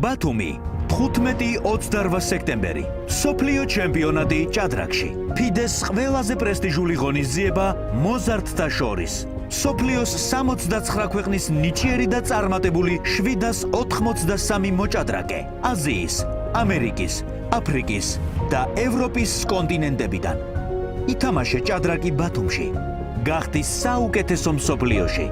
ბათუმი 15-28 სექტემბერი სოფლიო ჩემპიონატი ჭადრაკში FIDE-ს ყველაზე პრესტიჟული ღონისძიება მოზარდთა შორის სოფლიოს 69 ქვეყნის ნიჭიერი და წარმატებული 783 მოჭადრაკე აზიის, ამერიკის, აფრიკის და ევროპის კონტინენტებიდან ითამაშე ჭადრაკი ბათუმში გახდი საუკეთესო მსოფლიოში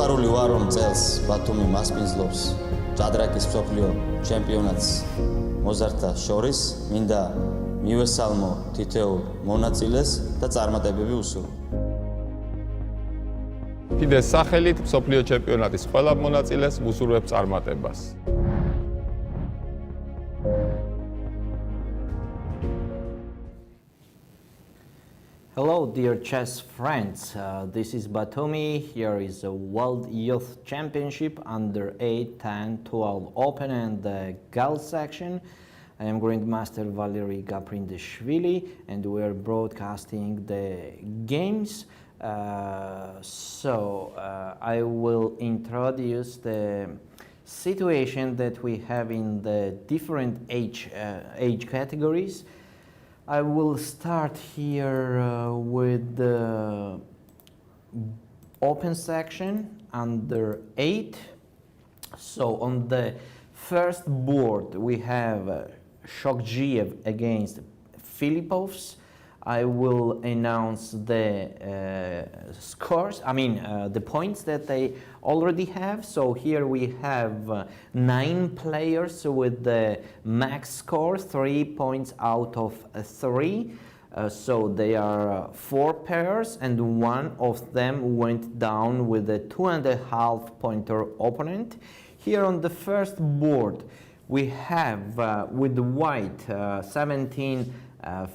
ხარული ვარ რომ წელს ბათუმი მასპინძლობს ჭადრაკის მსოფლიო ჩემპიონატს მოზარდთა შორის მინდა მივესალმო თითოეულ მონაწილეს და წარმატებები უსურვო. FIDE-ს სახელით მსოფლიო ჩემპიონატის ყველა მონაწილეს ვუსურვებ წარმატებას. Hello dear chess friends, this is Batumi. Here is a World Youth Championship under 8, 10, 12 Open and the Girls section. I am Grandmaster Valeri Gaprindashvili and we are broadcasting the games. I will introduce the situation that we have in the different age categories. I will start here with the open section under 8. So on the first board we have Shokjiev against Filipovs. I will announce the scores, the points that they already have. So here we have 9 players with the max score, 3 points out of 3. So they are 4 pairs and one of them went down with a 2.5 pointer opponent. Here on the first board we have with the white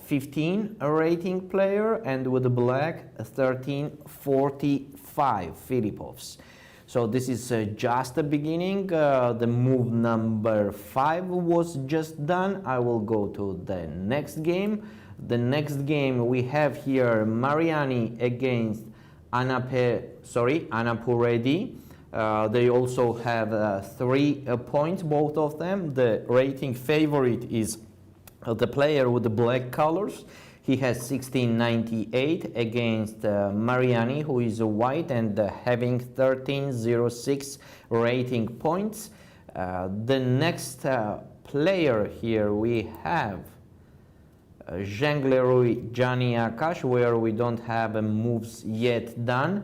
15 rating player and with the black 1345 Filipovs. So this is just the beginning. The move number 5 was just done. I will go to the next game. The next game we have here Mariani against Anapuredi. They also have 3 points, both of them. The rating favorite is the player with the black colors. He has 1698 against Mariani, who is white and having 1306 rating points. The next player here we have Zheng Leroy, Gianni Akash, where we don't have moves yet done.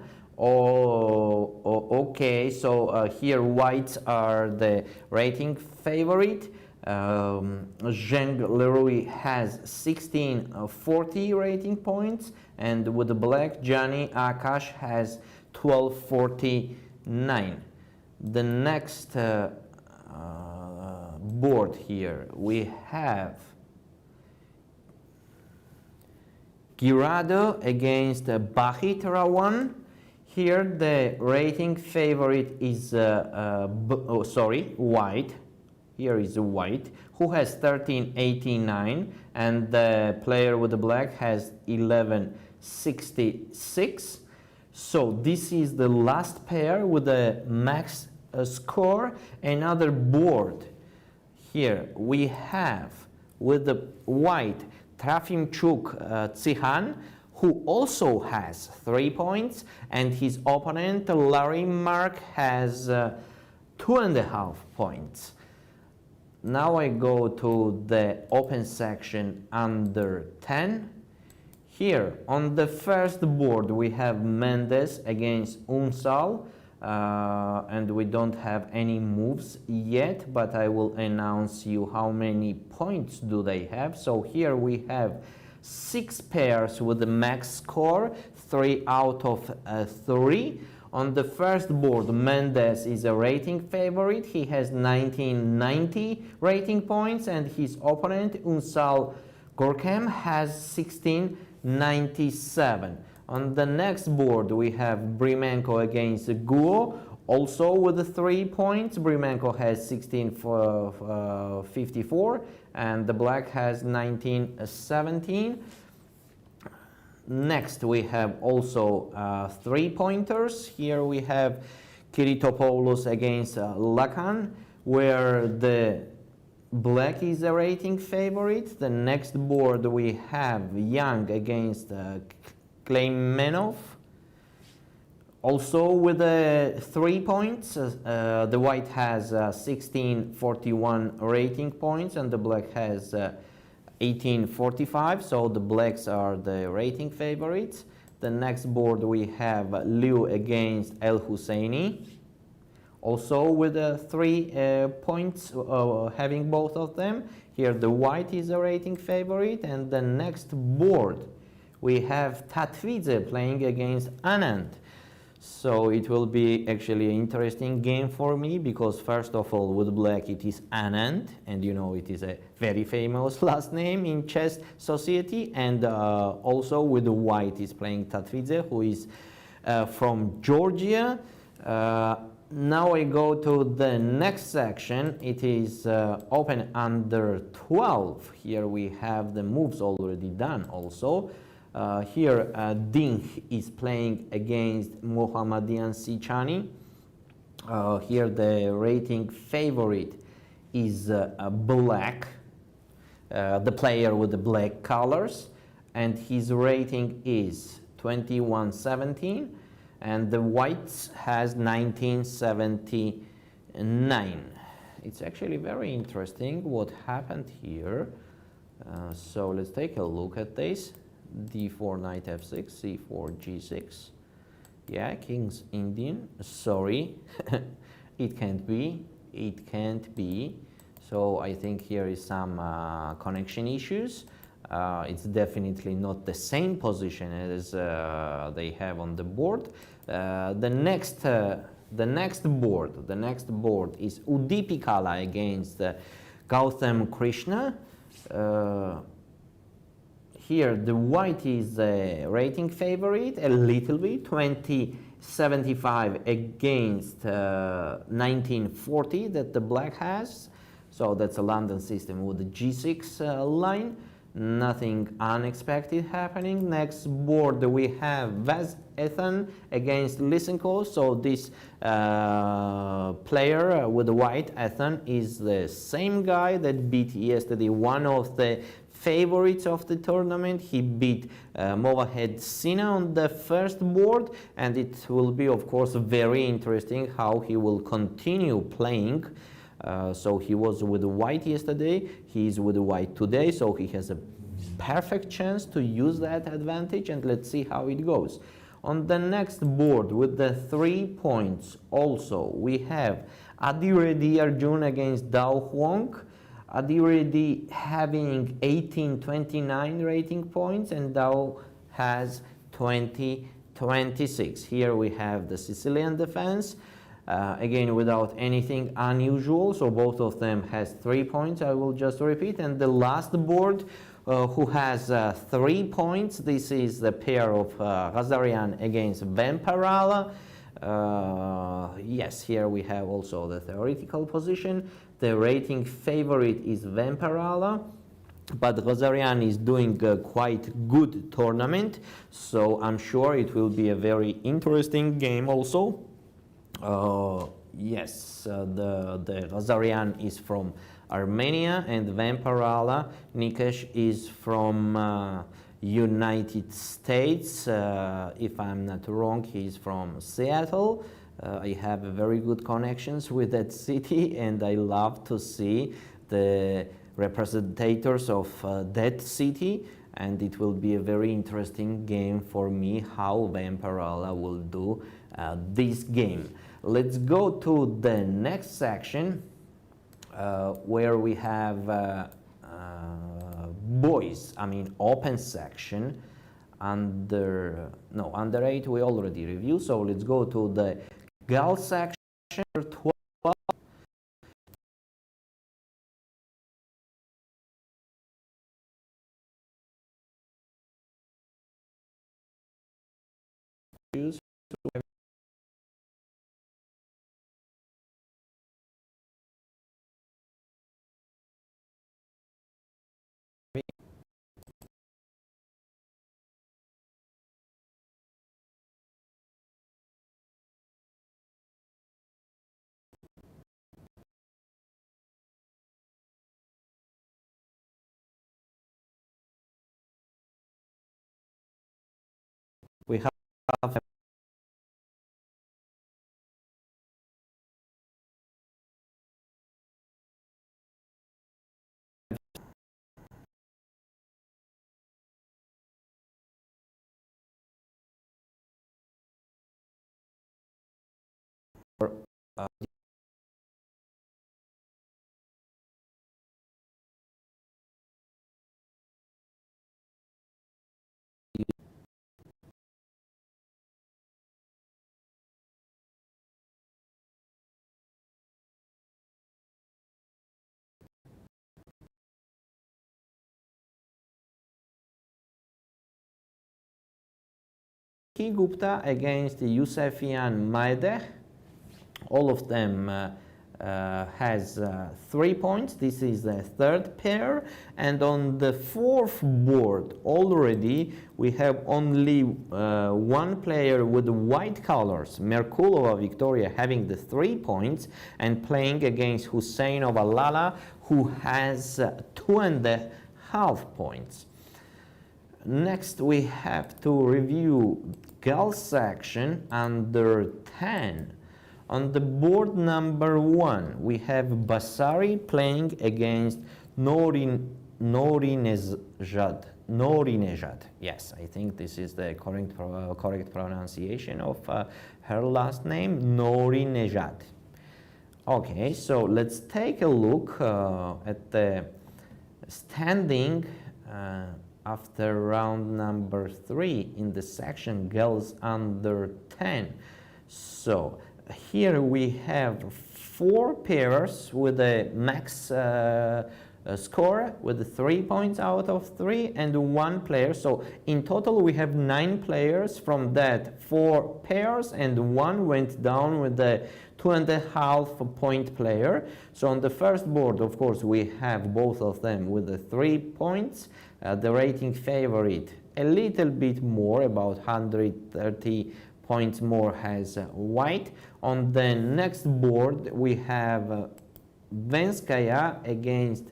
Okay, so here whites are the rating favorite. Zheng Leroy has 1640 rating points and with the black Gianni Akash has 1249. The next board here we have Girado against Bahit Rawan. Here the rating favorite is white. Here is white, who has 1389, and the player with the black has 1166. So this is the last pair with the max score. Another board here we have with the white Trafimchuk Tsihan, who also has 3 points, and his opponent Larry Mark has 2.5 points. Now I go to the open section under 10. Here on the first board we have Mendes against Unsal, and we don't have any moves yet, but I will announce you how many points do they have. So here we have 6 pairs with the max score, 3 out of 3. On the first board, Mendes is a rating favorite. He has 1990 rating points, and his opponent, Unsal Gorkem, has 1697. On the next board, we have Brimenko against Guo, also with the 3 points. Brimenko has 1654, and the black has 1917. next we have also three-pointers. Here we have Kiritopoulos against Lakan, where the black is a rating favorite. The next board we have Young against Kleimenov. Also with the 3 points, the white has 1641 rating points and the black has 1845, so the blacks are the rating favorites. The next board we have Liu against El Husseini. Also with 3 points, having both of them. Here the white is a rating favorite, and the next board we have Tatvidze playing against Anand. So it will be actually an interesting game for me, because first of all with black it is Anand, and you know it is a very famous last name in chess society, and also with the white is playing Tatvidze, who is from Georgia. Now I go to the next section. It is open under 12. Here we have the moves already done also. Here Ding is playing against Mohammadian Sichani. Here the rating favorite is black, the player with the black colors, and his rating is 2117, and the whites has 1979. It's actually very interesting what happened here. So let's take a look at this. D4 knight f6, c4 g6. Yeah, king's Indian. Sorry, it can't be. It can't be. So I think here is some connection issues. It's definitely not the same position as they have on the board. The next board is Udipikala against Gautam Krishna. Here the white is a rating favorite a little bit, 2075 against 1940 that the black has. So that's a London system with the G6 line. Nothing unexpected happening. Next board we have Vaz Ethan against Lysenko. So this player with the white, Ethan, is the same guy that beat yesterday one of the favorites of the tournament. He beat Movahed Sina on the first board, and it will be of course very interesting how he will continue playing. So he was with the white yesterday, he is with the white today, so he has a perfect chance to use that advantage, and let's see how it goes. On the next board with the 3 points also we have Adiredi Arjun against Dao Huang. Adiredi having 1829 rating points and Dao has 2026. Here we have the Sicilian defense. Again, without anything unusual, so both of them has 3 points, I will just repeat. And the last board who has 3 points, this is the pair of Ghazarian against Vamparala. Yes, here we have also the theoretical position. The rating favorite is Vamparala, but Ghazarian is doing a quite good tournament, so I'm sure it will be a very interesting game also. Yes, the Ghazarian is from Armenia, and Vamparala Nikesh is from United States. If I'm not wrong, he's from Seattle. I have very good connections with that city, and I love to see the representatives of that city, and it will be a very interesting game for me how Vamparala will do this game. Let's go to the next section where we have boys, I mean open section. Under 8 we already reviewed, so let's go to the girls section 12. We have Gupta against Yusefian Maedeh. All of them has 3 points. This is the third pair, and on the fourth board already we have only one player with white colors, Merkulova Victoria, having the 3 points and playing against Husseinova Lala, who has 2.5 points. Next we have to review girls section under 10. On the board number 1 we have Basari playing against Norinejad. Yes, I think this is the correct pronunciation of her last name, Norinejad. Okay, so let's take a look at the standing after round number 3 in the section girls under 10. So here we have 4 pairs with a max score with 3 points out of 3 and 1 player. So in total we have 9 players. From that, 4 pairs and 1 went down with the 2.5 point player. So on the first board, of course, we have both of them with the 3 points. The rating favorite a little bit more, about 130 points more, has white. On the next board we have Venskaya against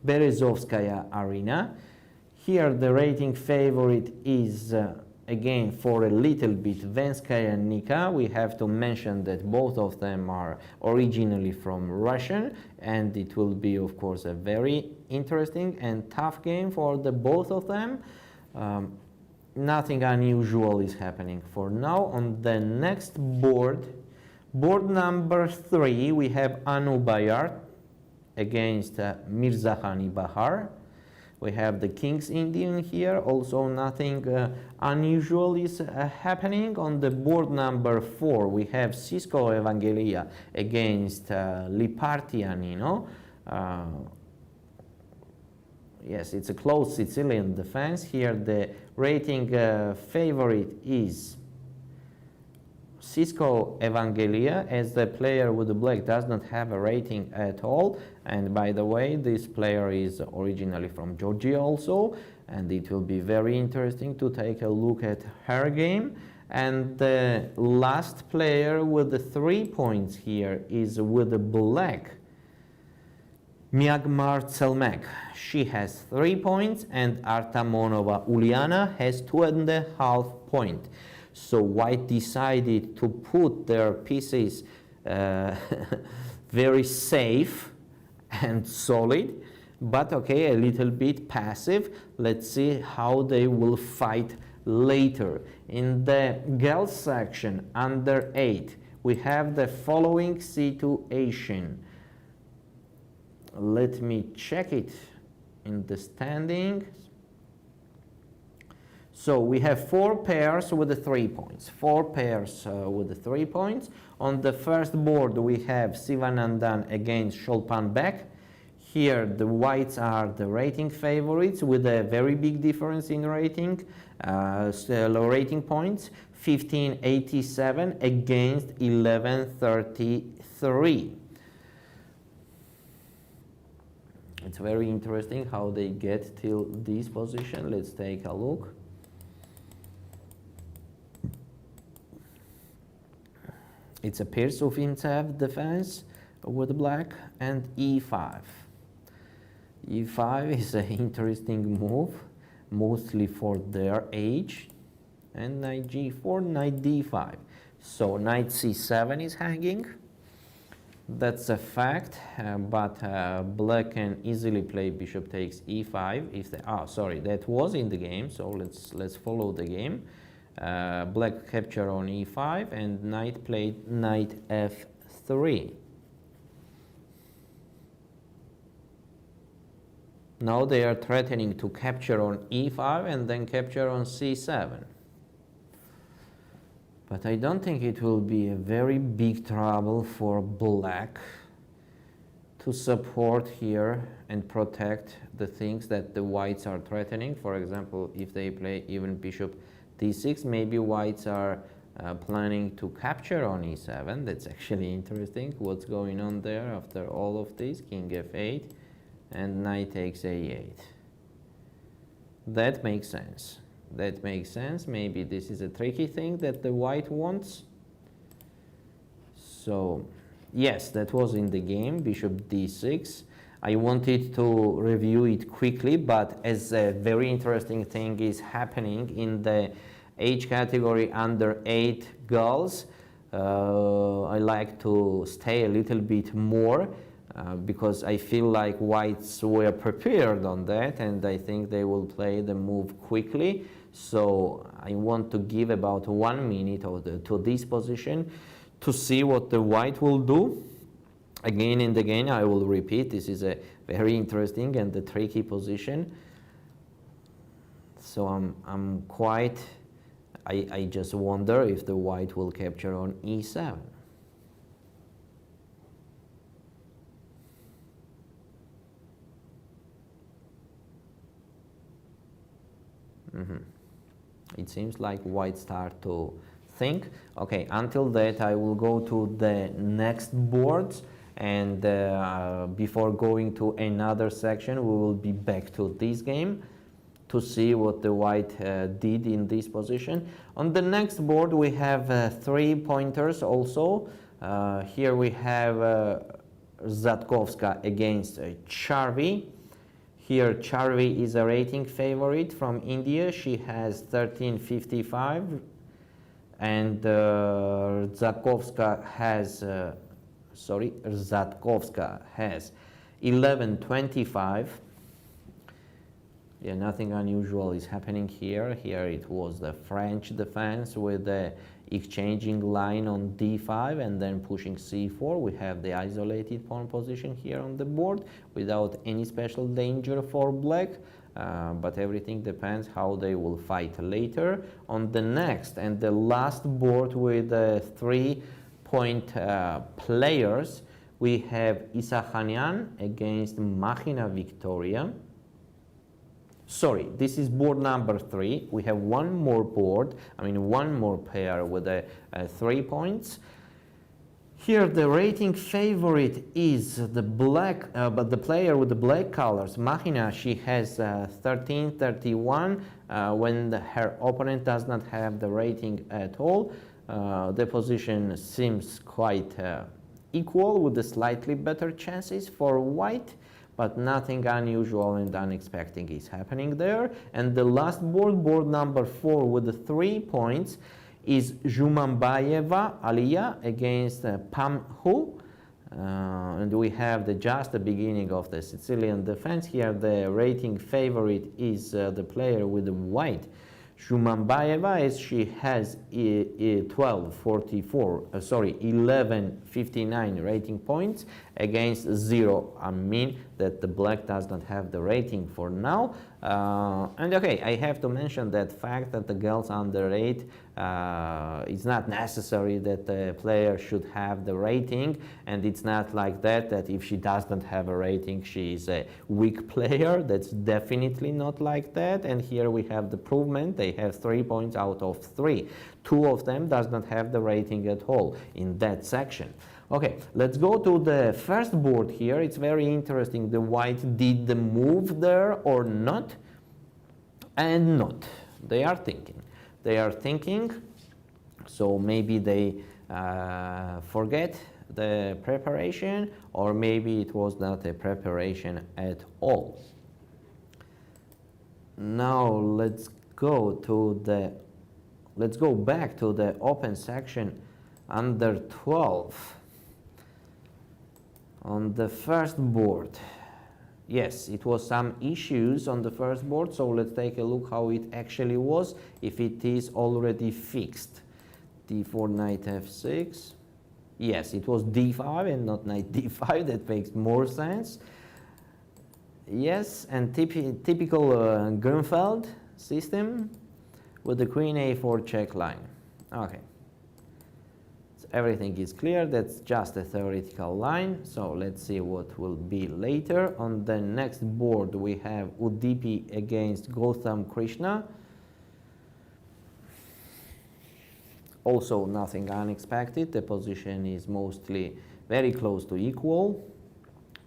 Berezovskaya Arena. Here the rating favorite is again for a little bit Venskaya Nika. We have to mention that both of them are originally from Russian, and it will be of course a very interesting and tough game for the both of them. Nothing unusual is happening for now. On the next board, board number 3, we have Anu Bayard against Mirzakhani Bahar. We have the King's Indian here. Also nothing unusual is happening. On the board number 4 we have Cisco Evangelia against Lipartianino. Yes, it's a close Sicilian defense. Here the rating favorite is Cisco Evangelia, as the player with the black does not have a rating at all. And by the way, this player is originally from Georgia also, and it will be very interesting to take a look at her game. And the last player with the 3 points here is with the black, Myagmar Tselmek. She has 3 points, and Artamonova Uliana has 2.5 points. So white decided to put their pieces very safe and solid, but okay, a little bit passive. Let's see how they will fight later. In the girls section under 8 we have the following situation. Let me check it in the standings. So we have 4 pairs with the 3 points. 4 pairs with the 3 points. On the first board we have Sivanandan against Sholpanbek. Here the whites are the rating favorites with a very big difference in rating, low rating points, 1587 against 1133. It's very interesting how they get till this position. Let's take a look. It's a Persofintsev defense with black and e5. e5 is an interesting move, mostly for their age. and knight g4, knight d5. So knight c7 is hanging. That's a fact, but black can easily play bishop takes e5 if they, sorry, that was in the game, so let's follow the game. Black capture on e5 and knight played knight f3. Now they are threatening to capture on e5 and then capture on c7. But I don't think it will be a very big trouble for black to support here and protect the things that the whites are threatening. For example, if they play even bishop d6, maybe whites are planning to capture on e7. That's actually interesting what's going on there after all of this. King f8 and knight takes a8. That makes sense. That makes sense. Maybe this is a tricky thing that the white wants. So yes, that was in the game, bishop d6. I wanted to review it quickly, but as a very interesting thing is happening in the age category under 8 girls, I like to stay a little bit more because I feel like whites were prepared on that, and I think they will play the move quickly. So I want to give about 1 minute to this position to see what the white will do. Again and again, I will repeat, this is a very interesting and a tricky position. So I'm quite, I just wonder if the white will capture on e7. It seems like white start to think. Okay, until that I will go to the next board, and before going to another section we will be back to this game to see what the white did in this position. On the next board we have 3 pointers also. Here we have Zatkovska against Charvi. Here Charvi is a rating favorite from India. She has 1355 and Zatkovska has 1125. Yeah, nothing unusual is happening here. Here it was the French defense with the exchanging line on d5 and then pushing c4. We have the isolated pawn position here on the board without any special danger for black, but everything depends how they will fight later. On the next and the last board with 3 point players, we have Isakhanian against Machina Victoria. Sorry, this is board number 3. We have one more board, one more pair with 3 points. Here the rating favorite is the black, but the player with the black colors, Machina, she has 1331 when her opponent does not have the rating at all. The position seems quite equal with the slightly better chances for white, but nothing unusual and unexpected is happening there. And the last board, board number 4 with the 3 points, is Zhumambayeva Aliya against Pam Hu. And we have just the beginning of the Sicilian defense. Here the rating favorite is the player with the white, Zhumambayeva, as she has 1159 rating points against 0. I mean that the black does not have the rating for now. And okay, I have to mention that fact that the girls under 8, it's not necessary that the player should have the rating, and it's not like that if she doesn't have a rating she is a weak player. That's definitely not like that. And here we have the provement. They have 3 points out of 3. 2 of them does not have the rating at all in that section. Okay, let's go to the first board here. It's very interesting. The white did the move there or not, and not. They are thinking. They are thinking, so maybe they forget the preparation, or maybe it was not a preparation at all. Now let's go to the let's go back to the open section under 12. On the first board, yes, it was some issues on the first board, so let's take a look how it actually was, if it is already fixed. d4, knight f6. Yes, it was d5 and not knight d5, that makes more sense. Yes, and typical Grunfeld system with the queen a4 check line. Okay. Everything is clear, that's just a theoretical line, so let's see what will be later. On the next board we have Udipi against Gautam Krishna. Also nothing unexpected, the position is mostly very close to equal.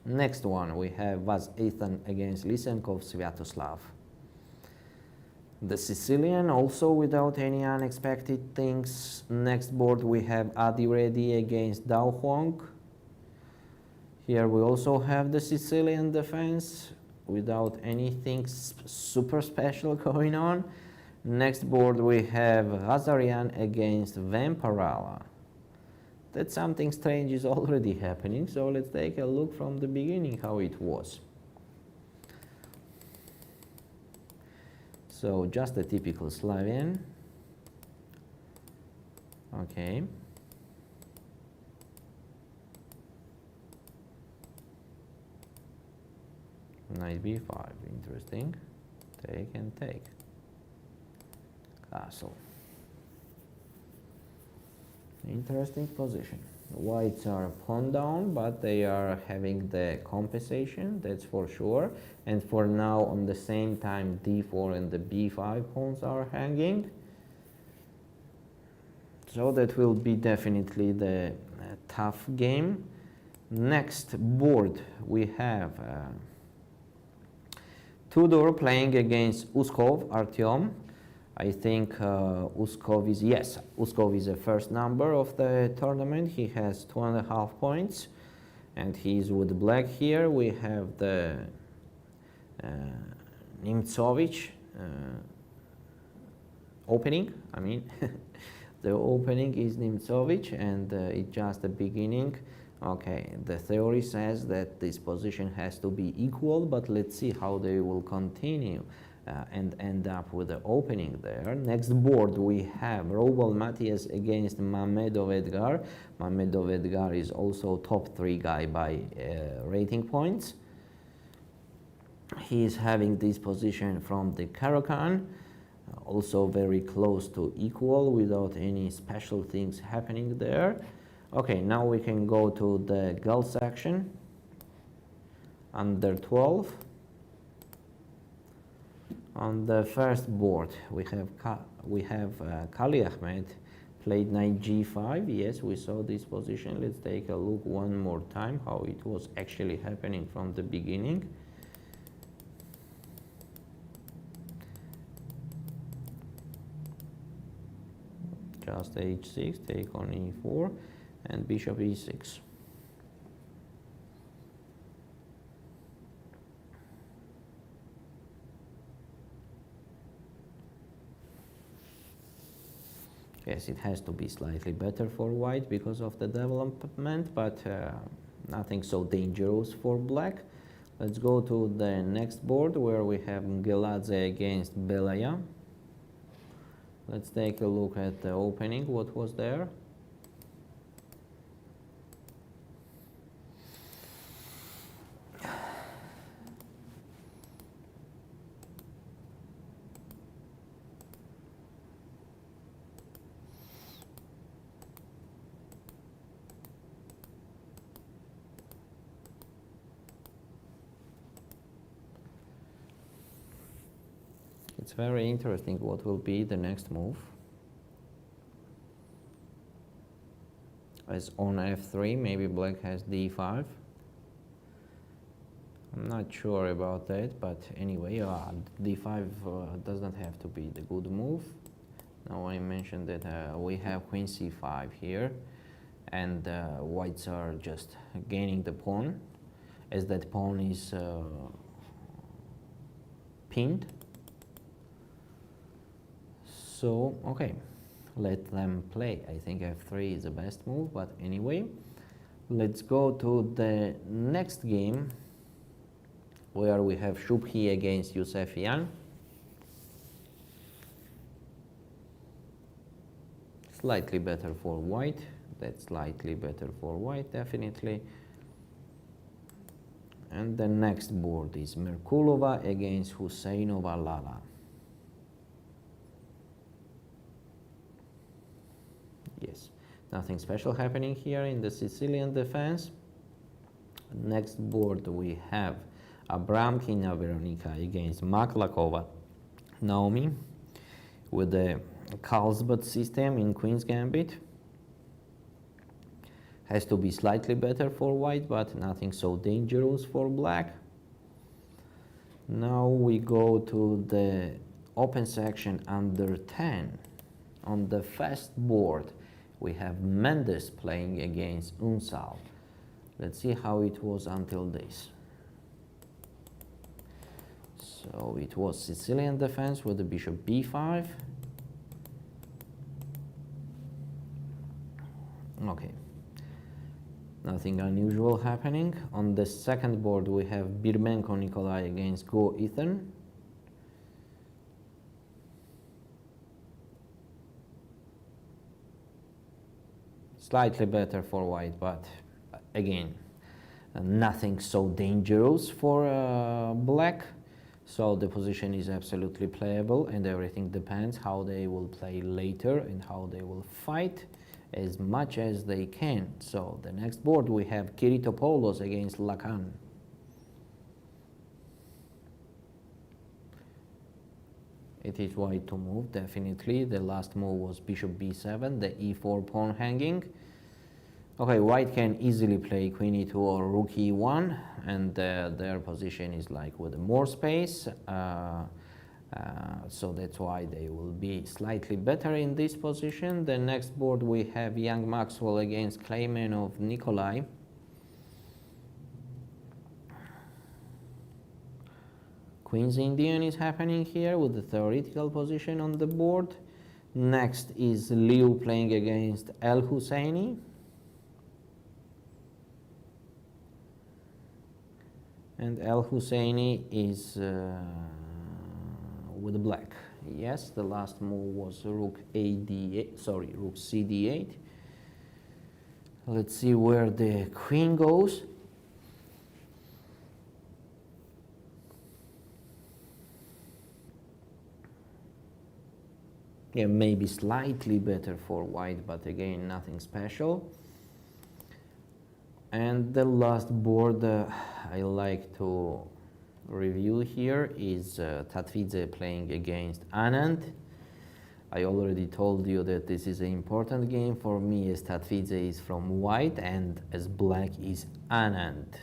Next one we have Vaz Ethan against Lysenkov Sviatoslav. The Sicilian also without any unexpected things. Next board we have Adi Reddy against Dao Huang. Here we also have the Sicilian defense without anything super special going on. Next board we have Ghazarian against Vamparala. That something strange is already happening, so let's take a look from the beginning how it was. So just a typical Slavian. Okay. Knight b5, interesting. Take and take. Castle. Interesting position. Whites are pawn down, but they are having the compensation, that's for sure. And for now, on the same time, d4 and the b5 pawns are hanging. So that will be definitely the tough game. Next board, we have Tudor playing against Uskov, Artyom. I think Uskov is, yes, Uskov is the first number of the tournament. He has 2.5 points, and he's with black here. We have the Nimtsovich opening. I mean, the opening is Nimtsovich, and it's just the beginning. Okay, the theory says that this position has to be equal, but let's see how they will continue. And end up with the opening there. Next board we have Robal Matias against Mamedov Edgar. Mamedov Edgar is also top 3 guy by rating points. He is having this position from the Caro-Kann, also very close to equal without any special things happening there. Okay, now we can go to the girls section, under 12. On the first board, we have Kali Ahmed played knight g5. Yes, we saw this position. Let's take a look one more time how it was actually happening from the beginning. Just h6, take on e4, and bishop e6. Yes, it has to be slightly better for white because of the development, but nothing so dangerous for black. Let's go to the next board where we have Geladze against Belaya. Let's take a look at the opening, what was there. It's very interesting what will be the next move. As on f3, maybe black has d5. I'm not sure about that, but anyway, d5 does not have to be the good move. Now I mentioned that we have queen c5 here, and whites are just gaining the pawn, as that pawn is pinned. So, okay, let them play. I think f3 is the best move, but anyway, let's go to the next game where we have Shubhi against Yusefian. Slightly better for white. That's slightly better for white, definitely. And the next board is Merkulova against Husseinova Lala. Yes, nothing special happening here in the Sicilian defense. Next board we have Abramkina Veronika against Maklakova Naomi with the Carlsbad system in Queen's Gambit. Has to be slightly better for white, but nothing so dangerous for black. Now we go to the open section under 10. On the first board we have Mendes playing against Unsal. Let's see how it was until this. So it was Sicilian defense with the bishop b5. Okay, nothing unusual happening. On the second board we have Birmenko Nikolai against Go Ethan. Slightly better for white, but again, nothing so dangerous for black. So the position is absolutely playable, and everything depends how they will play later and how they will fight as much as they can. So the next board we have Kiritopoulos against Lacan. It is white to move, definitely. The last move was bishop b7, the e4 pawn hanging. Okay, white can easily play queen e2 or rook e1, and their position is like with more space. So that's why they will be slightly better in this position. The next board we have Young Maxwell against Kleimenov Nikolai. Queen's Indian is happening here with the theoretical position on the board. Next is Liu playing against El Husseini. And El Husseini is with the black. Yes, the last move was rook a8, sorry, rook cd8. Let's see where the queen goes. Yeah, maybe slightly better for white, but again, nothing special. And the last board I like to review here is Tatvidze playing against Anand. I already told you that this is an important game for me, as Tatvidze is from white and as black is Anand.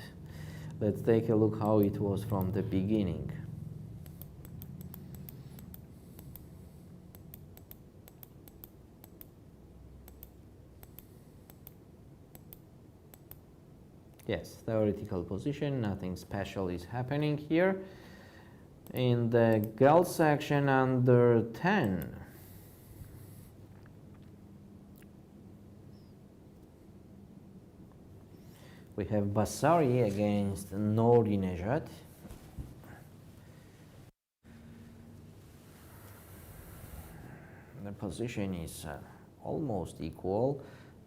Let's take a look how it was from the beginning. Yes, theoretical position, nothing special is happening here. In the girls section under 10, we have Basari against Norinejad. The position is almost equal,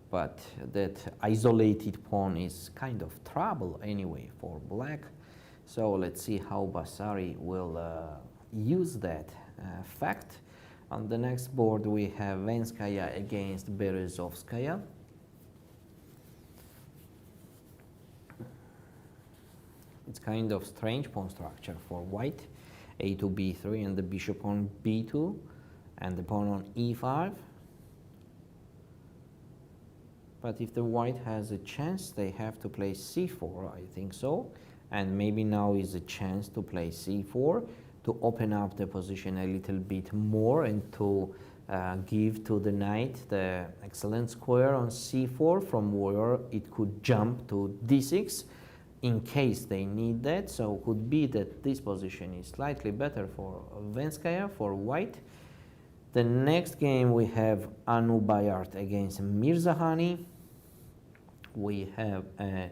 but that isolated pawn is kind of trouble anyway for black. So let's see how Basari will use that fact. On the next board we have Venskaya against Berezovskaya. It's kind of strange pawn structure for white. A2, b3 and the bishop on b2 and the pawn on e5. But if the white has a chance, they have to play c4, I think so. And maybe now is a chance to play c4 to open up the position a little bit more and to give to the knight the excellent square on c4 from where it could jump to d6 in case they need that. So could be that this position is slightly better for Venskaya, for white. The next game we have Anu Bayart against Mirzahani. We have a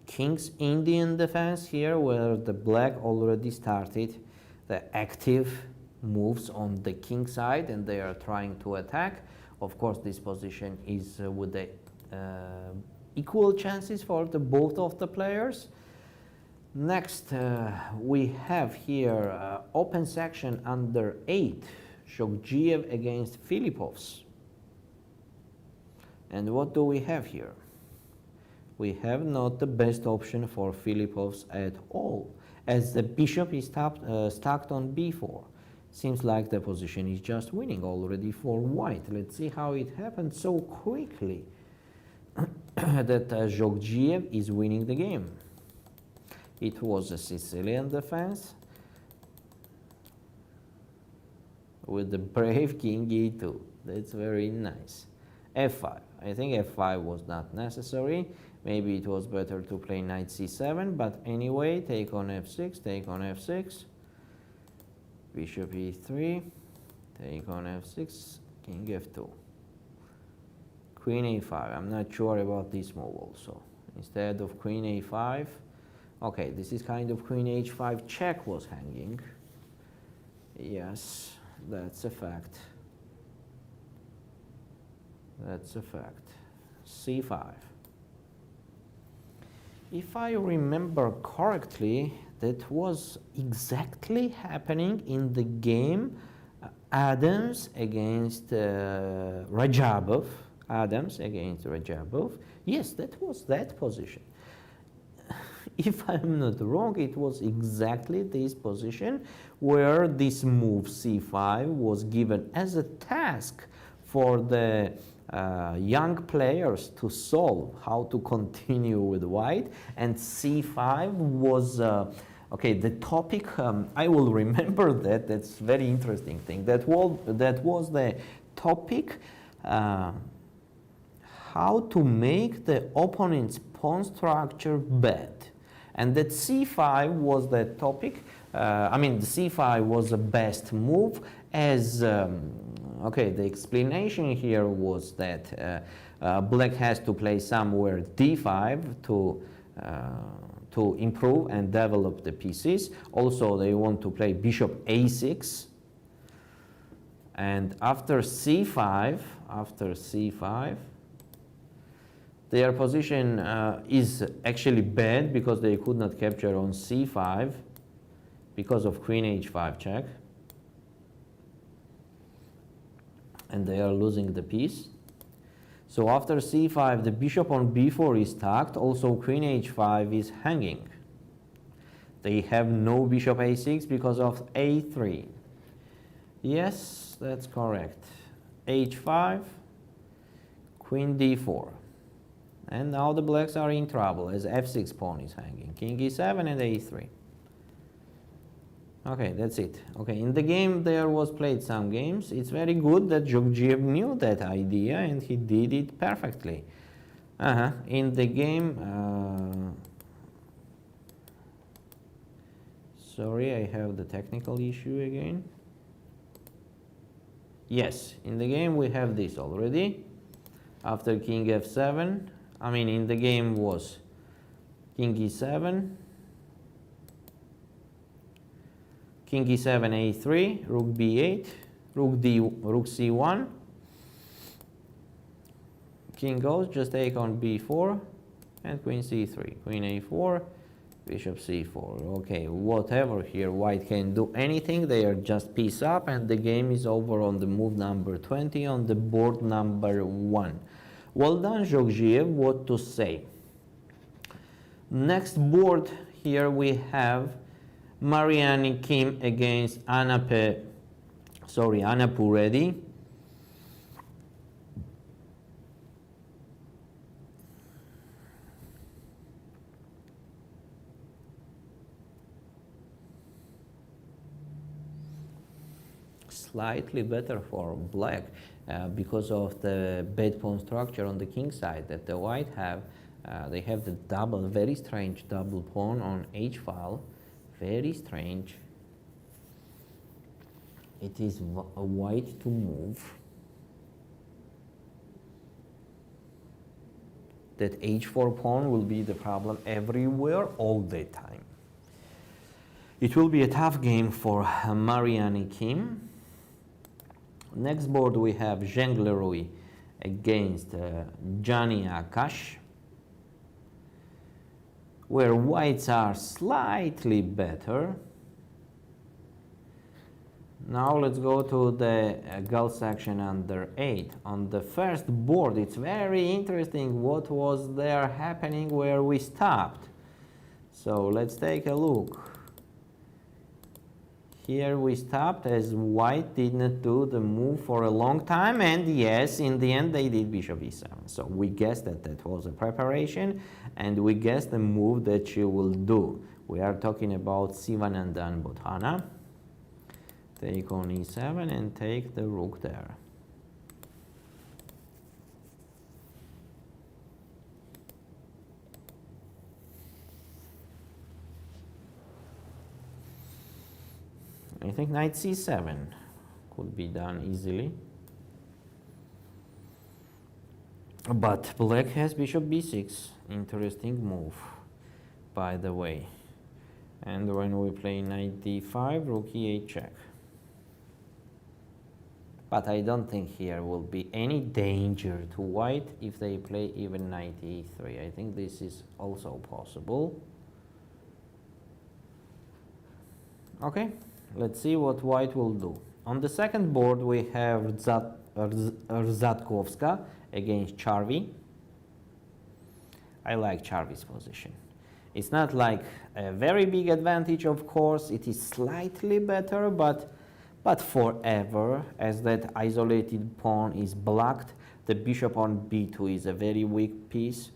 King's Indian defense here, where the black already started the active moves on the king side and they are trying to attack. Of course, this position is with the equal chances for the both of the players. Next, we have here open section under 8, Shogzhiev against Filipovs. And what do we have here? We have not the best option for Filipovs at all, as the bishop is stacked on b4. Seems like the position is just winning already for white. Let's see how it happened so quickly that Shogzhiev is winning the game. It was a Sicilian defense with the brave king e2. That's very nice. f5. I think f5 was not necessary. Maybe it was better to play knight c7, but anyway, take on f6, take on f6, bishop e3, take on f6, king f2, queen a5. I'm not sure about this move also. Instead of queen a5, okay, this is kind of queen h5 check was hanging. Yes, that's a fact. That's a fact. c5. If I remember correctly, that was exactly happening in the game Adams against Rajabov. Adams against Rajabov. Yes, that was that position. If I'm not wrong, it was exactly this position where this move c5 was given as a task for the young players to solve how to continue with white, and c5 was okay, the topic. I will remember that. That's very interesting thing. That was the topic, how to make the opponent's pawn structure bad, and that c5 was the topic. I mean, the c5 was the best move as. Okay, the explanation here was that black has to play somewhere d5 to improve and develop the pieces. Also, they want to play bishop a6. And after c5, their position is actually bad because they could not capture on c5 because of queen h5 check. And they are losing the piece. So after c5, the bishop on b4 is stacked. Also, queen h5 is hanging. They have no bishop a6 because of a3. Yes, that's correct. h5, queen d4. And now the blacks are in trouble as f6 pawn is hanging. King e7 and a3. Okay, that's it. Okay, in the game there was played some games. It's very good that Shogzhiev knew that idea and he did it perfectly. In the game, sorry, I have the technical issue again. Yes, in the game we have this already. After king f7, I mean in the game was king e7, king e7, a3, rook b8, rook c1. King goes, just take on b4, and queen c3, queen a4, bishop c4. Okay, whatever here, white can do anything. They are just piece up, and the game is over on the move number 20 on the board number 1. Well done, Shogzhiev. What to say? Next board here we have Mariani Kim against Anna Puredi. Slightly better for black because of the bad pawn structure on the king side that the white have. They have the double, very strange double pawn on h file. Very strange. it is white to move. That h4 pawn will be the problem everywhere, all the time. It will be a tough game for Mariani Kim. Next board we have Zheng Leroy against Gianni Akash, where whites are slightly better. Now let's go to the girls section under 8. On the first board, it's very interesting what was there happening where we stopped. So let's take a look. Here we stopped as white did not do the move for a long time, and yes, in the end they did bishop e7. So we guessed that that was a preparation, and we guessed the move that she will do. We are talking about Sivanandan Bodhana. Take on e7 and take the rook there. I think knight c7 could be done easily. But black has bishop b6. Interesting move, by the way. And when we play knight d5, rook e8 check. But I don't think here will be any danger to white if they play even knight e3. I think this is also possible. Okay, let's see what white will do. On the second board we have Rzadkowska against Charvi. I like Charvi's position. It's not like a very big advantage, of course. It is slightly better, but forever, as that isolated pawn is blocked. The bishop on b2 is a very weak piece,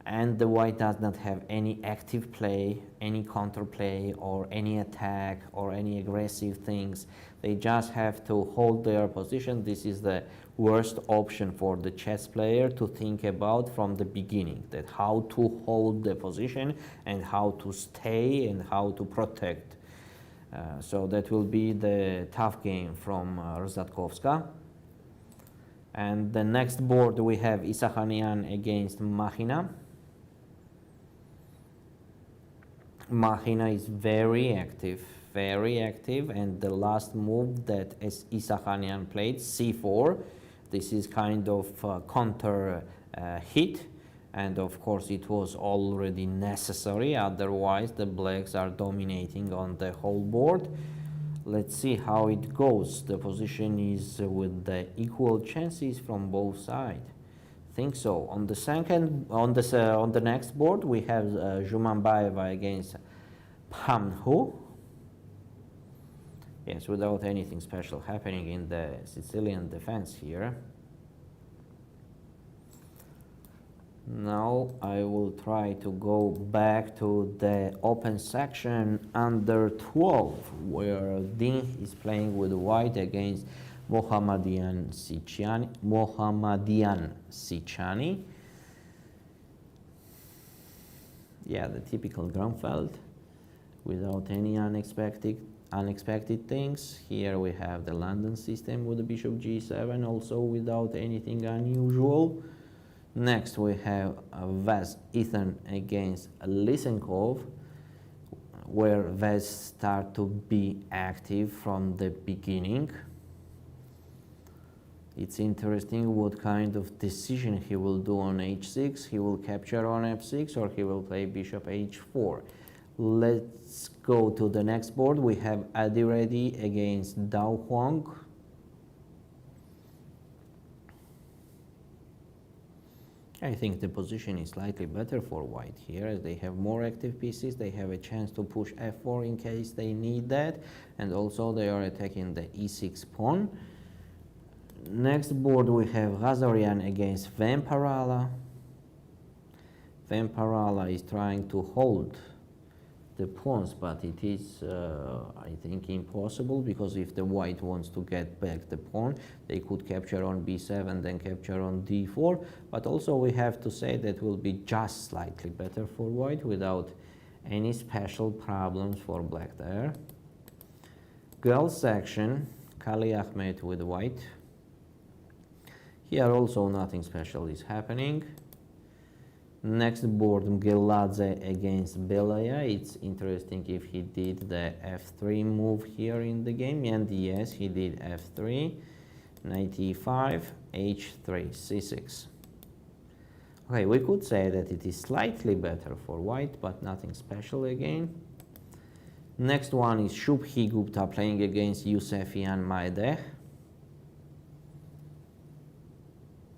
and the white does not have any active play, any counterplay, or any attack, or any aggressive things. They just have to hold their position. This is the worst option for the chess player to think about from the beginning, that how to hold the position and how to stay and how to protect. So that will be the tough game from Rzadkowska. And the next board we have Isakhanian against Mahina. Mahina is very active, and the last move that Isakhanian played, c4, this is kind of counter hit, and of course it was already necessary, otherwise the blacks are dominating on the whole board. Let's see how it goes. The position is with the equal chances from both sides. Think so. On the second, on the next board we have Zhumanbayeva against Pamhu. Yes, without anything special happening in the Sicilian defense here. Now I will try to go back to the open section under 12, where Din is playing with white against Mohammadian Sichani. Yeah, the typical Grunfeld without any unexpected things. Here we have the London system with the bishop g7, also without anything unusual. Next we have Vaz Ethan against Lysenkov, where Vaz start to be active from the beginning. It's interesting what kind of decision he will do on h6. He will capture on f6, or he will play bishop h4. Let's go to the next board. We have Adi Reddy against Dao Huang. I think the position is slightly better for white here, as they have more active pieces. They have a chance to push f4 in case they need that, and also they are attacking the e6 pawn. Next board we have Ghazarian against Vamparala. Vamparala is trying to hold the pawns, but it is, I think, impossible, because if the white wants to get back the pawn, they could capture on b7, then capture on d4. But also we have to say that will be just slightly better for white, without any special problems for black there. Girls section, Kali Ahmed with white. Here also nothing special is happening. Next board, Mgeladze against Belaya. It's interesting if he did the f3 move here in the game, and yes, he did f3, knight e5, h3, c6. Okay, we could say that it is slightly better for white, but nothing special again. Next one is Shubhi Gupta playing against Yusefian Maedeh,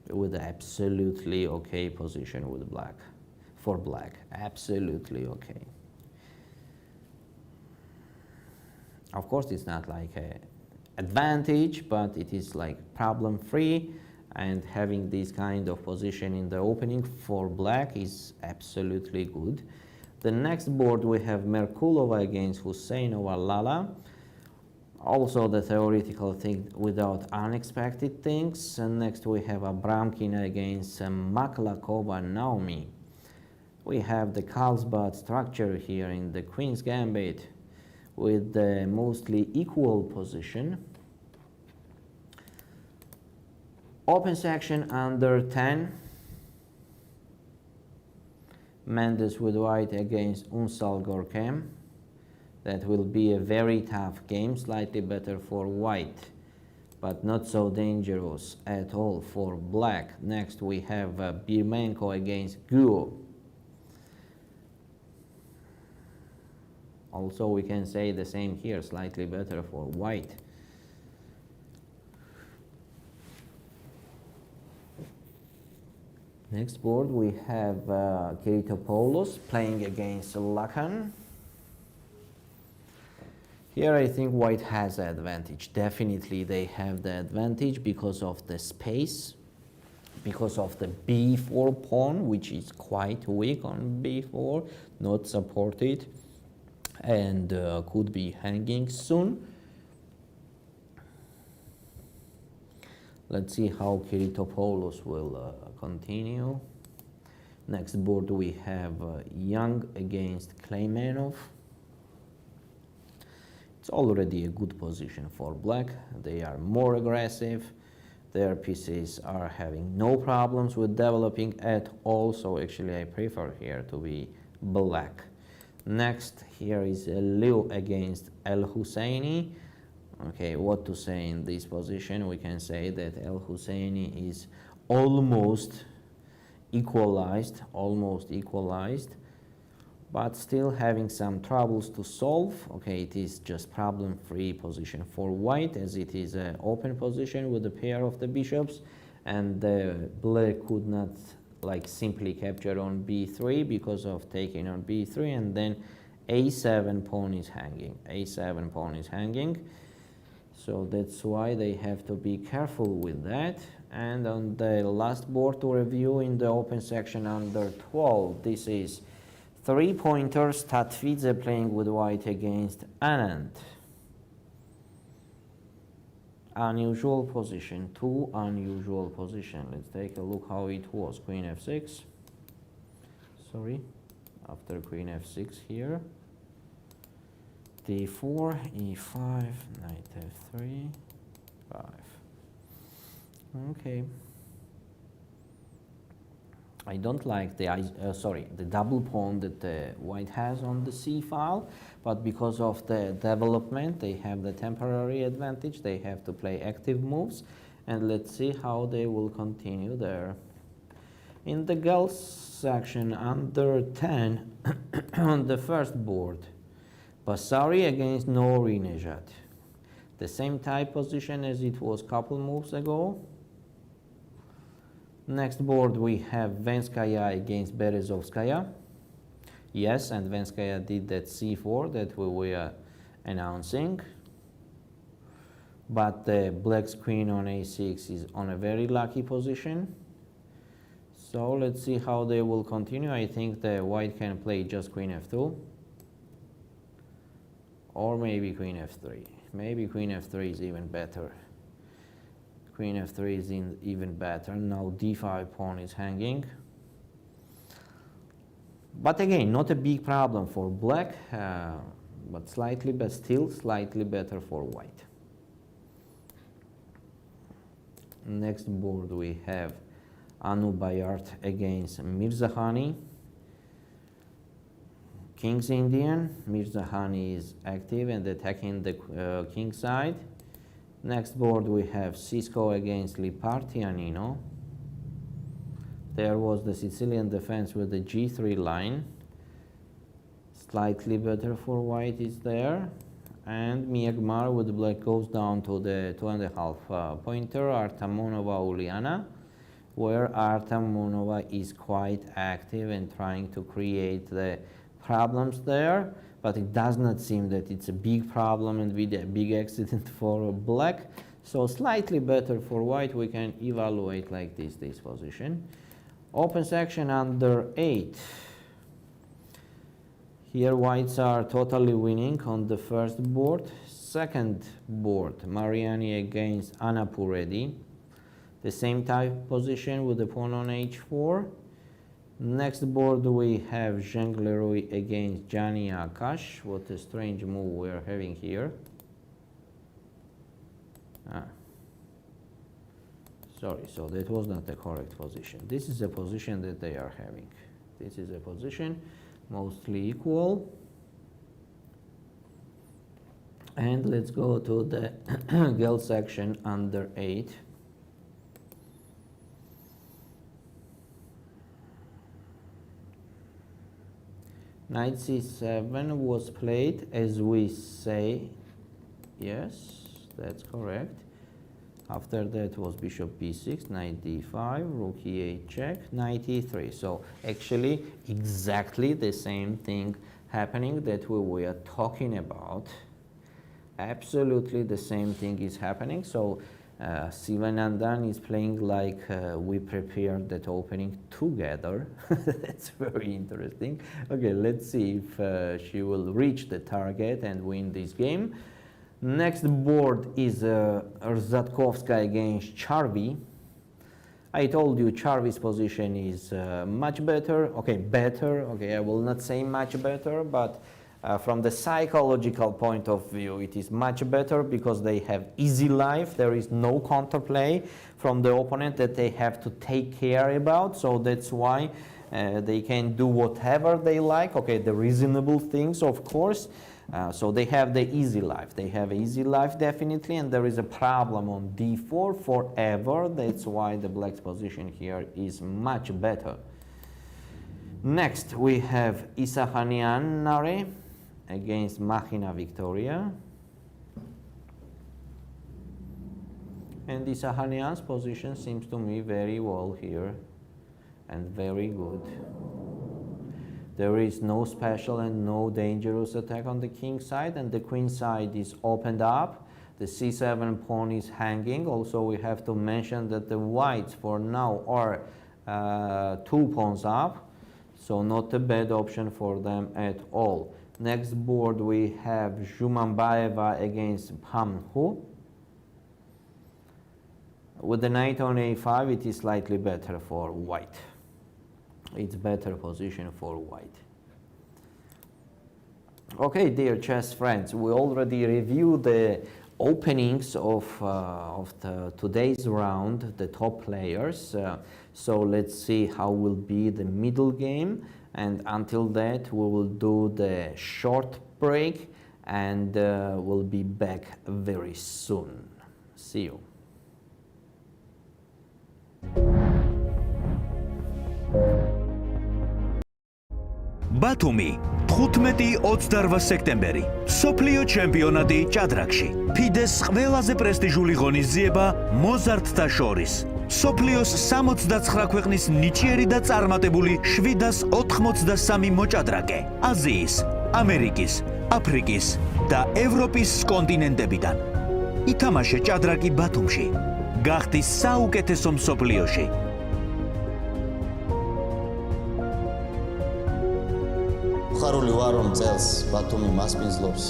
with absolutely okay position with black, for black, absolutely okay. Of course, it's not like a advantage, but it is like problem free, and having this kind of position in the opening for black is absolutely good. The next board we have Merkulova against Husseinova Lala. Also the theoretical thing without unexpected things. And next we have Abramkina against Maklakova Naomi. We have the Carlsbad structure here in the Queen's Gambit with the mostly equal position. Open section under 10. Mendes with white against Unsal Gorkem. That will be a very tough game, slightly better for white, but not so dangerous at all for black. Next we have Birmenko against Guo. Also we can say the same here, slightly better for white. Next board we have Kiritopoulos playing against Lakan. Here I think white has the advantage. Definitely they have the advantage because of the space, because of the b4 pawn, which is quite weak on b4, not supported, and could be hanging soon. Let's see how Kiritopoulos will continue. Next board we have Young against Kleimanov. It's already a good position for black. They are more aggressive. Their pieces are having no problems with developing at all, so actually I prefer here to be black. Next here is Liu against El Husseini. Okay, what to say in this position? We can say that El Husseini is almost equalized, but still having some troubles to solve. Okay, it is just problem-free position for white, as it is an open position with a pair of the bishops, and the black could not like simply capture on b3 because of taking on b3, and then a7 pawn is hanging. A7 pawn is hanging, so that's why they have to be careful with that. And on the last board to review in the open section under 12, this is 3-pointers, Tatvidze playing with white against Anand. Unusual position, too unusual position. Let's take a look how it was. Queen f6. Sorry, after queen f6 here. d4, e5, knight f3, 5. Okay. I don't like the double pawn that white has on the c file, but because of the development, they have the temporary advantage. They have to play active moves, and let's see how they will continue there. In the girls section under 10, on the first board, Basari against Nouri Nejat. The same type position as it was couple moves ago. Next board we have Venskaya against Berezovskaya. Yes, and Venskaya did that c4 that we were announcing. But the black's queen on a6 is on a very lucky position. So let's see how they will continue. I think the white can play just queen f2. Or maybe queen f3. Maybe queen f3 is even better. Queen f3 is even better. Now d5 pawn is hanging. But again, not a big problem for black, but still slightly better for white. Next board we have Anu Bayart against Mirzahani. King's Indian. Mirzahani is active and attacking the king side. Next board we have Cisco against Lipartianino. There was the Sicilian defense with the G3 line. Slightly better for white is there. And Miagmar with the black goes down to the 2.5 pointer, Artamonova Uliana, where Artamonova is quite active and trying to create the problems there, but it does not seem that it's a big problem and with a big accident for black. So slightly better for white, we can evaluate like this position. Open section under 8. Here whites are totally winning on the first board. Second board, Mariani against Anna Puredi. The same type position with the pawn on h4. Next board we have Zheng Leroy against Gianni Akash. What a strange move we are having here. Sorry, so that was not the correct position. This is a position that they are having. This is a position mostly equal. And let's go to the Geld section under 8. Knight c7 was played as we say. Yes, that's correct. After that was bishop b6, knight d5, rook e8 check, knight e3. So actually exactly the same thing happening that we were talking about. Absolutely the same thing is happening. So Sivanandan is playing like we prepared that opening together. That's very interesting. Okay, let's see if she will reach the target and win this game. Next board is Rzadkovska against Charvi. I told you Charvi's position is much better. Okay, better. Okay, I will not say much better, but from the psychological point of view, it is much better because they have easy life. There is no counterplay from the opponent that they have to take care about. So that's why they can do whatever they like. Okay, the reasonable things, of course. So they have the easy life. They have easy life definitely, and there is a problem on d4 forever. That's why the black's position here is much better. Next, we have Isahanian Nare against Machina Victoria. And Isahanian's position seems to me very well here and very good. There is no special and no dangerous attack on the king side, and the queen side is opened up. The c7 pawn is hanging. Also, we have to mention that the whites for now are 2 pawns up, so not a bad option for them at all. Next board we have Zhumambaeva against Pamhu. With the knight on a5, it is slightly better for white. It's better position for white. Okay, dear chess friends, we already reviewed the openings of today's round, the top players. So let's see how will be the middle game. And until that, we will do the short break and we'll be back very soon. See you. ბათუმი 15-28 სექტემბერი სოფლიო ჩემპიონატი ჭადრაკში ფიდეს ყველაზე პრესტიჟული ღონისძიება მოზარდთა შორის სოფლიოს 69 ქვეყნის ნიჭიერი და წარმატებული 783 მოჭადრაკე აზიის, ამერიკის, აფრიკის და ევროპის კონტინენტებიდან ითამაშე ჭადრაკი ბათუმში გახდი საუკეთესო მსოფლიოში ხარული ვარ რომ წელს ბათუმი მასპინძლობს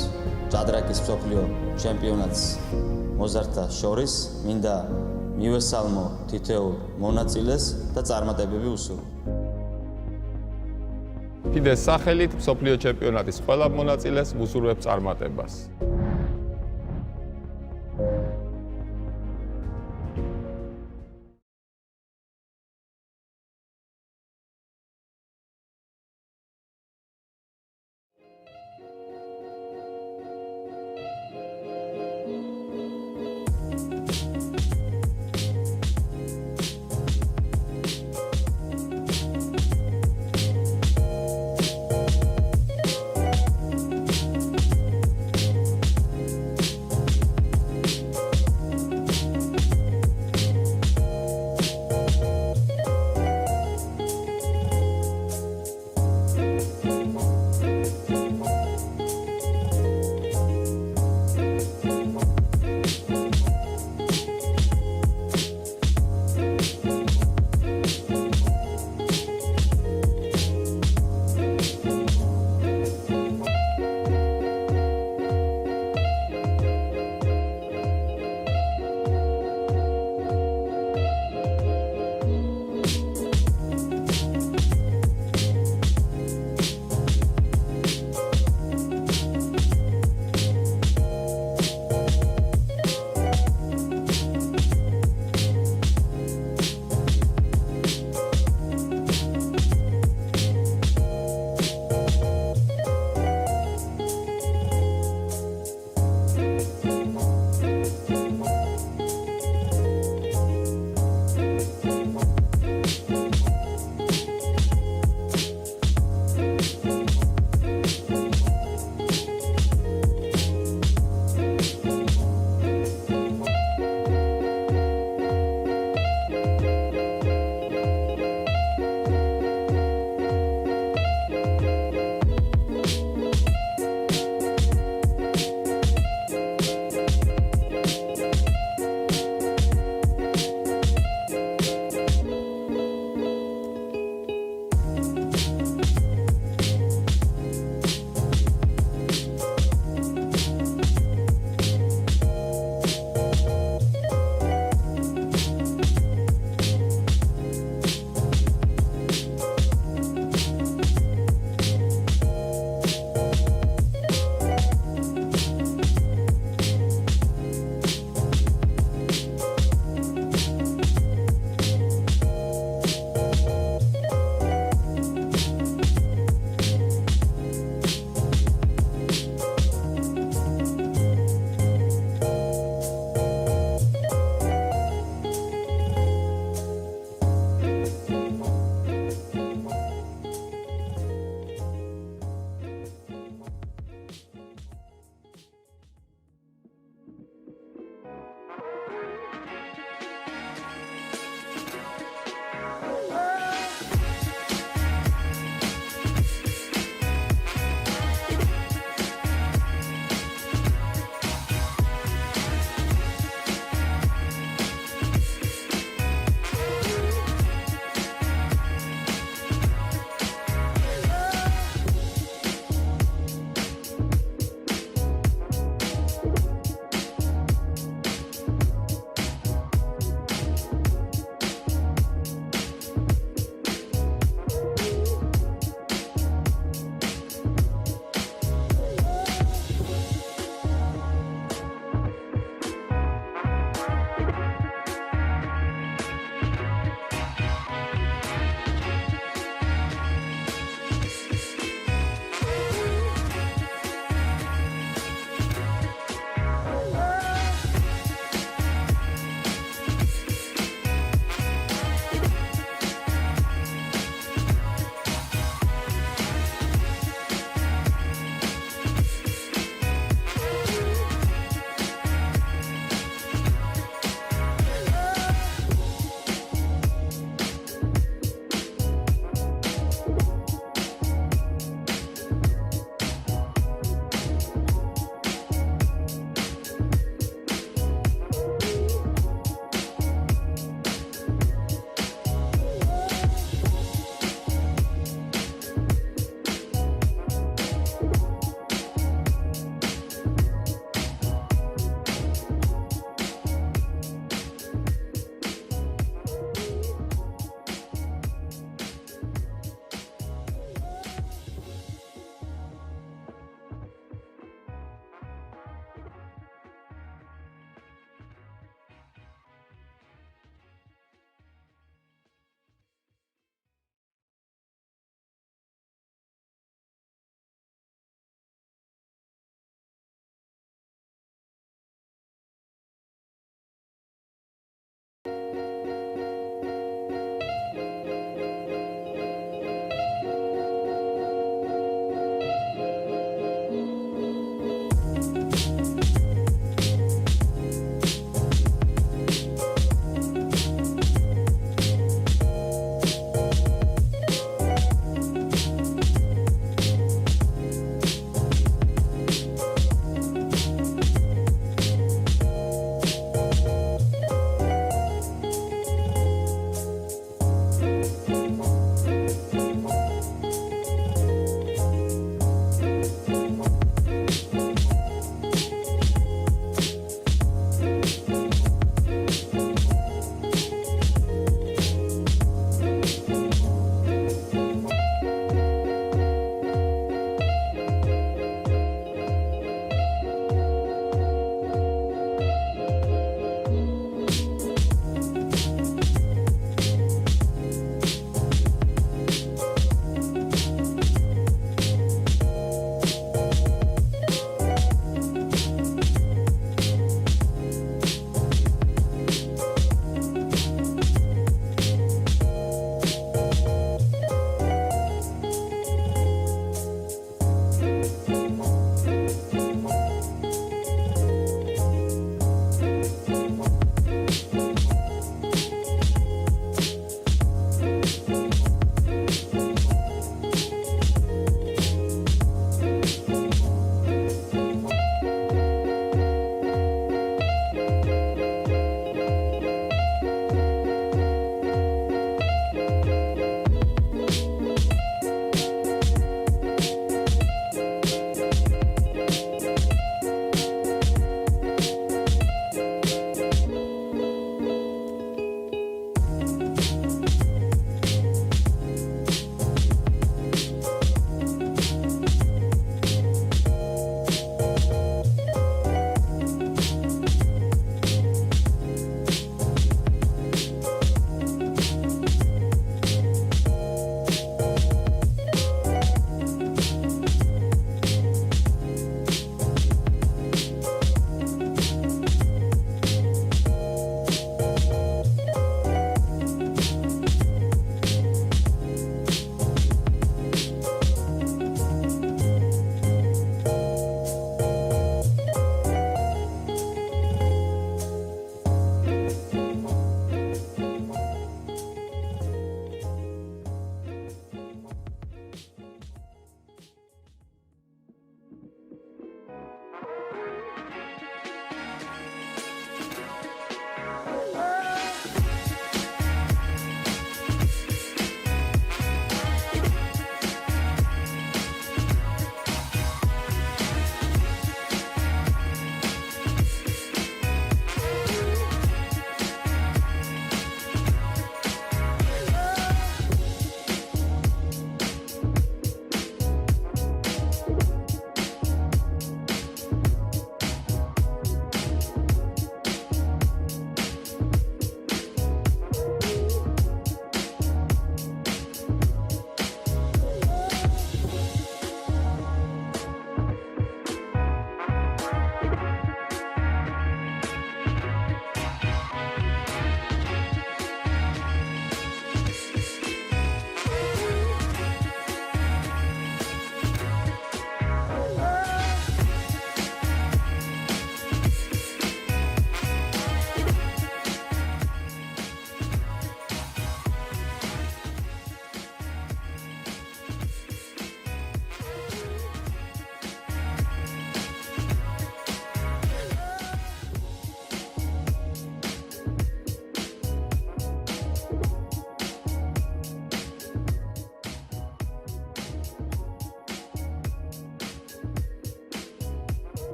ჭადრაკის მსოფლიო ჩემპიონატს მოზარდთა შორის მინდა მივესალმო თითოეულ მონაწილეს და წარმატებები უსურვო. FIDE-ს სახელით მსოფლიო ჩემპიონატის ყველა მონაწილეს ვუსურვებ წარმატებას.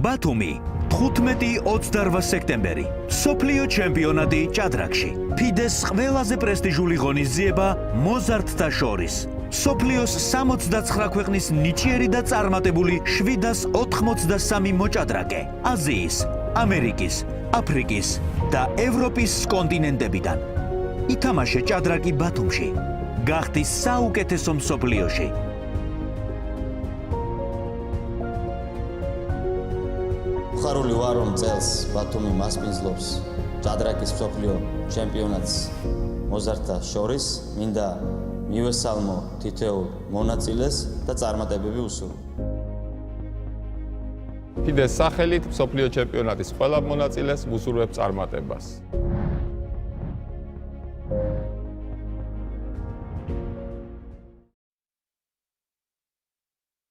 ბათუმი 15-28 სექტემბერი სოფლიო ჩემპიონატი ჭადრაკში FIDE-ს ყველაზე პრესტიჟული ღონისძიება მოზარდთა შორის სოფლიოს 69 ქვეყნის ნიჭიერი და წარმატებული 783 მოჭადრაკე აზიის, ამერიკის, აფრიკის და ევროპის კონტინენტებიდან ითამაშე ჭადრაკი ბათუმში გახდი საუკეთესო მსოფლიოში ხარული ვარ რომ წელს ბათუმი მასპინძლობს ჭადრაკის მსოფლიო ჩემპიონატს მოზარდთა შორის მინდა მივესალმო თითოეულ მონაწილეს და წარმატებები უსურვო FIDE-ს სახელით მსოფლიო ჩემპიონატის ყველა მონაწილეს ვუსურვებ წარმატებას.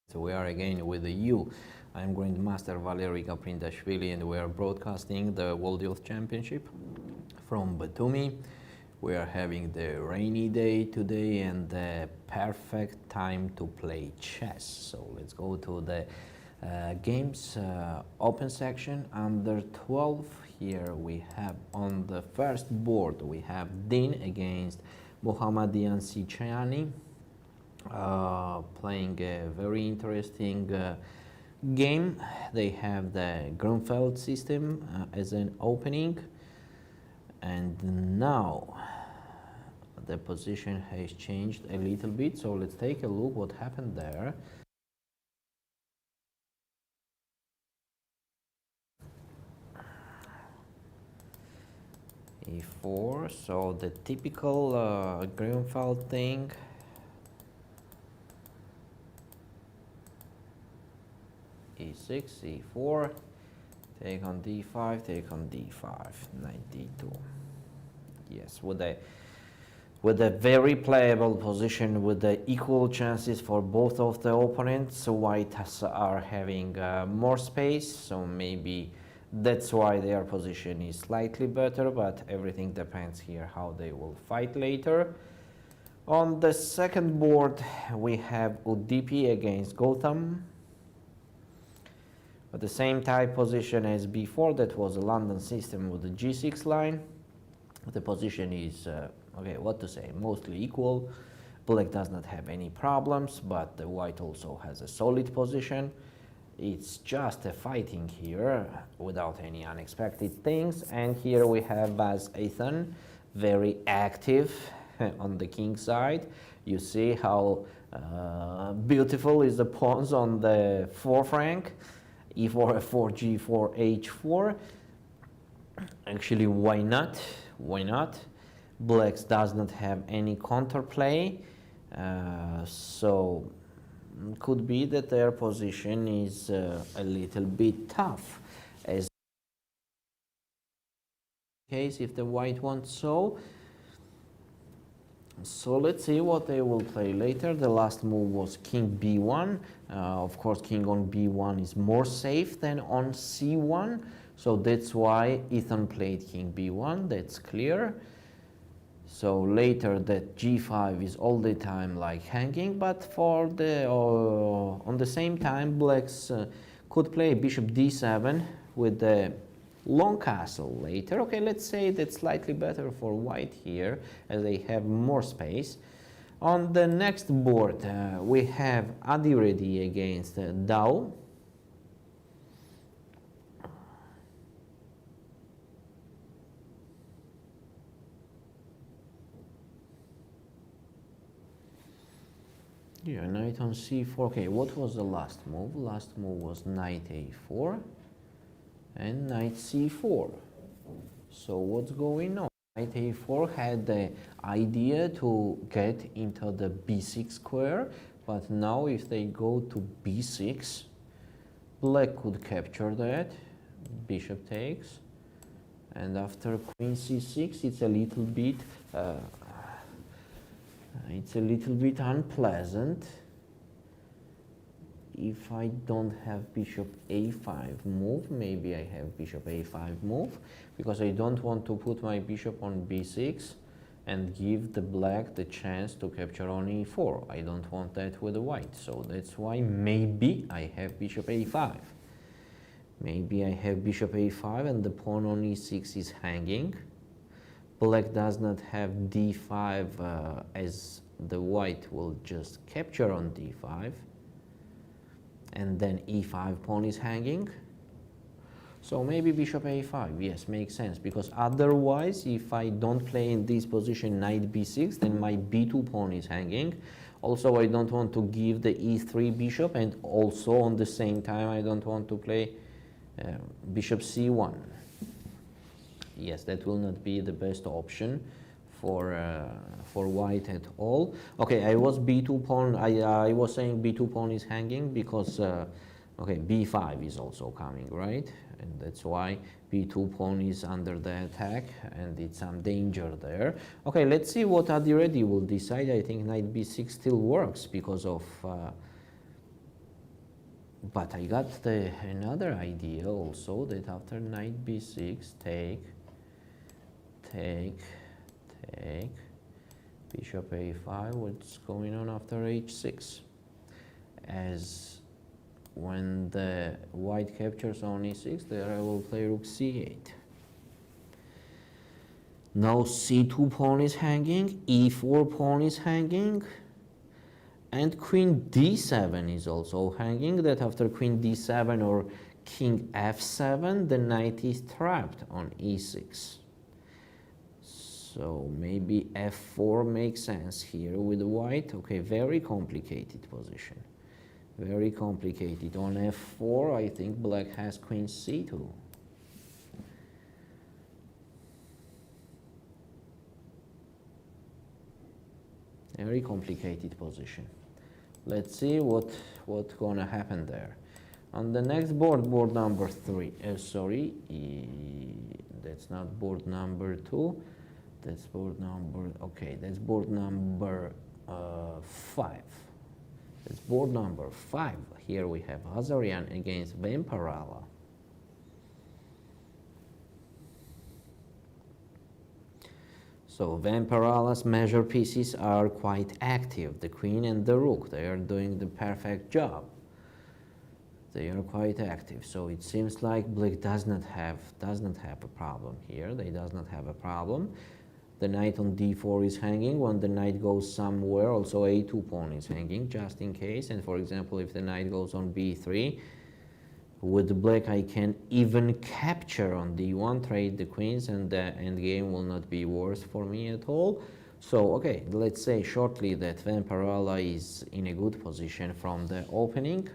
So we are again with you. I'm Grandmaster Valeri Gaprindashvili and we are broadcasting the World Youth Championship from Batumi. We are having the rainy day today and the perfect time to play chess. So let's go to the games open section under 12. Here we have on the first board we have Din against Mohammadian Sichani. Playing a very interesting game. They have the Grunfeld system as an opening, and now the position has changed a little bit, so let's take a look what happened there. E4, so the typical Grunfeld thing. E6, E4, take on D5, take on D5, knight D2. Yes, with a very playable position with the equal chances for both of the opponents. White are having more space, so maybe that's why their position is slightly better, but everything depends here how they will fight later. On the second board, we have Udipi against Gotham. But the same type position as before, that was a London system with the G6 line. The position is, okay, what to say, mostly equal. Black does not have any problems, but the white also has a solid position. It's just a fighting here without any unexpected things. And here we have as Ethan, very active on the king side. You see how beautiful is the pawns on the 4th rank. E4, F4, G4, H4. Actually, why not? Why not? Blacks does not have any counterplay, so could be that their position is a little bit tough. As case if the white wants so. So let's see what they will play later. The last move was king b1. Of course, king on b1 is more safe than on c1. So that's why Ethan played king b1. That's clear. So later that g5 is all the time like hanging. But for the on the same time, blacks could play bishop d7 with the long castle later. Okay, let's say that's slightly better for white here as they have more space. On the next board we have Adiredi against Dao. Yeah, knight on c4. Okay, what was the last move? Last move was knight a4 and knight c4. So what's going on? Knight a4 had the idea to get into the b6 square, but now if they go to b6, black could capture that. Bishop takes, and after queen c6, it's a little bit unpleasant. If I don't have bishop a5 move, maybe I have bishop a5 move, because I don't want to put my bishop on b6 and give the black the chance to capture on e4. I don't want that with the white, so that's why maybe I have bishop a5. Maybe I have bishop a5 and the pawn on e6 is hanging. Black does not have d5 as the white will just capture on d5. And then e5 pawn is hanging. So maybe bishop a5, yes, makes sense, because otherwise if I don't play in this position knight b6, then my b2 pawn is hanging. Also, I don't want to give the e3 bishop, and also on the same time I don't want to play bishop c1. Yes, that will not be the best option for white at all. Okay, I was b2 pawn. I was saying b2 pawn is hanging because okay, b5 is also coming, right? And that's why b2 pawn is under the attack, and it's some danger there. Okay, let's see what Adiredi will decide. I think knight b6 still works because of. But I got another idea also, that after knight b6, take, bishop a5, what's going on after h6? As when the white captures on e6, there I will play rook c8. Now c2 pawn is hanging, e4 pawn is hanging, and queen d7 is also hanging. That after queen d7 or king f7, the knight is trapped on e6. So maybe f4 makes sense here with white. Okay, very complicated position. Very complicated. On f4, I think black has queen c2. Very complicated position. Let's see what's gonna happen there. On the next board, board number 3. Sorry, that's not board number 2. That's board number. Okay, that's board number 5. That's board number 5. Here we have Azarian against Vamparala. So Vamparala's measure pieces are quite active. The queen and the rook, they are doing the perfect job. They are quite active. So it seems like black does not have a problem here. They does not have a problem. The knight on d4 is hanging. When the knight goes somewhere, also a2 pawn is hanging, just in case. And for example, if the knight goes on b3, with black I can even capture on d1, trade the queens, and the endgame will not be worse for me at all. So, okay, let's say shortly that Vamparala is in a good position from the opening.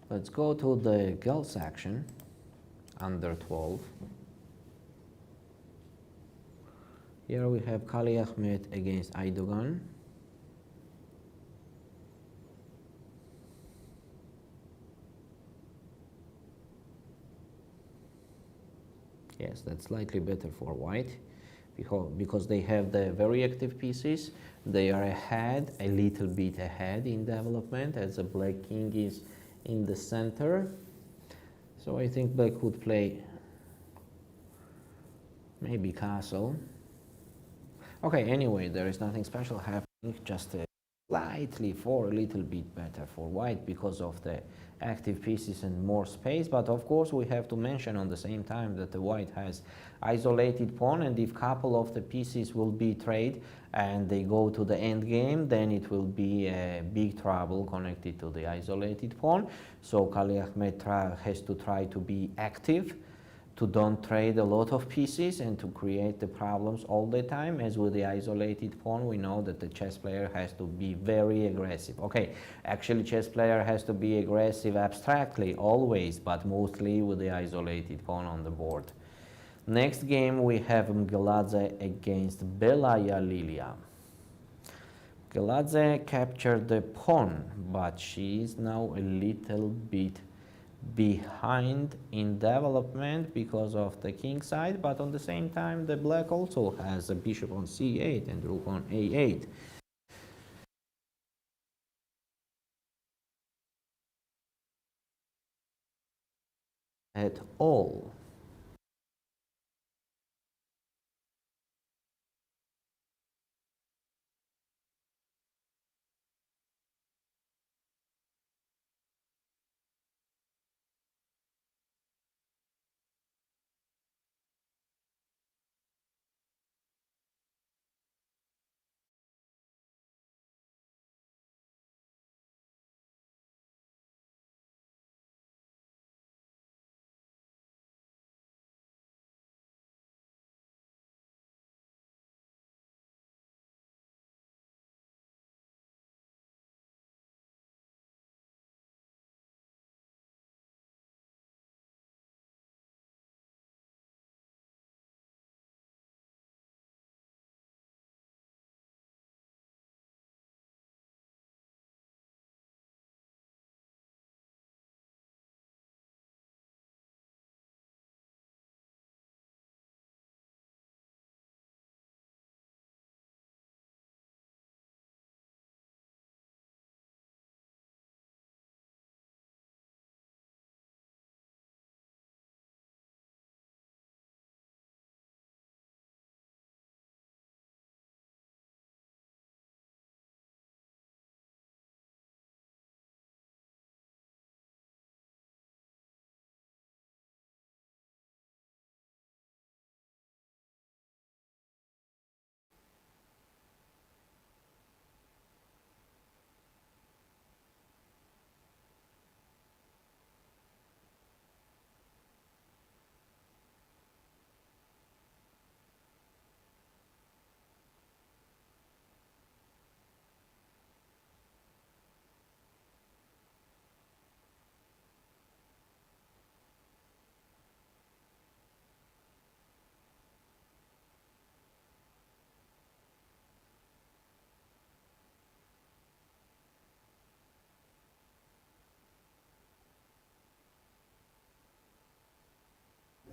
Let's go to the girls section. Under 12. Here we have Kali Ahmed against Aydogan. Yes, that's slightly better for white because they have the very active pieces. They are ahead, a little bit ahead in development, as the black king is in the center. So I think black would play maybe castle. Okay, anyway, there is nothing special happening, just slightly for a little bit better for white because of the active pieces and more space. But of course we have to mention on the same time that the white has isolated pawn, and if couple of the pieces will be traded and they go to the end game, then it will be a big trouble connected to the isolated pawn. So Kali Ahmed has to try to be active, to don't trade a lot of pieces and to create the problems all the time. As with the isolated pawn, we know that the chess player has to be very aggressive. Okay, actually chess player has to be aggressive abstractly always, but mostly with the isolated pawn on the board. Next game we have Mgeladze against Belaya Lilia. Mgeladze captured the pawn, but she is now a little bit behind in development because of the king side, but on the same time the black also has a bishop on c8 and rook on a8. At all.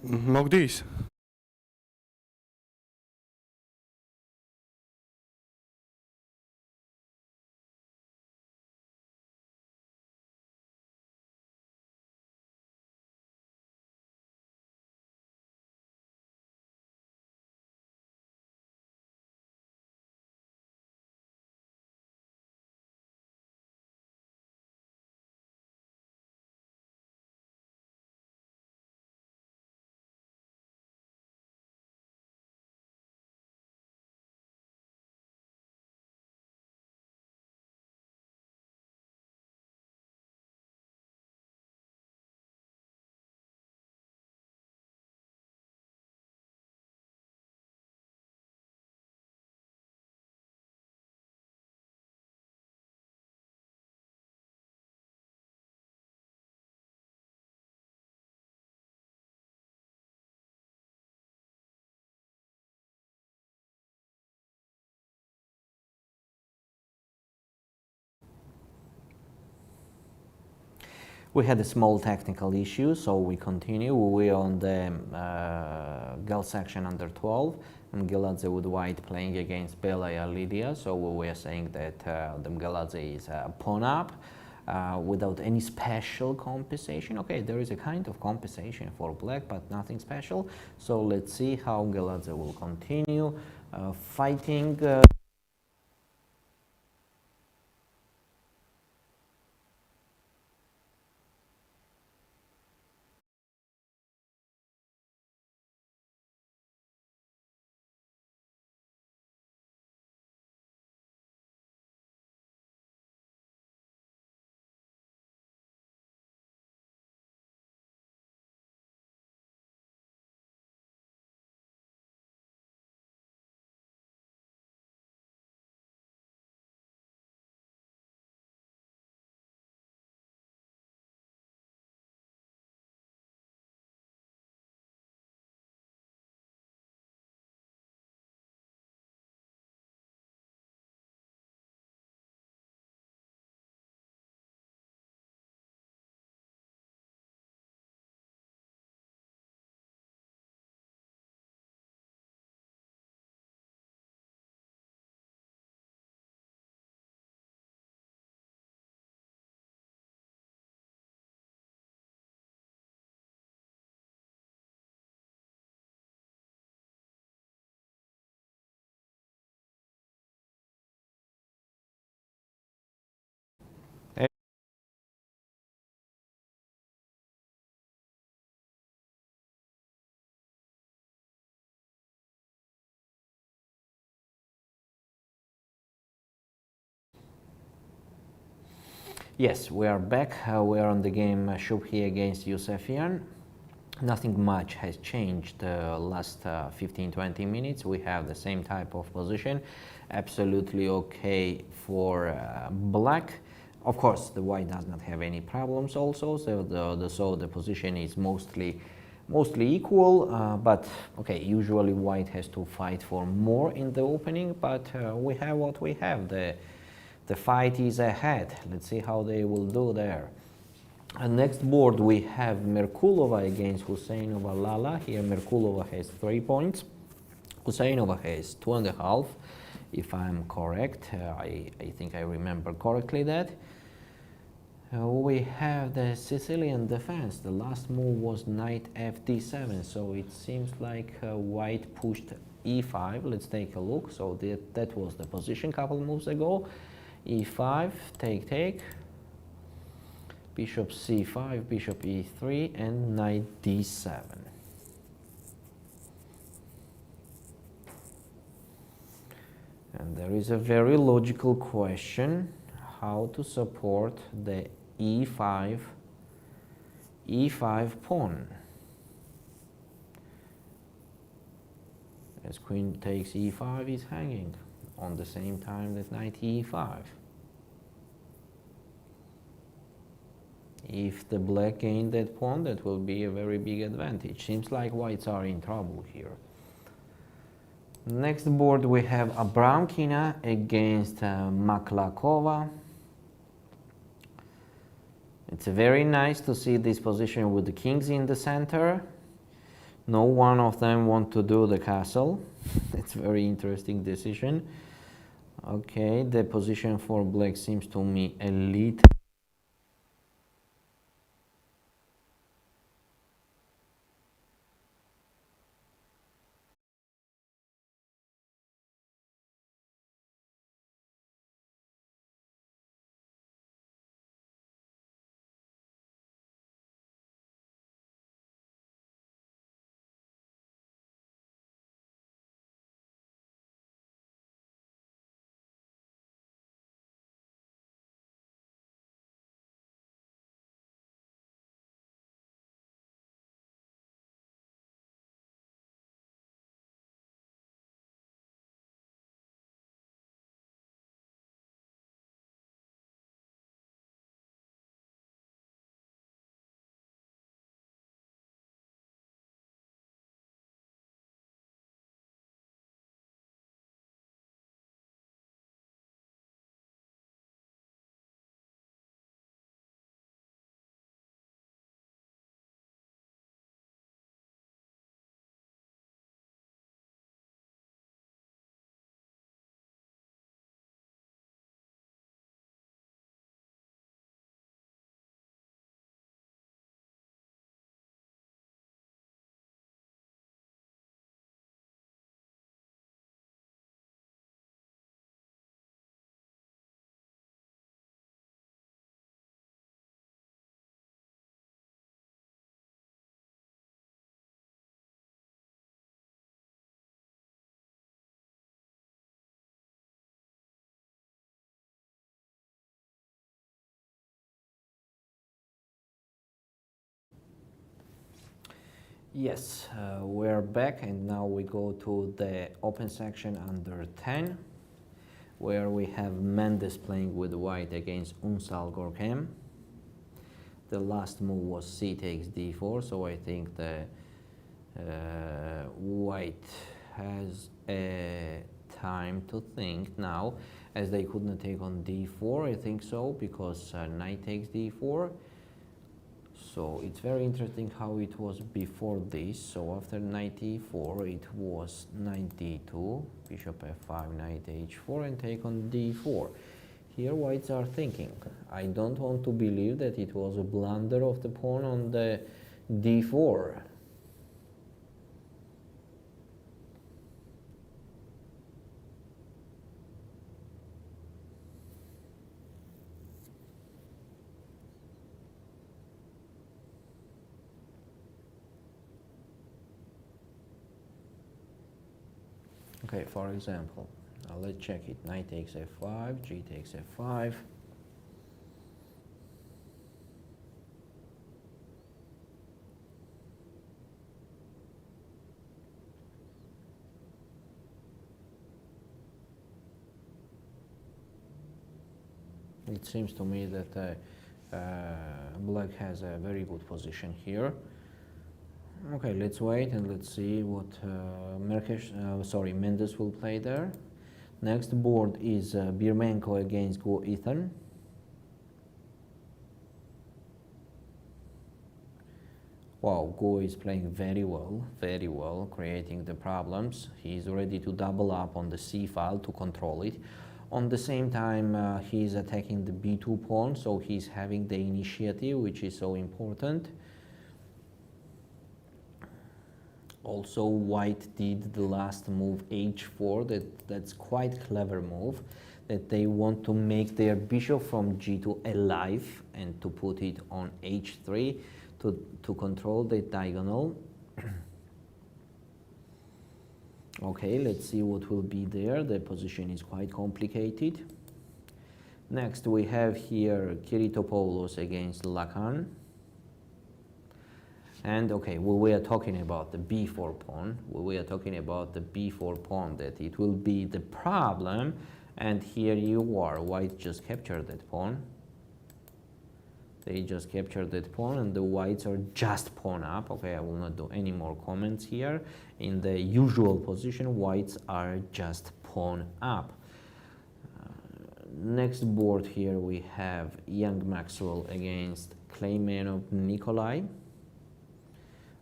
მოგდის? We had a small technical issue, so we continue. We're on the girls section under 12, and Mgeladze with white playing against Belaya Lydia. So we were saying that the Mgeladze is a pawn up without any special compensation. Okay, there is a kind of compensation for black, but nothing special. So let's see how Mgeladze will continue fighting. Yes, we are back. We are on the game Shubhi against Yusefian. Nothing much has changed the last 15-20 minutes. We have the same type of position. Absolutely okay for black. Of course, the white does not have any problems also, so the position is mostly equal, but okay, usually white has to fight for more in the opening, but we have what we have. The fight is ahead. Let's see how they will do there. And next board we have Merkulova against Husseinova Lala. Here Merkulova has 3 points. Husseinova has 2.5, if I'm correct. I think I remember correctly that. We have the Sicilian defense. The last move was knight fd7, so it seems like white pushed e5. Let's take a look. So that was the position a couple moves ago. e5, take, bishop c5, bishop e3, and knight d7. And there is a very logical question, how to support the e5 pawn. As queen takes e5 is hanging on the same time that knight e5. If the black gained that pawn, that will be a very big advantage. Seems like whites are in trouble here. Next board we have Abramkina against Maklakova. It's very nice to see this position with the kings in the center. No one of them want to do the castle. It's very interesting decision. Okay, the position for black seems to me a little. Yes, we're back, and now we go to the open section under 10, where we have Mendes playing with white against Unsal Gorkem. The last move was c takes d4, so I think the white has a time to think now, as they could not take on d4, I think so, because knight takes d4. So it's very interesting how it was before this. So after knight e4, it was knight d2, bishop f5, knight h4, and take on d4. Here whites are thinking. I don't want to believe that it was a blunder of the pawn on the d4. Okay, for example, now let's check it. Knight takes f5, g takes f5. It seems to me that black has a very good position here. Okay, let's wait and let's see what Mendes will play there. Next board is Birmenko against Go Ethan. Wow, Go is playing very well, creating the problems. He's ready to double up on the c file to control it. On the same time, he's attacking the b2 pawn, so he's having the initiative, which is so important. Also, white did the last move h4. That's quite clever move, that they want to make their bishop from g2 alive and to put it on h3 to control the diagonal. Okay, let's see what will be there. The position is quite complicated. Next, we have here Kiritopoulos against Lacan. And okay, we are talking about the b4 pawn. We are talking about the b4 pawn, that it will be the problem. And here you are, white just captured that pawn. They just captured that pawn, and the whites are just pawn up. Okay, I will not do any more comments here. In the usual position, whites are just pawn up. Next board here we have Young Maxwell against Kleimanov Nikolai.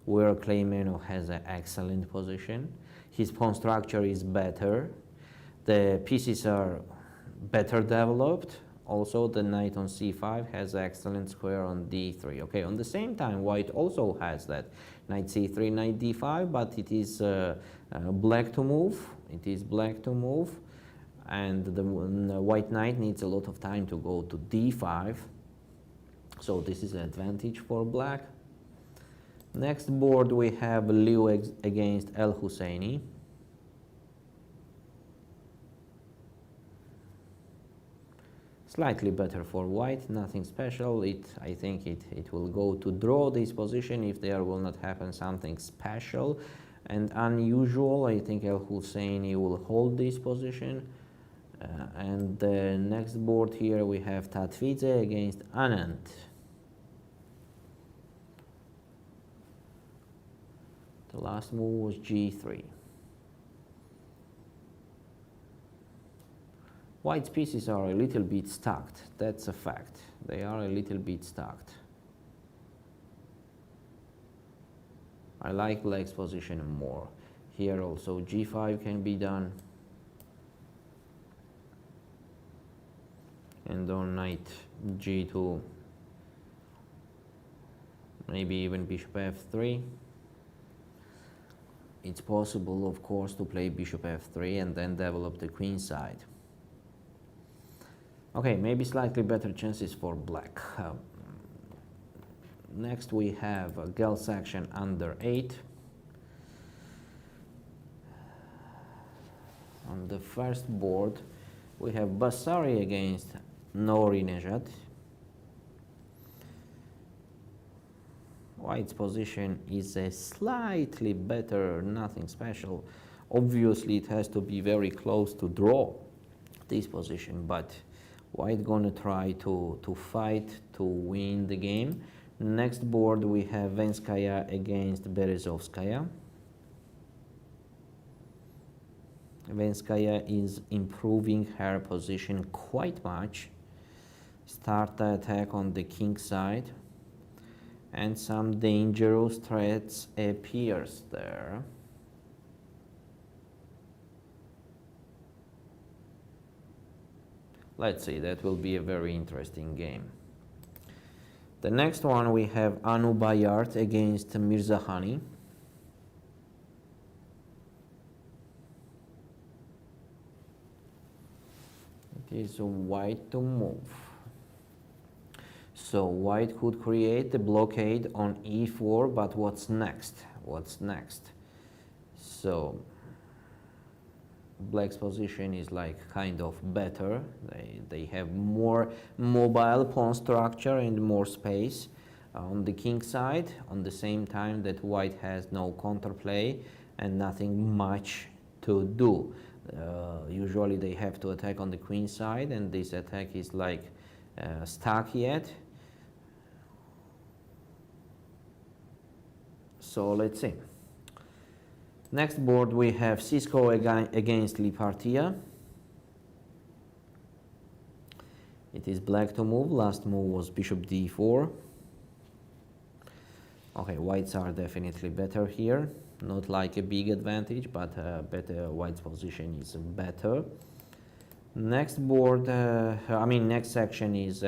where Claymeno has an excellent position. His pawn structure is better. The pieces are better developed. Also, the knight on c5 has an excellent square on d3. Okay, on the same time, white also has that knight c3, knight d5, but it is black to move. It is black to move, and the white knight needs a lot of time to go to d5. So this is an advantage for black. Next board we have Liu against El Husseini. Slightly better for white, nothing special. I think it will go to draw this position if there will not happen something special and unusual. I think El Husseini will hold this position. And the next board here we have Tatvidze against Anand. The last move was g3. White's pieces are a little bit stacked, that's a fact. They are a little bit stacked. I like black's position more. Here also g5 can be done. And on knight g2, maybe even bishop f3. It's possible, of course, to play bishop f3 and then develop the queen side. Okay, maybe slightly better chances for black. Next we have a Gell section under 8. On the first board we have Valeri against Nori Nejad. White's position is a slightly better, nothing special. Obviously it has to be very close to draw this position, but white gonna try to fight to win the game. Next board we have Venskaya against Berezovskaya. Venskaya is improving her position quite much. Start the attack on the king side, and some dangerous threats appears there. Let's see, that will be a very interesting game. The next one we have Anu Bayart against Mirzahani. It is white to move. So white could create a blockade on e4, but what's next? What's next? So black's position is like kind of better. They have more mobile pawn structure and more space on the king side, on the same time that white has no counterplay and nothing much to do. Usually they have to attack on the queen side, and this attack is like stuck yet. So let's see. Next board we have Cisco against Lipartia. It is black to move. Last move was bishop d4. Okay, whites are definitely better here. Not like a big advantage, but better. White's position is better. Next board, next section is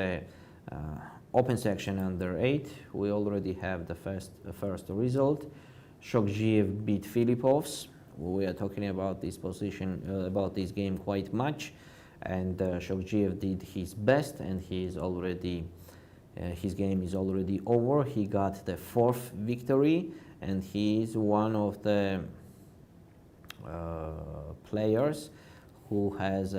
open section under 8. We already have the first result. Shokjiev beat Filipovs. We are talking about this position, about this game quite much, and Shokjiev did his best, and he is already, his game is already over. He got the 4th victory, and he is one of the players who has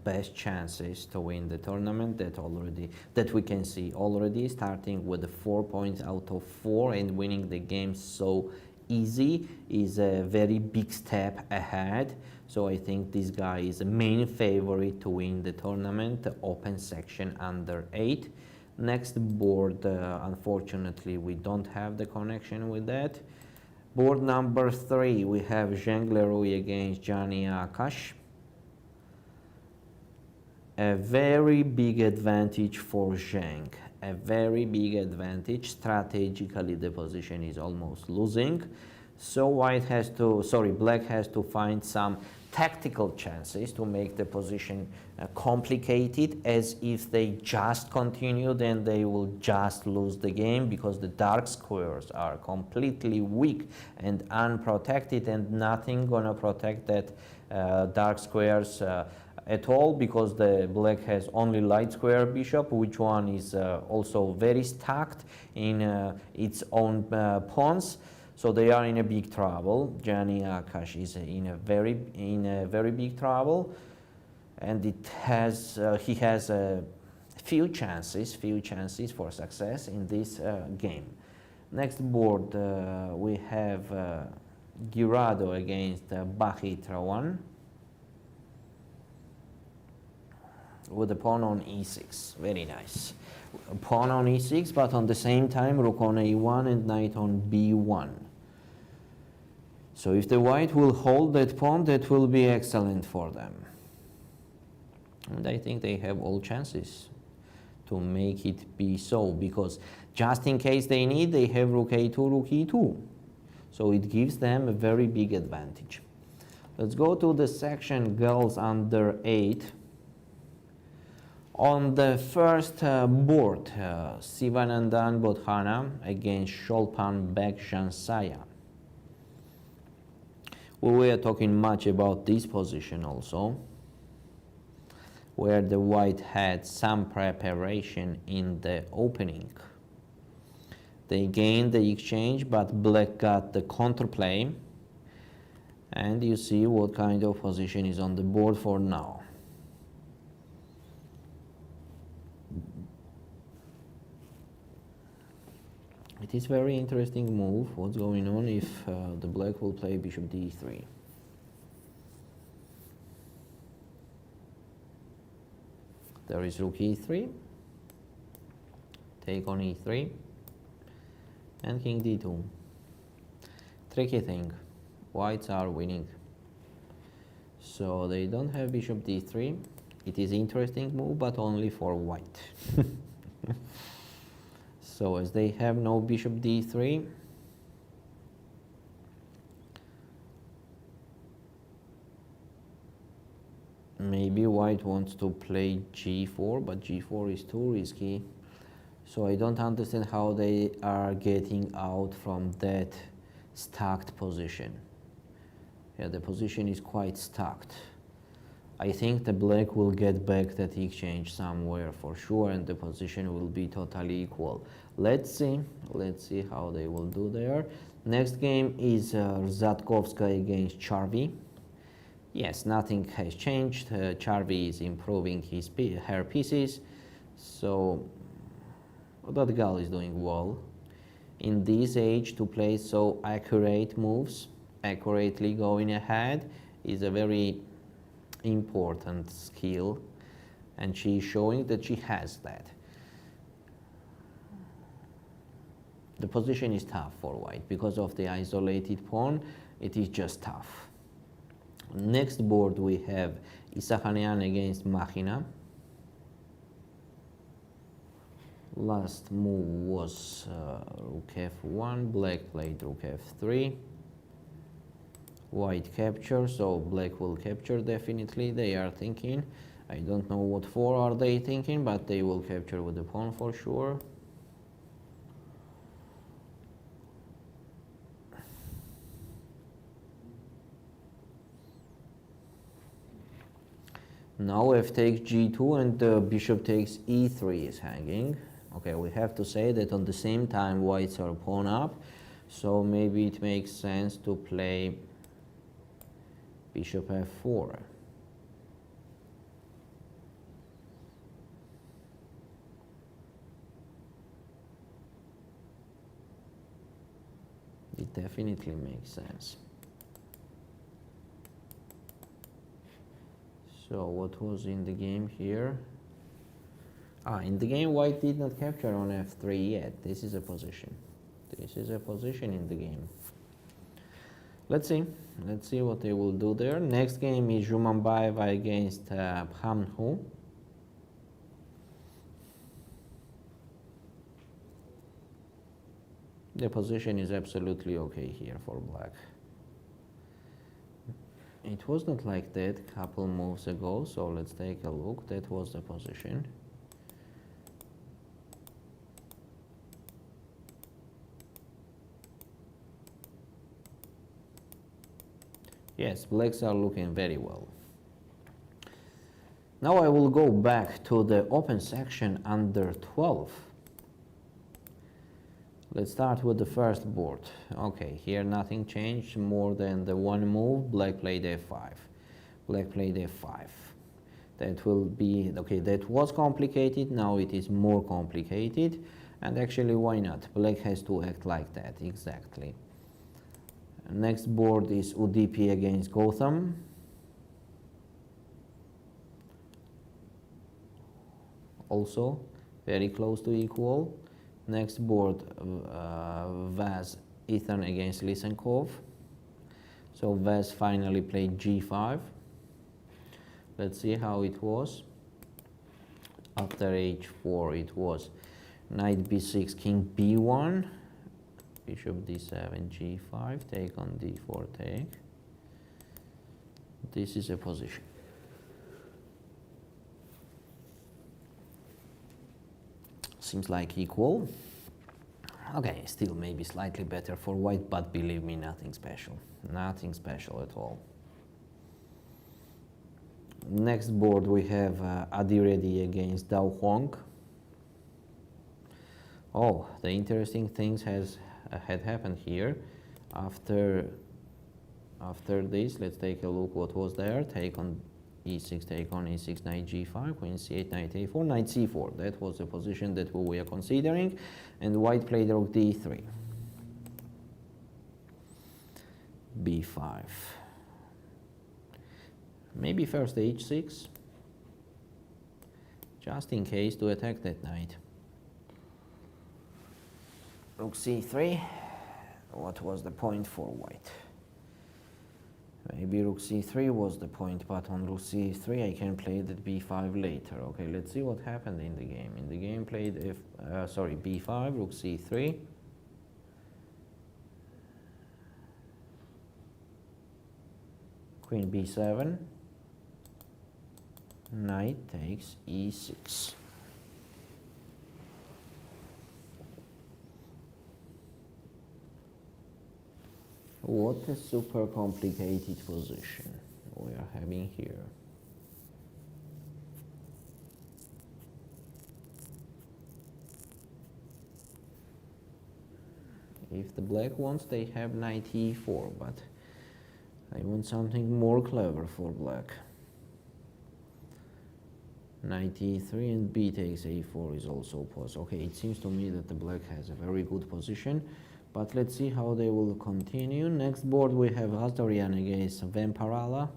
best chances to win the tournament. That we can see already, starting with the 4 points out of 4 and winning the game so easy is a very big step ahead. So I think this guy is a main favorite to win the tournament, the open section under 8. Next board, unfortunately we don't have the connection with that. Board number 3, we have Zheng Leroy against Gianni Akash. A very big advantage for Zheng. a very big advantage. Strategically, the position is almost losing. So black has to find some tactical chances to make the position complicated, as if they just continue, then they will just lose the game, because the dark squares are completely weak and unprotected, and nothing gonna protect that dark squares at all, because the black has only light square bishop, which one is also very stacked in its own pawns. So they are in a big trouble. Gianni Akash is in a very big trouble, and he has a few chances for success in this game. Next board we have Girado against Bahitrawan with a pawn on e6. Very nice. Pawn on e6, but on the same time rook on a1 and knight on b1. So if the white will hold that pawn, that will be excellent for them. And I think they have all chances to make it be so, because just in case they need, they have rook a2, rook e2. So it gives them a very big advantage. Let's go to the section girls under 8. On the first board, Sivanandan Bodhana against Sholpan Beg Shansaya. We were talking much about this position also, where the white had some preparation in the opening. They gained the exchange, but black got the counterplay, and you see what kind of position is on the board for now. It is very interesting move. What's going on if the black will play bishop d3? There is rook e3, take on e3, and king d2. Tricky thing, whites are winning. So they don't have bishop d3. It is interesting move, but only for white. So as they have no bishop d3, maybe white wants to play g4, but g4 is too risky. So I don't understand how they are getting out from that stacked position. Yeah, the position is quite stacked. I think the black will get back that exchange somewhere for sure, and the position will be totally equal. Let's see how they will do there. Next game is Rzadkovska against Charvi. Yes, nothing has changed. Charvi is improving her pieces, so that girl is doing well. In this age, to play so accurate moves, accurately going ahead, is a very important skill, and she is showing that she has that. The position is tough for white because of the isolated pawn. It is just tough. Next board we have Isakhanyan against Machina. Last move was rook f1, black played rook f3. White capture, so black will capture definitely, they are thinking. I don't know what for are they thinking, but they will capture with the pawn for sure. Now f takes g2 and the bishop takes e3 is hanging. Okay, we have to say that on the same time whites are pawn up, so maybe it makes sense to play bishop f4. It definitely makes sense. So what was in the game here? In the game white did not capture on f3 yet. This is a position. This is a position in the game. Let's see what they will do there. Next game is Zhumanbayeva against Phamhu. The position is absolutely okay here for black. It was not like that a couple moves ago, so let's take a look. That was the position. Yes, blacks are looking very well. Now I will go back to the open section under 12. Let's start with the first board. Okay, here nothing changed more than the one move. Black played f5. Black played f5. That will be, okay, that was complicated, now it is more complicated. And actually, why not? Black has to act like that, exactly. Next board is UDP against Gotham. Also, very close to equal. Next board, Vaz Ethan against Lysenkov. So Vaz finally played g5. Let's see how it was. After h4, it was knight b6, king b1, bishop d7, g5, take on d4, take. This is a position. Seems like equal. Okay, still maybe slightly better for white, but believe me, nothing special. Nothing special at all. Next board we have Adi Reddy against Dao Huang. Oh, the interesting things had happened here. After this, let's take a look what was there. Take on e6, take on e6, knight g5, queen c8, knight a4, knight c4. That was the position that we were considering. And white played rook d3. b5. Maybe first h6, just in case to attack that knight. Rook c3. What was the point for white? Maybe rook c3 was the point, but on rook c3 I can play that b5 later. Okay, let's see what happened in the game. In the game played b5, rook c3. Queen b7. Knight takes e6. What a super complicated position we are having here. If the black wants, they have knight e4, but I want something more clever for black. Knight e3 and b takes a4 is also possible. Okay, it seems to me that the black has a very good position. But let's see how they will continue. Next board we have Astorian against Vamparala.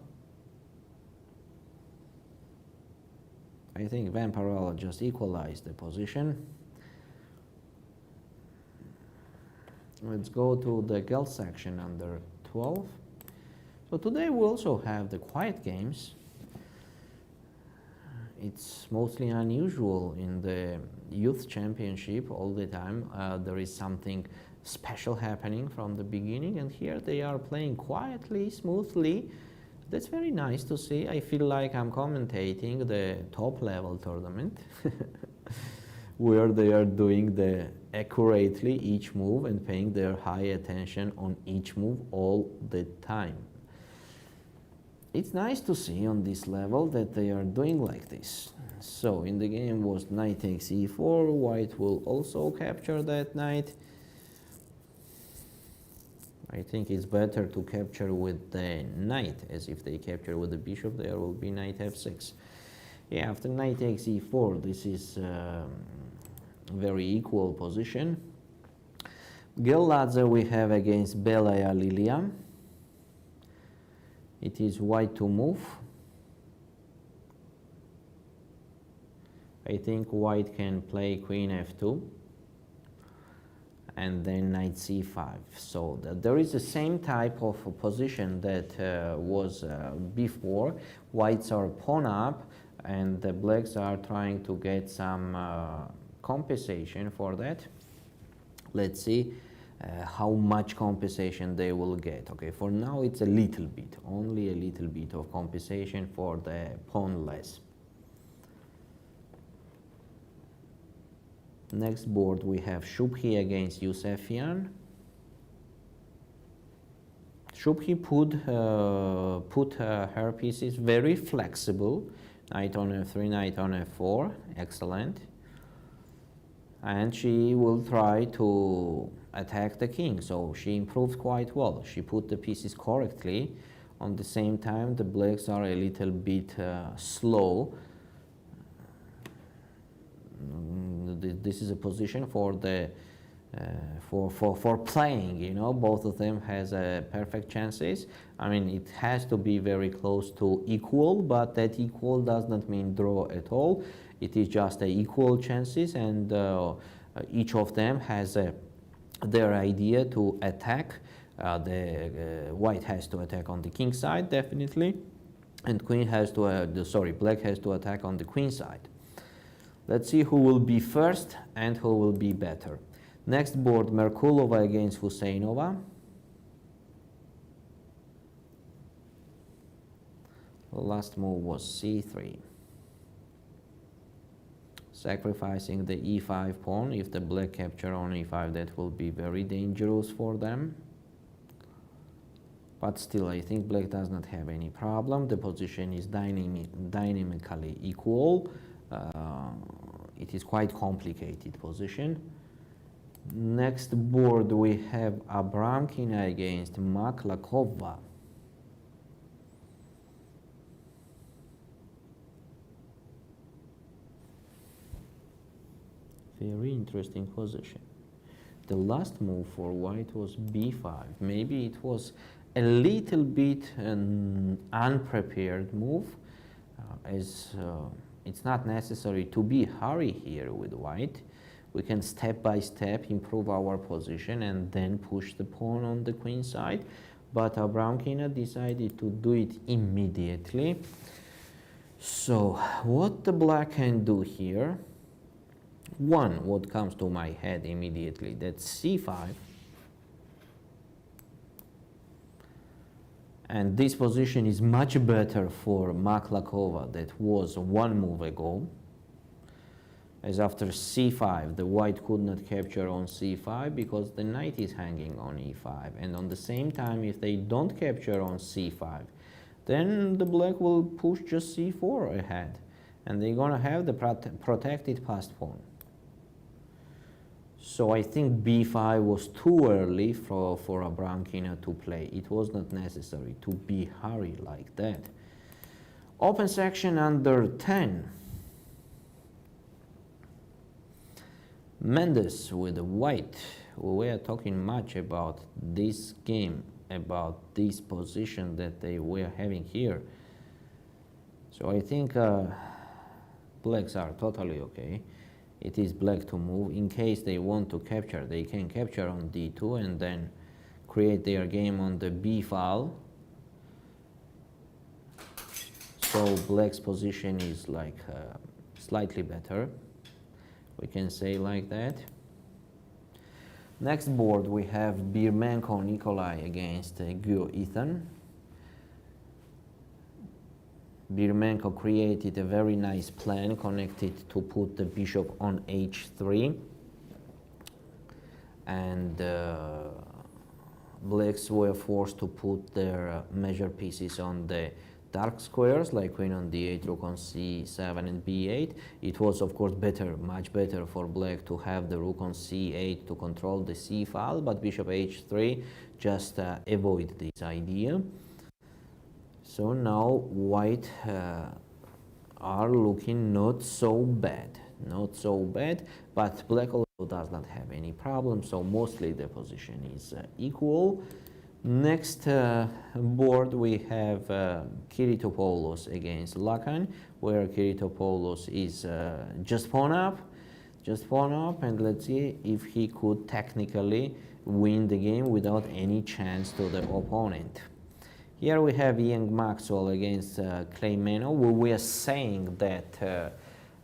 I think Vamparala just equalized the position. Let's go to the girls section under 12. So today we also have the quiet games. It's mostly unusual in the youth championship all the time. There is something special happening from the beginning, and here they are playing quietly, smoothly. That's very nice to see. I feel like I'm commentating the top level tournament where they are doing the accurately each move and paying their high attention on each move all the time. It's nice to see on this level that they are doing like this. So in the game was knight takes e4, white will also capture that knight. I think it's better to capture with the knight, as if they capture with the bishop, there will be knight f6. Yeah, after knight takes e4, this is a very equal position. Geladze we have against Belaya Lilia. It is white to move. I think white can play queen f2. And then knight c5. So there is the same type of position that was before. Whites are pawn up, and the blacks are trying to get some compensation for that. Let's see. how much compensation they will get. Okay, for now it's a little bit, only a little bit of compensation for the pawn less. Next board we have Shubhi against Yusefian. Shubhi put her pieces very flexible. Knight on f3, knight on f4, excellent. And she will try to attack the king, so she improved quite well. She put the pieces correctly. On the same time, the blacks are a little bit slow. This is a position for the for playing, you know. Both of them has perfect chances. I mean, it has to be very close to equal, but that equal does not mean draw at all. It is just equal chances, and each of them has their idea to attack. White has to attack on the king side, definitely, and queen has to black has to attack on the queen side. Let's see who will be first and who will be better. Next board, Merkulova against Huseinova. Last move was c3. Sacrificing the e5 pawn. If the black capture on e5, that will be very dangerous for them. But still, I think black does not have any problem. The position is dynamically equal. It is quite complicated position. Next board we have Abramkina against Maklakova. Very interesting position. The last move for white was b5. Maybe it was a little bit an unprepared move, as it's not necessary to be hurry here with white. We can step by step improve our position and then push the pawn on the queen side. But Abramkina decided to do it immediately. So what the black can do here? One, what comes to my head immediately, that's c5. And this position is much better for Maklakova that was one move ago. As after c5, the white could not capture on c5 because the knight is hanging on e5. And on the same time, if they don't capture on c5, then the black will push just c4 ahead. And they're gonna have the protected passed pawn. So I think b5 was too early for Abramkina to play. It was not necessary to be hurried like that. Open section under 10. Mendes with white. We are talking much about this game, about this position that they were having here. So I think blacks are totally okay. It is black to move. In case they want to capture, they can capture on d2 and then create their game on the b file. So black's position is like slightly better. We can say like that. Next board we have Birmenko Nikolai against Guo Ethan. Birmenko created a very nice plan connected to put the bishop on h3, and blacks were forced to put their measure pieces on the dark squares, like queen on d8, rook on c7 and b8. It was of course better, much better for black to have the rook on c8 to control the c file, but bishop h3 just avoid this idea. So now white are looking not so bad, but black also does not have any problem, so mostly the position is equal. Next board we have Kiritopoulos against Lakan, where Kiritopoulos is just pawn up, and let's see if he could technically win the game without any chance to the opponent. Here we have Ian Maxwell against Clay Meno. We are saying that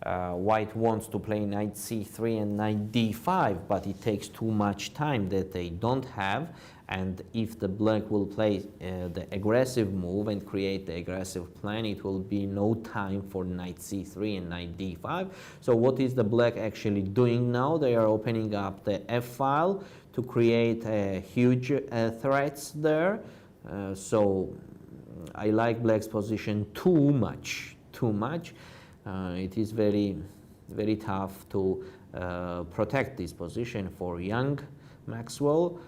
White wants to play knight c3 and knight d5, but it takes too much time that they don't have. And if the black will play the aggressive move and create the aggressive plan, it will be no time for knight c3 and knight d5. So what is the black actually doing now? They are opening up the f file to create huge threats there. So I like black's position too much. It is very tough to protect this position for young Maxwell.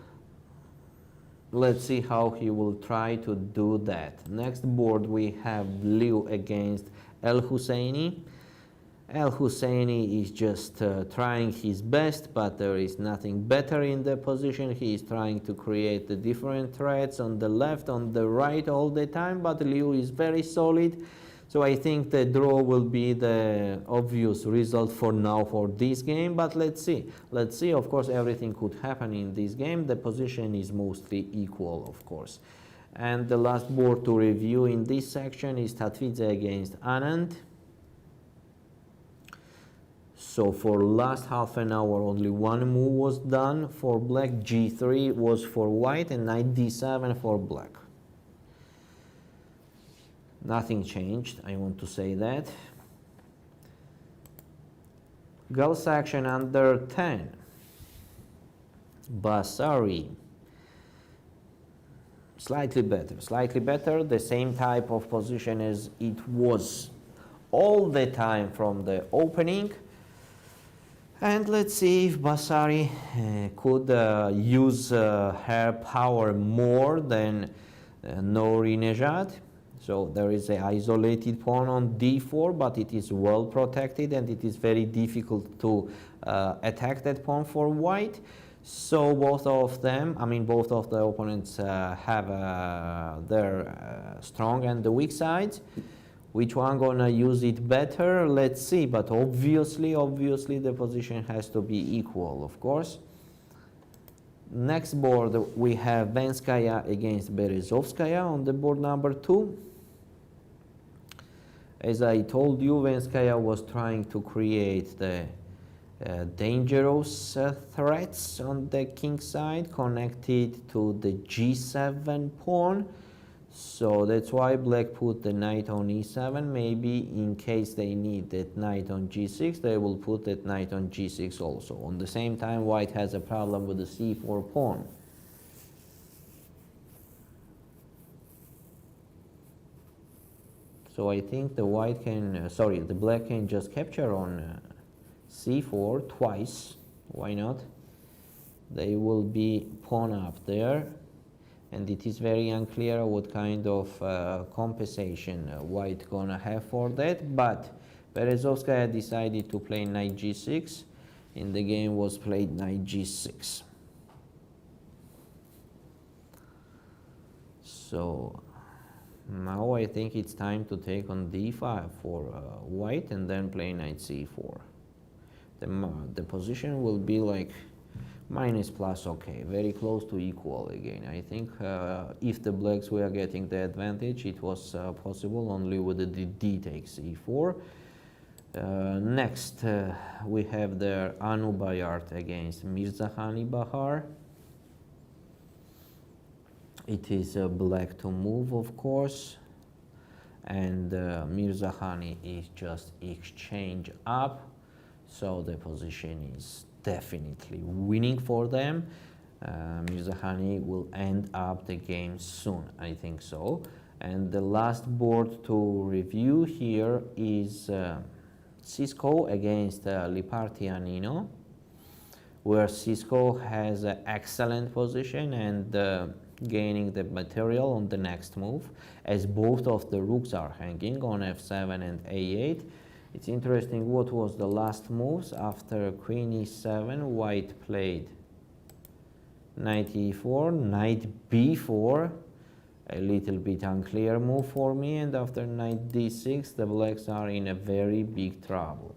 Let's see how he will try to do that. Next board we have Liu against El Husseini. El Husseini is just trying his best, but there is nothing better in the position. He is trying to create the different threats on the left, on the right all the time, but Liu is very solid. So I think the draw will be the obvious result for now for this game, but let's see. Let's see, of course, everything could happen in this game. The position is mostly equal, of course. And the last board to review in this section is Tatvidze against Anand. So for last half an hour, only one move was done for black. G3 was for white and knight d7 for black. Nothing changed, I want to say that. Girls section under 10. Valeri. Slightly better, the same type of position as it was all the time from the opening. And let's see if Valeri could use her power more than Nouri Nejad. So there is an isolated pawn on d4, but it is well protected and it is very difficult to attack that pawn for white. So both of them, both of the opponents have their strong and the weak sides. Which one gonna use it better? Let's see, but obviously the position has to be equal, of course. Next board we have Venskaya against Berezovskaya on the board number 2. As I told you, Venskaya was trying to create the dangerous threats on the king side connected to the g7 pawn. So that's why black put the knight on e7. Maybe in case they need that knight on g6, they will put that knight on g6 also. On the same time, white has a problem with the c4 pawn. So I think the white can, the black can just capture on c4 twice. Why not? They will be pawn up there. And it is very unclear what kind of compensation white gonna have for that. But Berezovskaya decided to play knight g6. In the game was played knight g6. So now I think it's time to take on d5 for white and then play knight c4. The position will be like minus plus, okay, very close to equal again. I think if the blacks were getting the advantage, it was possible only with the d takes e4. Next, we have the Anu Bayart against Mirzakhani Bahar. It is black to move, of course, and Mirzakhani is just exchange up, so the position is definitely winning for them. Mirzakhani will end up the game soon, I think so. And the last board to review here is Cisco against Lipartianino, where Cisco has an excellent position and gaining the material on the next move, as both of the rooks are hanging on f7 and a8. It's interesting what was the last moves. After queen e7, white played knight e4, knight b4, a little bit unclear move for me, and after knight d6, the blacks are in a very big trouble.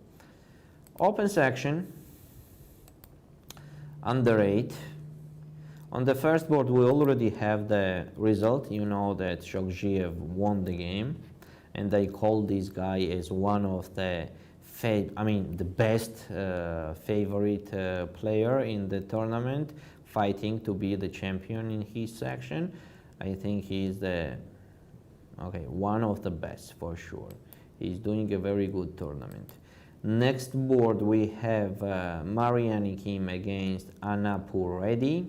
Open section, under 8. On the first board, we already have the result. You know that Shogzhiev won the game. And I call this guy as one of the the best favorite player in the tournament, fighting to be the champion in his section. I think he's one of the best for sure. He's doing a very good tournament. Next board we have Mariani Kim against Anna Purreddy.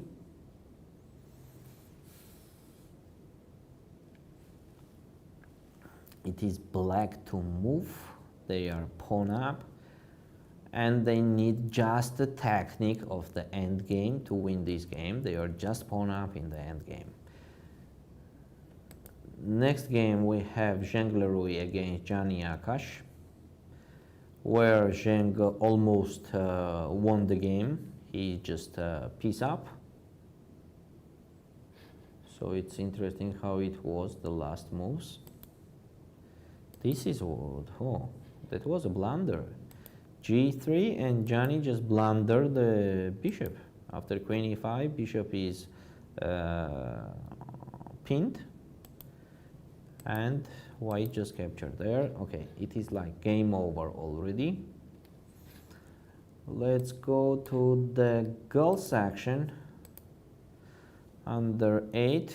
It is black to move. They are pawn up, and they need just the technique of the end game to win this game. They are just pawn up in the end game. Next game we have Zheng Lerui against Gianni Akash, where Zheng almost won the game. He just piece up. So it's interesting how it was the last moves. This is that was a blunder. G3, and Gianni just blundered the bishop. After queen e5, bishop is pinned, and white just captured there. Okay, it is like game over already. Let's go to the girls section, under 8.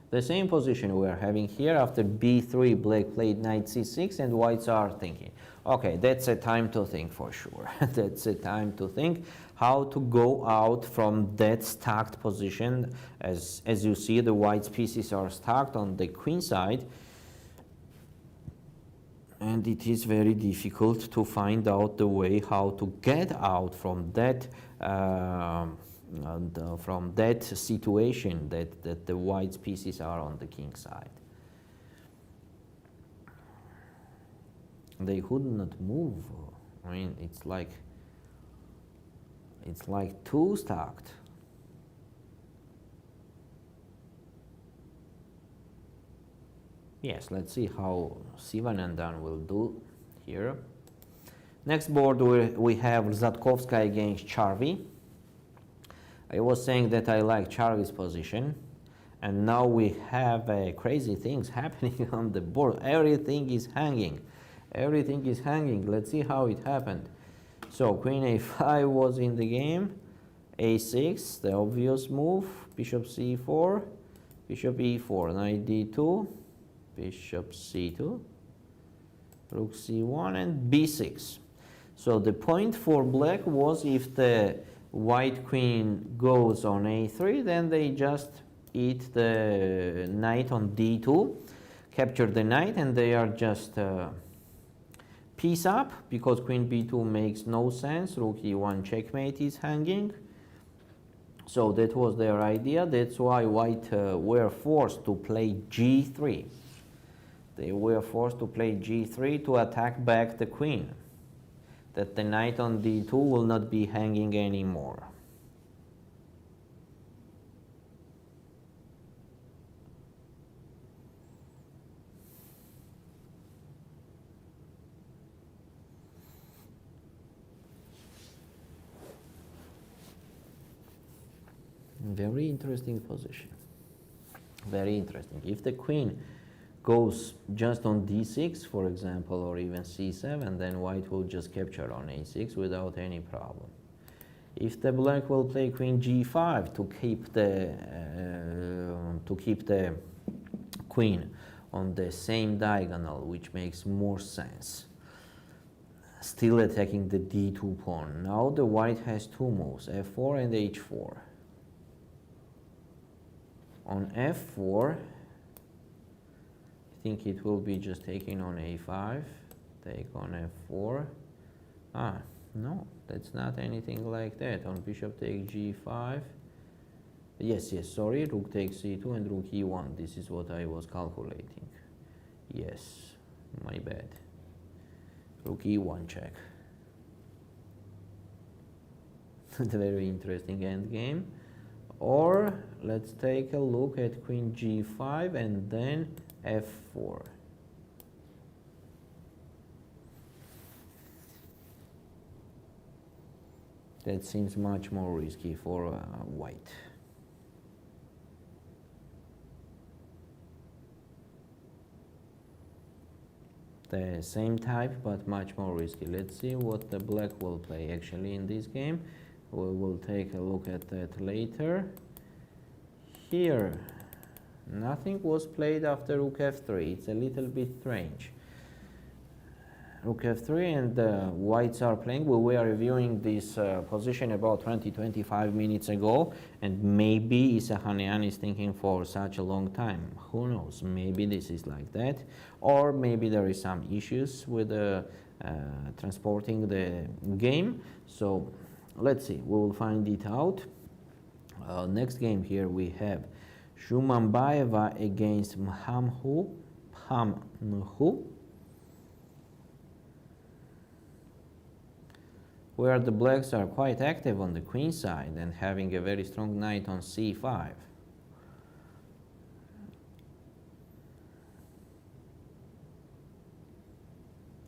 The same position we are having here. After b3, black played knight c6, and whites are thinking, okay, that's a time to think for sure. That's a time to think how to go out from that stacked position. As you see, the white's pieces are stacked on the queen side, and it is very difficult to find out the way how to get out from that situation that the white's pieces are on the king side. They could not move. I mean, it's like too stacked. Yes, let's see how Sivanandan will do here. Next board we have Zatkovskaya against Charvi. I was saying that I like Charvi's position, and now we have crazy things happening on the board. Everything is hanging. Everything is hanging. Let's see how it happened. So queen a5 was in the game, a6, the obvious move, bishop c4, bishop e4, knight d2, bishop c2, rook c1, and b6. So the point for black was, if the white queen goes on a3, then they just eat the knight on d2, capture the knight, and they are just piece up, because queen b2 makes no sense. Rook e1 checkmate is hanging. So that was their idea. That's why white were forced to play g3. They were forced to play g3 to attack back the queen, that the knight on d2 will not be hanging anymore. Very interesting position. Very interesting. If the queen goes just on d6, for example, or even c7, then white will just capture on a6 without any problem. If the black will play queen g5 to keep the queen on the same diagonal, which makes more sense, still attacking the d2 pawn. Now the white has two moves, f4 and h4. On f4, I think it will be just taking on a5, take on f4. No, that's not anything like that. On bishop take g5. Yes, sorry, rook takes c2 and rook e1. This is what I was calculating. Yes, my bad. Rook e1 check. Very interesting endgame. Or let's take a look at queen g5 and then f4. That seems much more risky for white. the same type but much more risky. Let's see what the black will play actually in this game. We will take a look at that later. Here, nothing was played after rook f3. It's a little bit strange. Rook f3 and whites are playing. We were reviewing this position about 20-25 minutes ago, and maybe Isahanian is thinking for such a long time. Who knows? Maybe this is like that, or maybe there is some issues with transporting the game. So let's see. We will find it out. Next game here we have Shumanbaeva against Phamnhu. Where the blacks are quite active on the queen side and having a very strong knight on c5.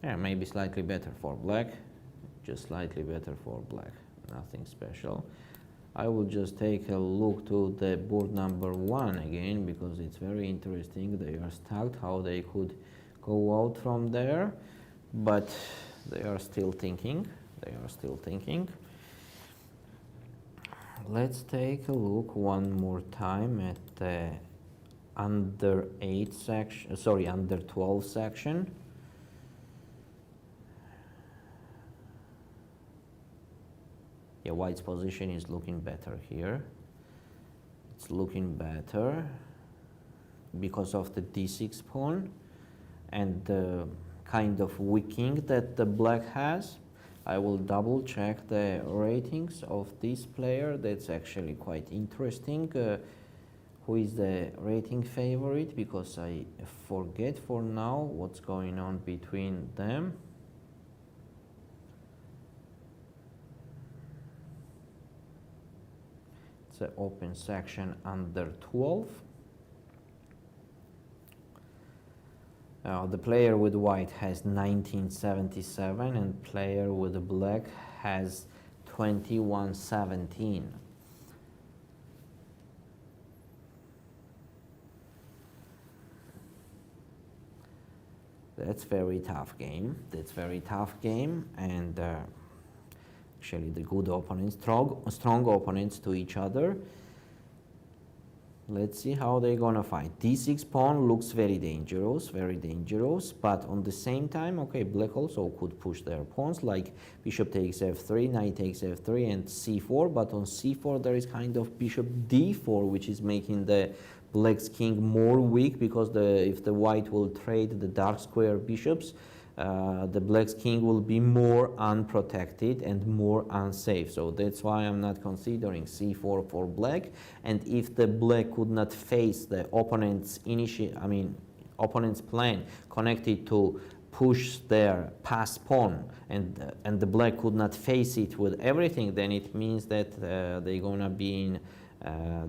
Yeah, maybe slightly better for black, just slightly better for black, nothing special. I will just take a look to the board number 1 again, because it's very interesting. They are stacked, how they could go out from there, but they are still thinking. Let's take a look one more time at the under 8 section, sorry, under 12 section. Yeah, white's position is looking better here. It's looking better because of the d6 pawn and the kind of wicking that the black has. I will double check the ratings of this player. That's actually quite interesting. Who is the rating favorite? Because I forget for now what's going on between them. It's an open section under 12. The player with white has 1977 and player with black has 2117. That's very tough game. And actually the good opponents, strong opponents to each other. Let's see how they're gonna fight. d6 pawn looks very dangerous, but on the same time, okay, black also could push their pawns, like bishop takes f3, knight takes f3 and c4, but on c4 there is kind of bishop d4, which is making the black's king more weak, because if the white will trade the dark square bishops, the black's king will be more unprotected and more unsafe. So that's why I'm not considering c4 for black. And if the black could not face the opponent's opponent's plan connected to push their pass pawn, and the black could not face it with everything, then it means that they're gonna be in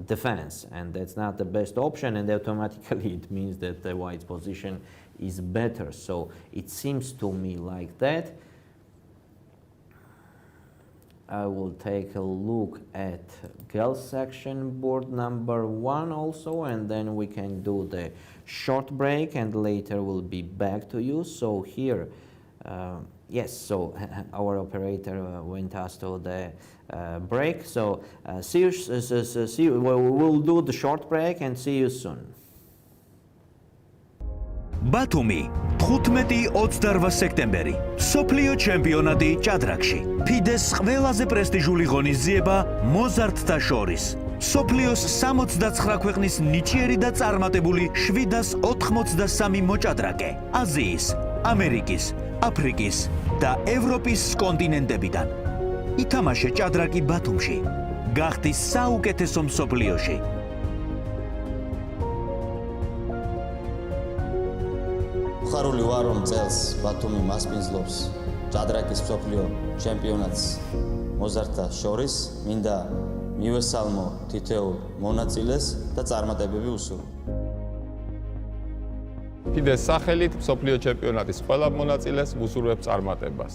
defense, and that's not the best option, and automatically it means that the white's position is better. So it seems to me like that. I will take a look at girls section board number 1 also, and then we can do the short break and later we'll be back to you. So here, yes, so our operator went us to the break. So see you, we'll do the short break and see you soon. ბათუმი 15-28 სექტემბერი სოფლიო ჩემპიონატი ჭადრაკში FIDE-ს ყველაზე პრესტიჟული ღონისძიება მოზარდთა შორის სოფლიოს 69 ქვეყნის ნიჭიერი და წარმატებული 783 მოჭადრაკე აზიის, ამერიკის, აფრიკის და ევროპის კონტინენტებიდან ითამაშე ჭადრაკი ბათუმში გახდი საუკეთესო მსოფლიოში ხარული ვარ რომ წელს ბათუმი მასპინძლობს ჭადრაკის მსოფლიო ჩემპიონატს მოზარდთა შორის მინდა მივესალმო თითოეულ მონაწილეს და წარმატებები უსურვო. FIDE-ს სახელით მსოფლიო ჩემპიონატის ყველა მონაწილეს ვუსურვებ წარმატებას.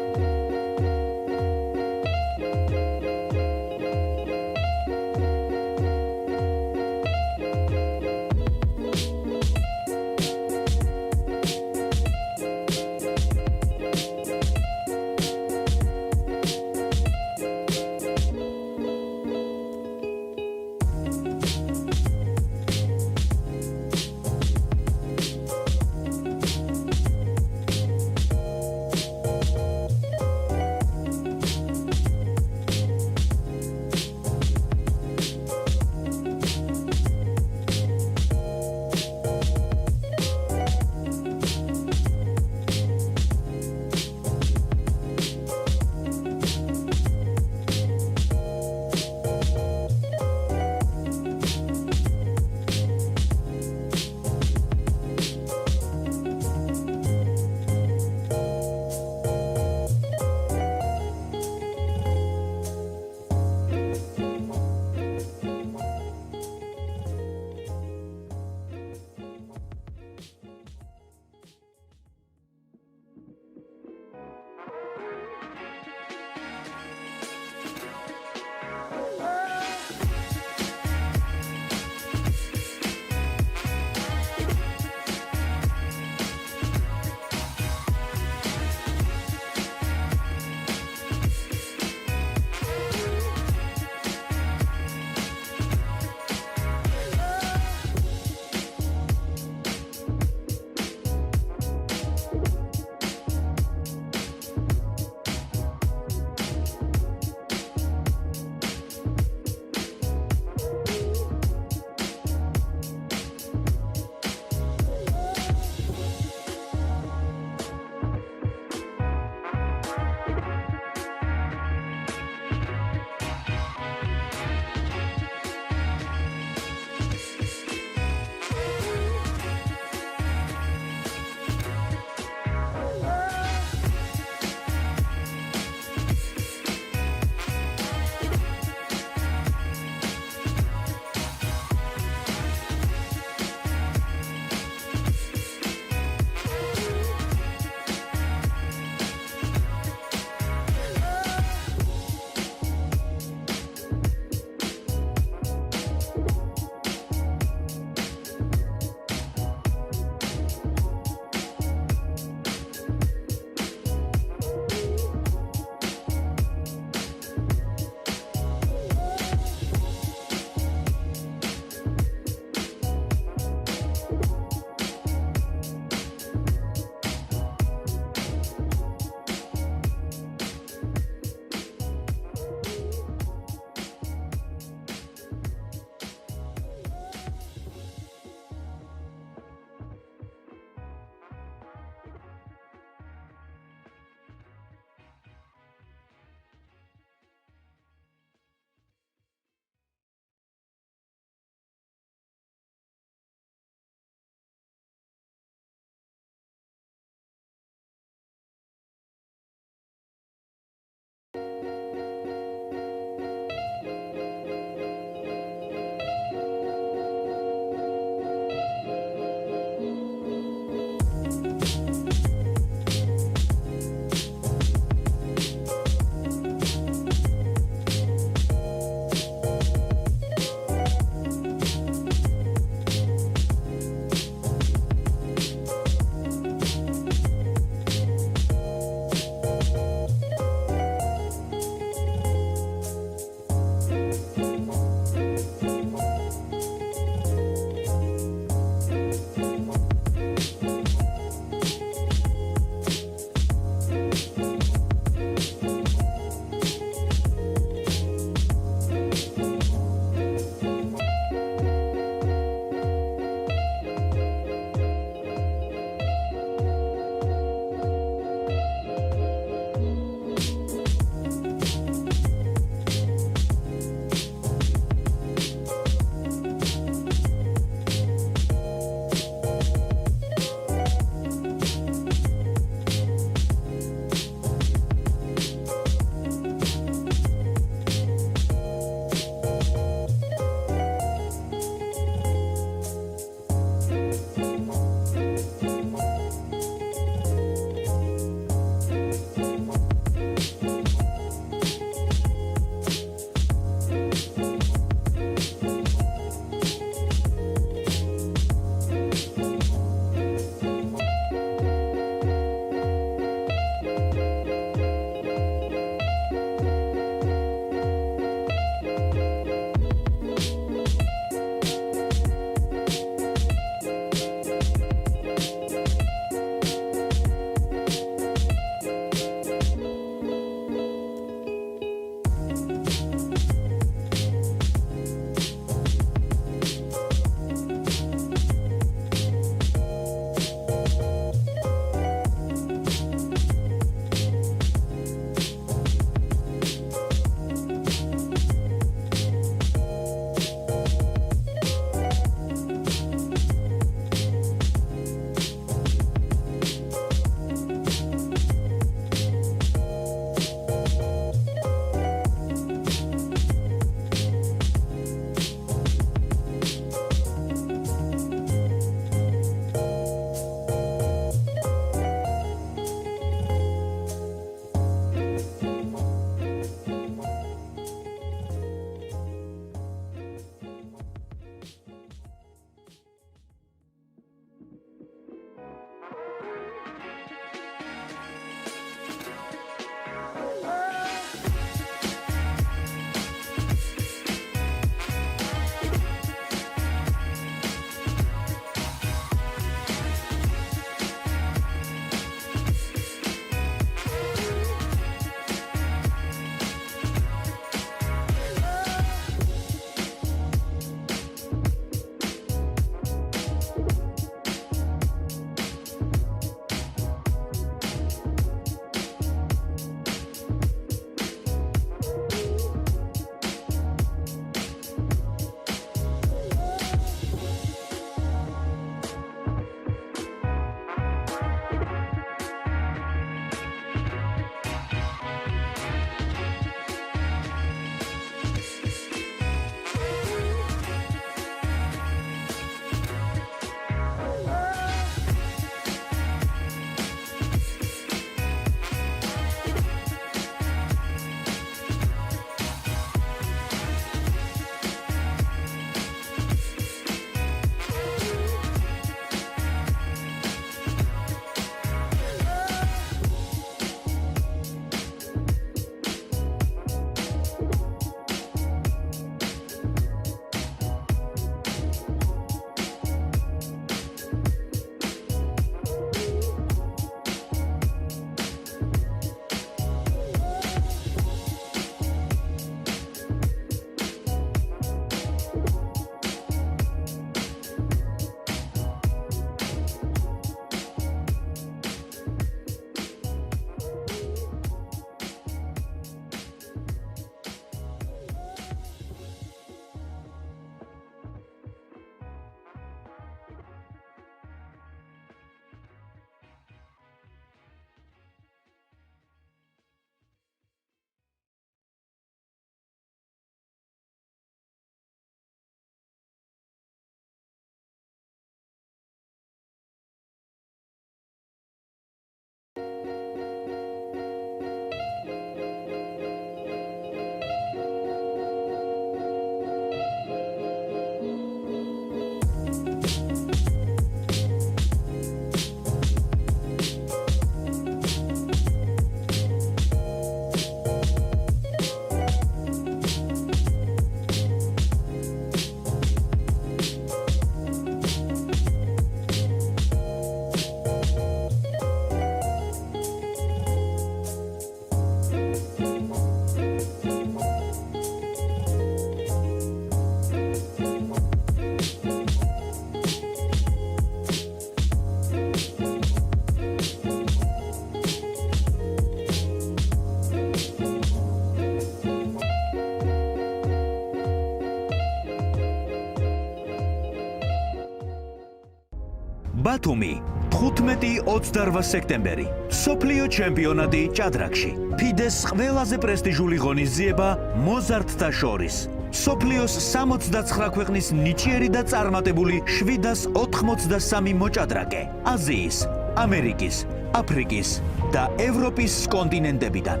ბათუმი 15-28 სექტემბერი სოფლიო ჩემპიონატი ჭადრაკში FIDE-ს ყველაზე პრესტიჟული ღონისძიება მოზარდთა შორის სოფლიოს 69 ქვეყნის ნიჭიერი და წარმატებული 783 მოჭადრაკე აზიის, ამერიკის, აფრიკის და ევროპის კონტინენტებიდან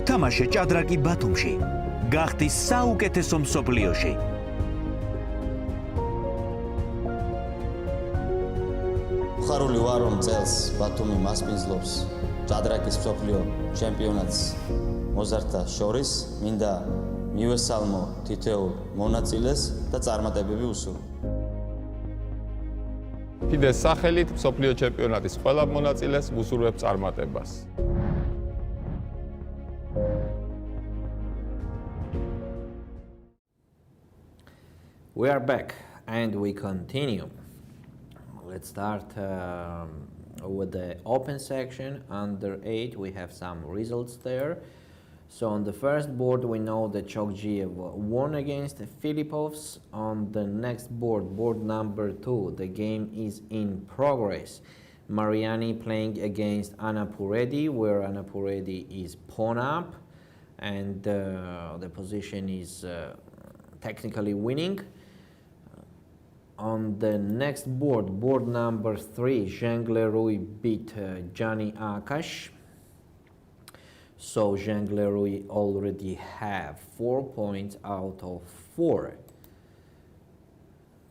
ითამაშე ჭადრაკი ბათუმში გახდი საუკეთესო მსოფლიოში ხარული ვარ რომ წელს ბათუმი მასპინძლობს ჭადრაკის მსოფლიო ჩემპიონატს მოზარდთა შორის მინდა მივესალმო თითოეულ მონაწილეს და წარმატებები უსურვო FIDE-ს სახელით მსოფლიო ჩემპიონატის ყველა მონაწილეს ვუსურვებ წარმატებას. We are back and we continue. Let's start with the open section. Under 8 we have some results there. So on the first board we know that Chokjiev won against Filipovs. On the next board, board number 2, the game is in progress. Mariani playing against Anna Puredi, where Anna Puredi is pawn up and the position is technically winning. On the next board, board number 3, Zheng Lerui beat Gianni Akash. So Zheng Lerui already have 4 points out of 4.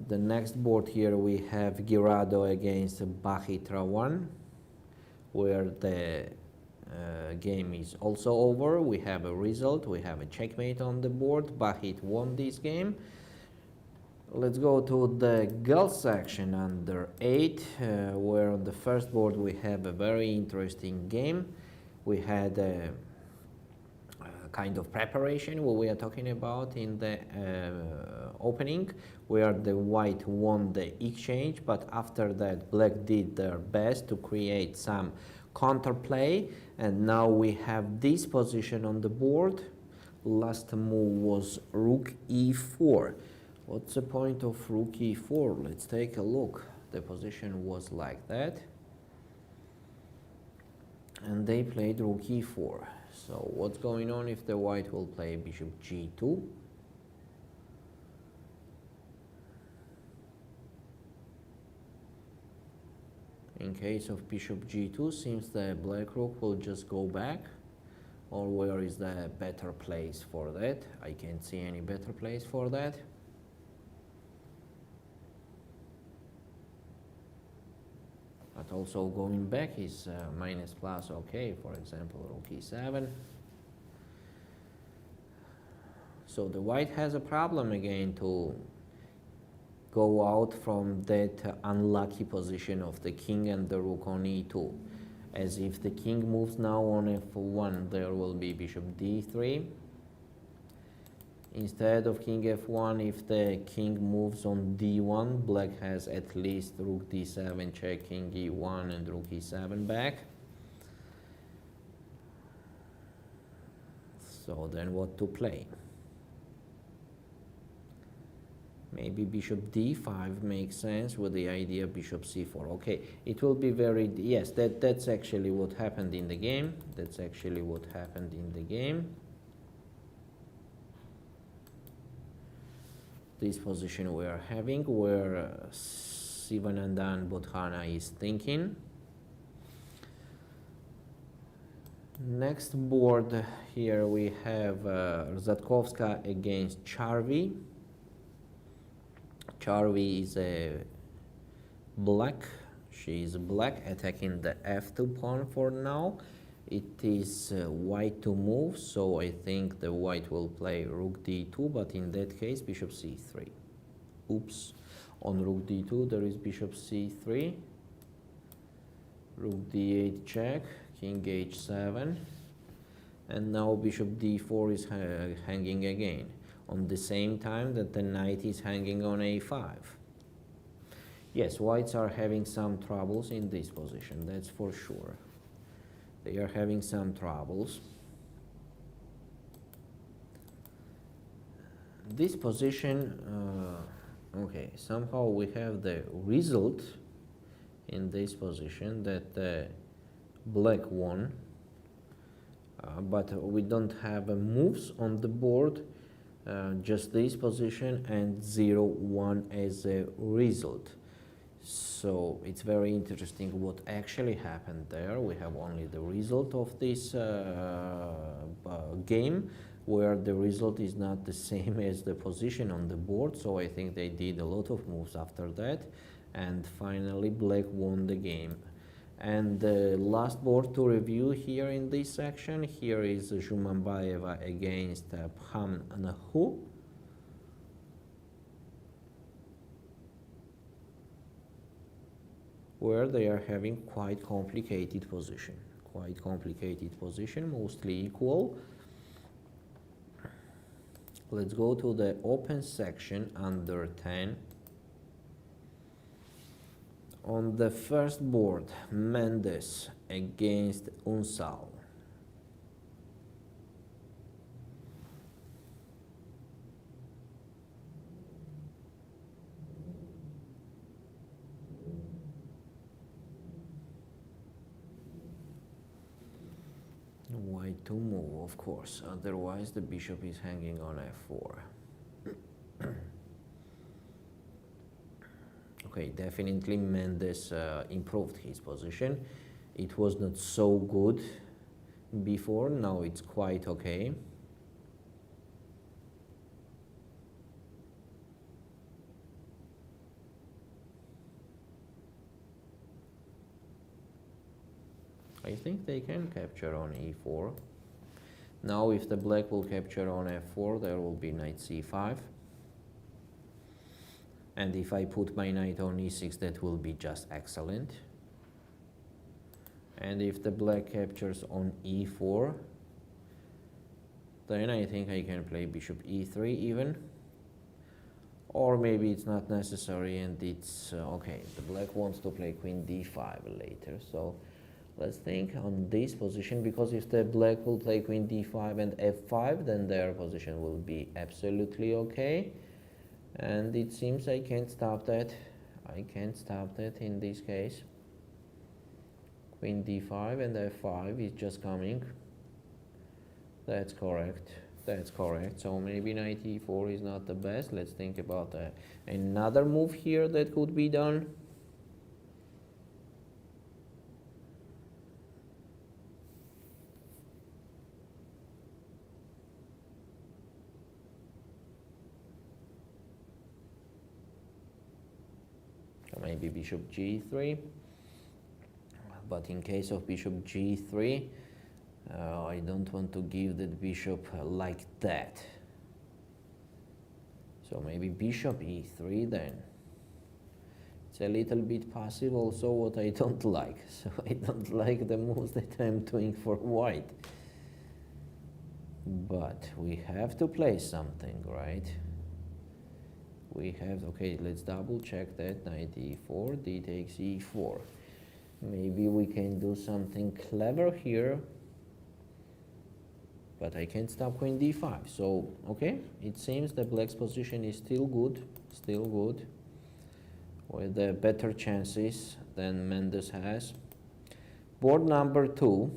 The next board here we have Girado against Bahit Rawan, where the game is also over. We have a result, we have a checkmate on the board. Bahit won this game. Let's go to the girls section under 8, where on the first board we have a very interesting game. We had a kind of preparation what we are talking about in the opening, where the white won the exchange, but after that black did their best to create some counterplay, and now we have this position on the board. Last move was rook e4. What's the point of rook e4? Let's take a look. The position was like that, and they played rook e4. So what's going on if the white will play bishop g2? In case of bishop g2, seems the black rook will just go back. Or where is the better place for that? I can't see any better place for that. But also going back is minus plus okay, for example, rook e7. So the white has a problem again to go out from that unlucky position of the king and the rook on e2. As if the king moves now on f1, there will be bishop d3. Instead of king f1, if the king moves on d1, black has at least rook d7 check, king e1 and rook e7 back. So then what to play? Maybe bishop d5 makes sense with the idea bishop c4. Okay, it will be very, yes, that's actually what happened in the game. That's actually what happened in the game. This position we are having, where Sivanandan Bodhana is thinking. Next board here we have Rzadkovska against Charvi. Charvi is a black. She is black, attacking the f2 pawn for now. It is white to move, so I think the white will play rook d2, but in that case bishop c3. Oops, on rook d2 there is bishop c3, rook d8 check, king h7, and now bishop d4 is hanging again, on the same time that the knight is hanging on a5. Yes, whites are having some troubles in this position, that's for sure. They are having some troubles. This position, okay, somehow we have the result in this position that black won, but we don't have moves on the board, just this position and 0-1 as a result. So it's very interesting what actually happened there. We have only the result of this game, where the result is not the same as the position on the board. So I think they did a lot of moves after that, and finally black won the game. And the last board to review here in this section, here is Zhumambayeva against Phamnahu. Where they are having quite complicated position, mostly equal. Let's go to the open section under 10. On the first board, Mendes against Unsal. White to move, of course, otherwise the bishop is hanging on f4. Okay, definitely Mendes improved his position. It was not so good before, now it's quite okay. I think they can capture on e4. Now if the black will capture on f4, there will be knight c5. And if I put my knight on e6, that will be just excellent. And if the black captures on e4, then I think I can play bishop e3 even. Or maybe it's not necessary and it's okay. The black wants to play queen d5 later, so let's think on this position, because if the black will play queen d5 and f5, then their position will be absolutely okay. And it seems I can't stop that. I can't stop that in this case. Queen d5 and f5 is just coming. That's correct. That's correct. So maybe knight e4 is not the best. Let's think about another move here that could be done. Maybe bishop g3, but in case of bishop g3, I don't want to give that bishop like that. So maybe bishop e3 then. It's a little bit passive also, what I don't like. So I don't like the moves that I'm doing for white. But we have to play something, right? We have, okay, let's double check that. Knight e4, d takes e4. Maybe we can do something clever here, but I can't stop queen d5. So, okay, it seems the black's position is still good, with better chances than Mendes has. Board number 2,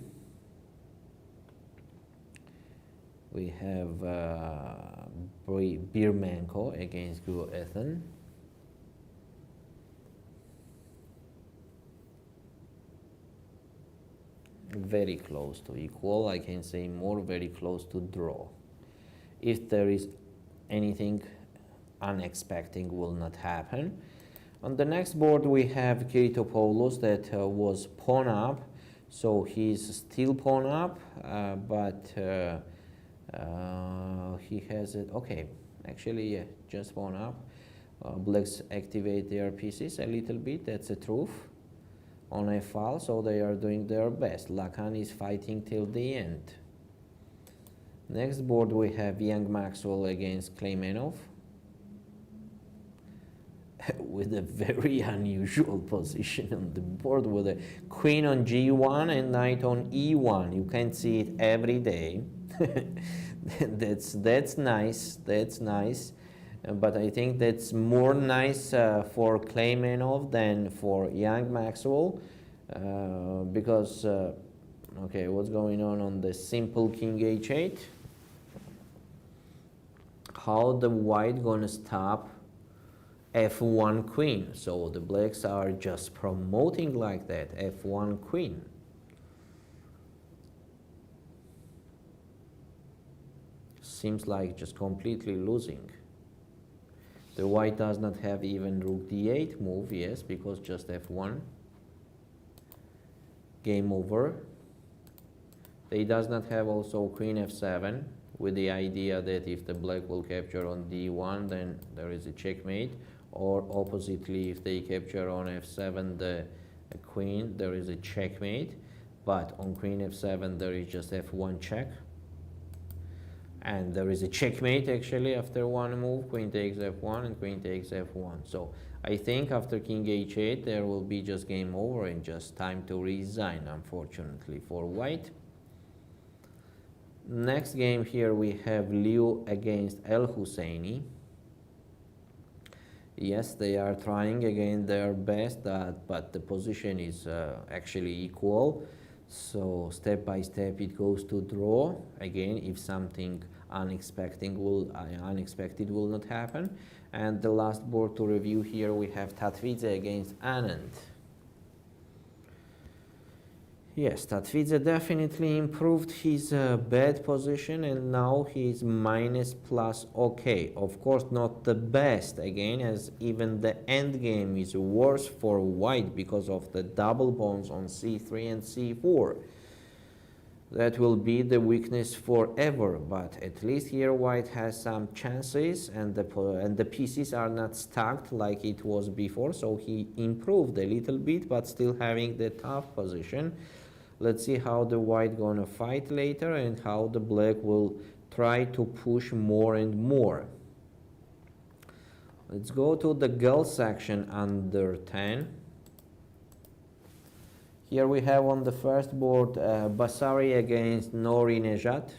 we have Birmenko against Guethen. Very close to equal, I can say more, very close to draw. If there is anything unexpected will not happen. On the next board we have Kyritopoulos that was pawn up, so he's still pawn up, but he has it, okay, actually, yeah, just pawn up. Blacks activate their pieces a little bit, that's the truth, on a file, so they are doing their best. Lacan is fighting till the end. Next board we have Young Maxwell against Kleimenov with a very unusual position on the board with a queen on g1 and knight on e1. You can't see it every day. That's nice. That's nice. but I think that's more nice for Kleimanov than for young Maxwell, because okay, what's going on the simple king h8? How the white gonna stop f1 queen? So the blacks are just promoting like that, f1 queen. Seems like just completely losing. The white does not have even rook d8 move, yes, because just f1. Game over. They does not have also queen f7, with the idea that if the black will capture on d1, then there is a checkmate, or oppositely, if they capture on f7 the queen, there is a checkmate, but on queen f7 there is just f1 check, and there is a checkmate actually after one move, queen takes f1 and queen takes f1. So I think after king h8 there will be just game over and just time to resign, unfortunately for white. Next game here we have Liu against El Husseini. Yes, they are trying again their best, but the position is actually equal. So step by step it goes to draw. Again, if something unexpected will not happen. And the last board to review here we have Tatvidze against Anand. Yes, Tatvidze definitely improved his bad position, and now he's minus plus okay. Of course not the best again, as even the end game is worse for white because of the double pawns on c3 and c4. That will be the weakness forever, but at least here white has some chances, and the pieces are not stacked like it was before, so he improved a little bit but still having the tough position. Let's see how the white gonna fight later and how the black will try to push more and more. Let's go to the girls section under 10. Here we have on the first board Basari against Nori Nejat.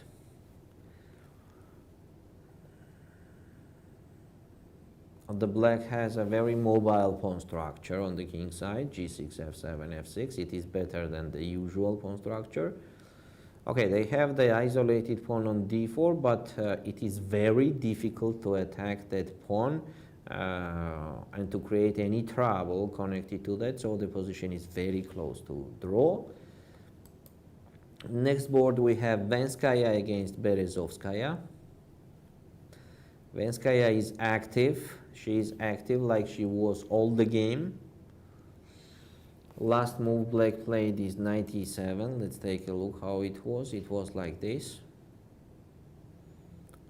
The black has a very mobile pawn structure on the king side, g6, f7, f6. It is better than the usual pawn structure. Okay, they have the isolated pawn on d4, but it is very difficult to attack that pawn and to create any trouble connected to that, so the position is very close to draw. Next board we have Venskaya against Berezovskaya. Venskaya is active. She is active like she was all the game. Last move black played is knight e7. Let's take a look how it was. It was like this.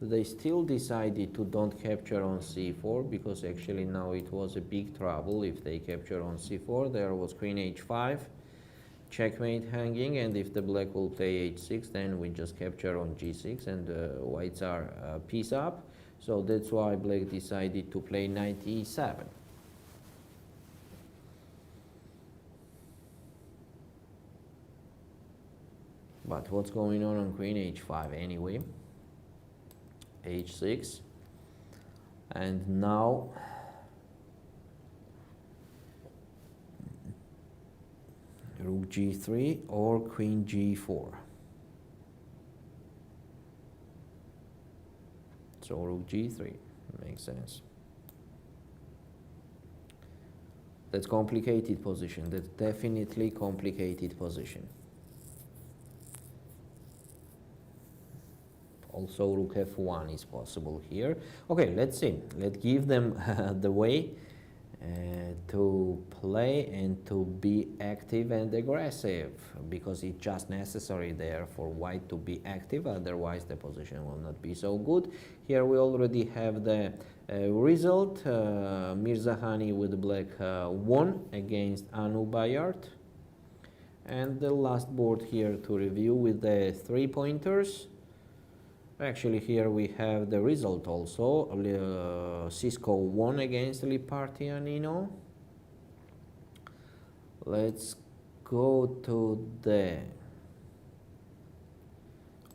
They still decided to don't capture on c4 because actually now it was a big trouble if they capture on c4. There was queen h5, checkmate hanging, and if the black will play h6, then we just capture on g6 and whites are piece up. So that's why black decided to play knight e7. But what's going on queen h5 anyway? h6, and now rook g3 or queen g4. So rook g3 makes sense. That's complicated position. That's definitely complicated position. Also rook f1 is possible here. Okay, let's see. Let's give them the way to play and to be active and aggressive, because it's just necessary there for white to be active, otherwise the position will not be so good. Here we already have the result. Mirzahani with black won against Anu Bayart. And the last board here to review with the 3 pointers. Actually, here we have the result also. Cisco won against Lipartianino. Let's go to the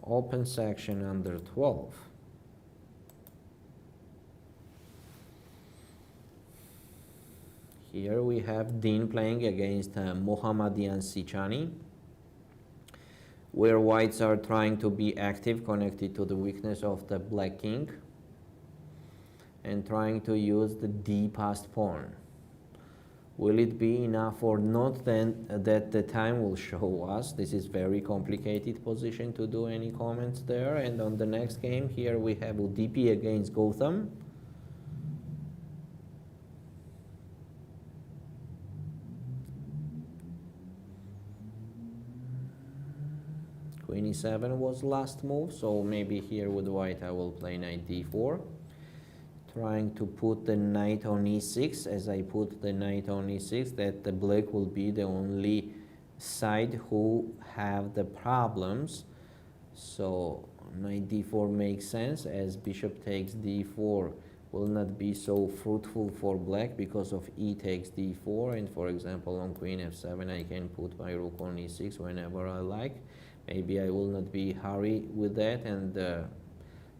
open section under 12. Here we have Dean playing against Mohammadian Sichani, where whites are trying to be active, connected to the weakness of the black king, and trying to use the D passed pawn. Will it be enough or not? Then that the time will show us. This is very complicated position to do any comments there. And on the next game, here we have Udipi against Gautam. Queen e7 was last move, so maybe here with white I will play knight d4. Trying to put the knight on e6. As I put the knight on e6, that the black will be the only side who have the problems. So knight d4 makes sense, as bishop takes d4 will not be so fruitful for black because of e takes d4, and for example on queen f7 I can put my rook on e6 whenever I like. Maybe I will not be hurry with that and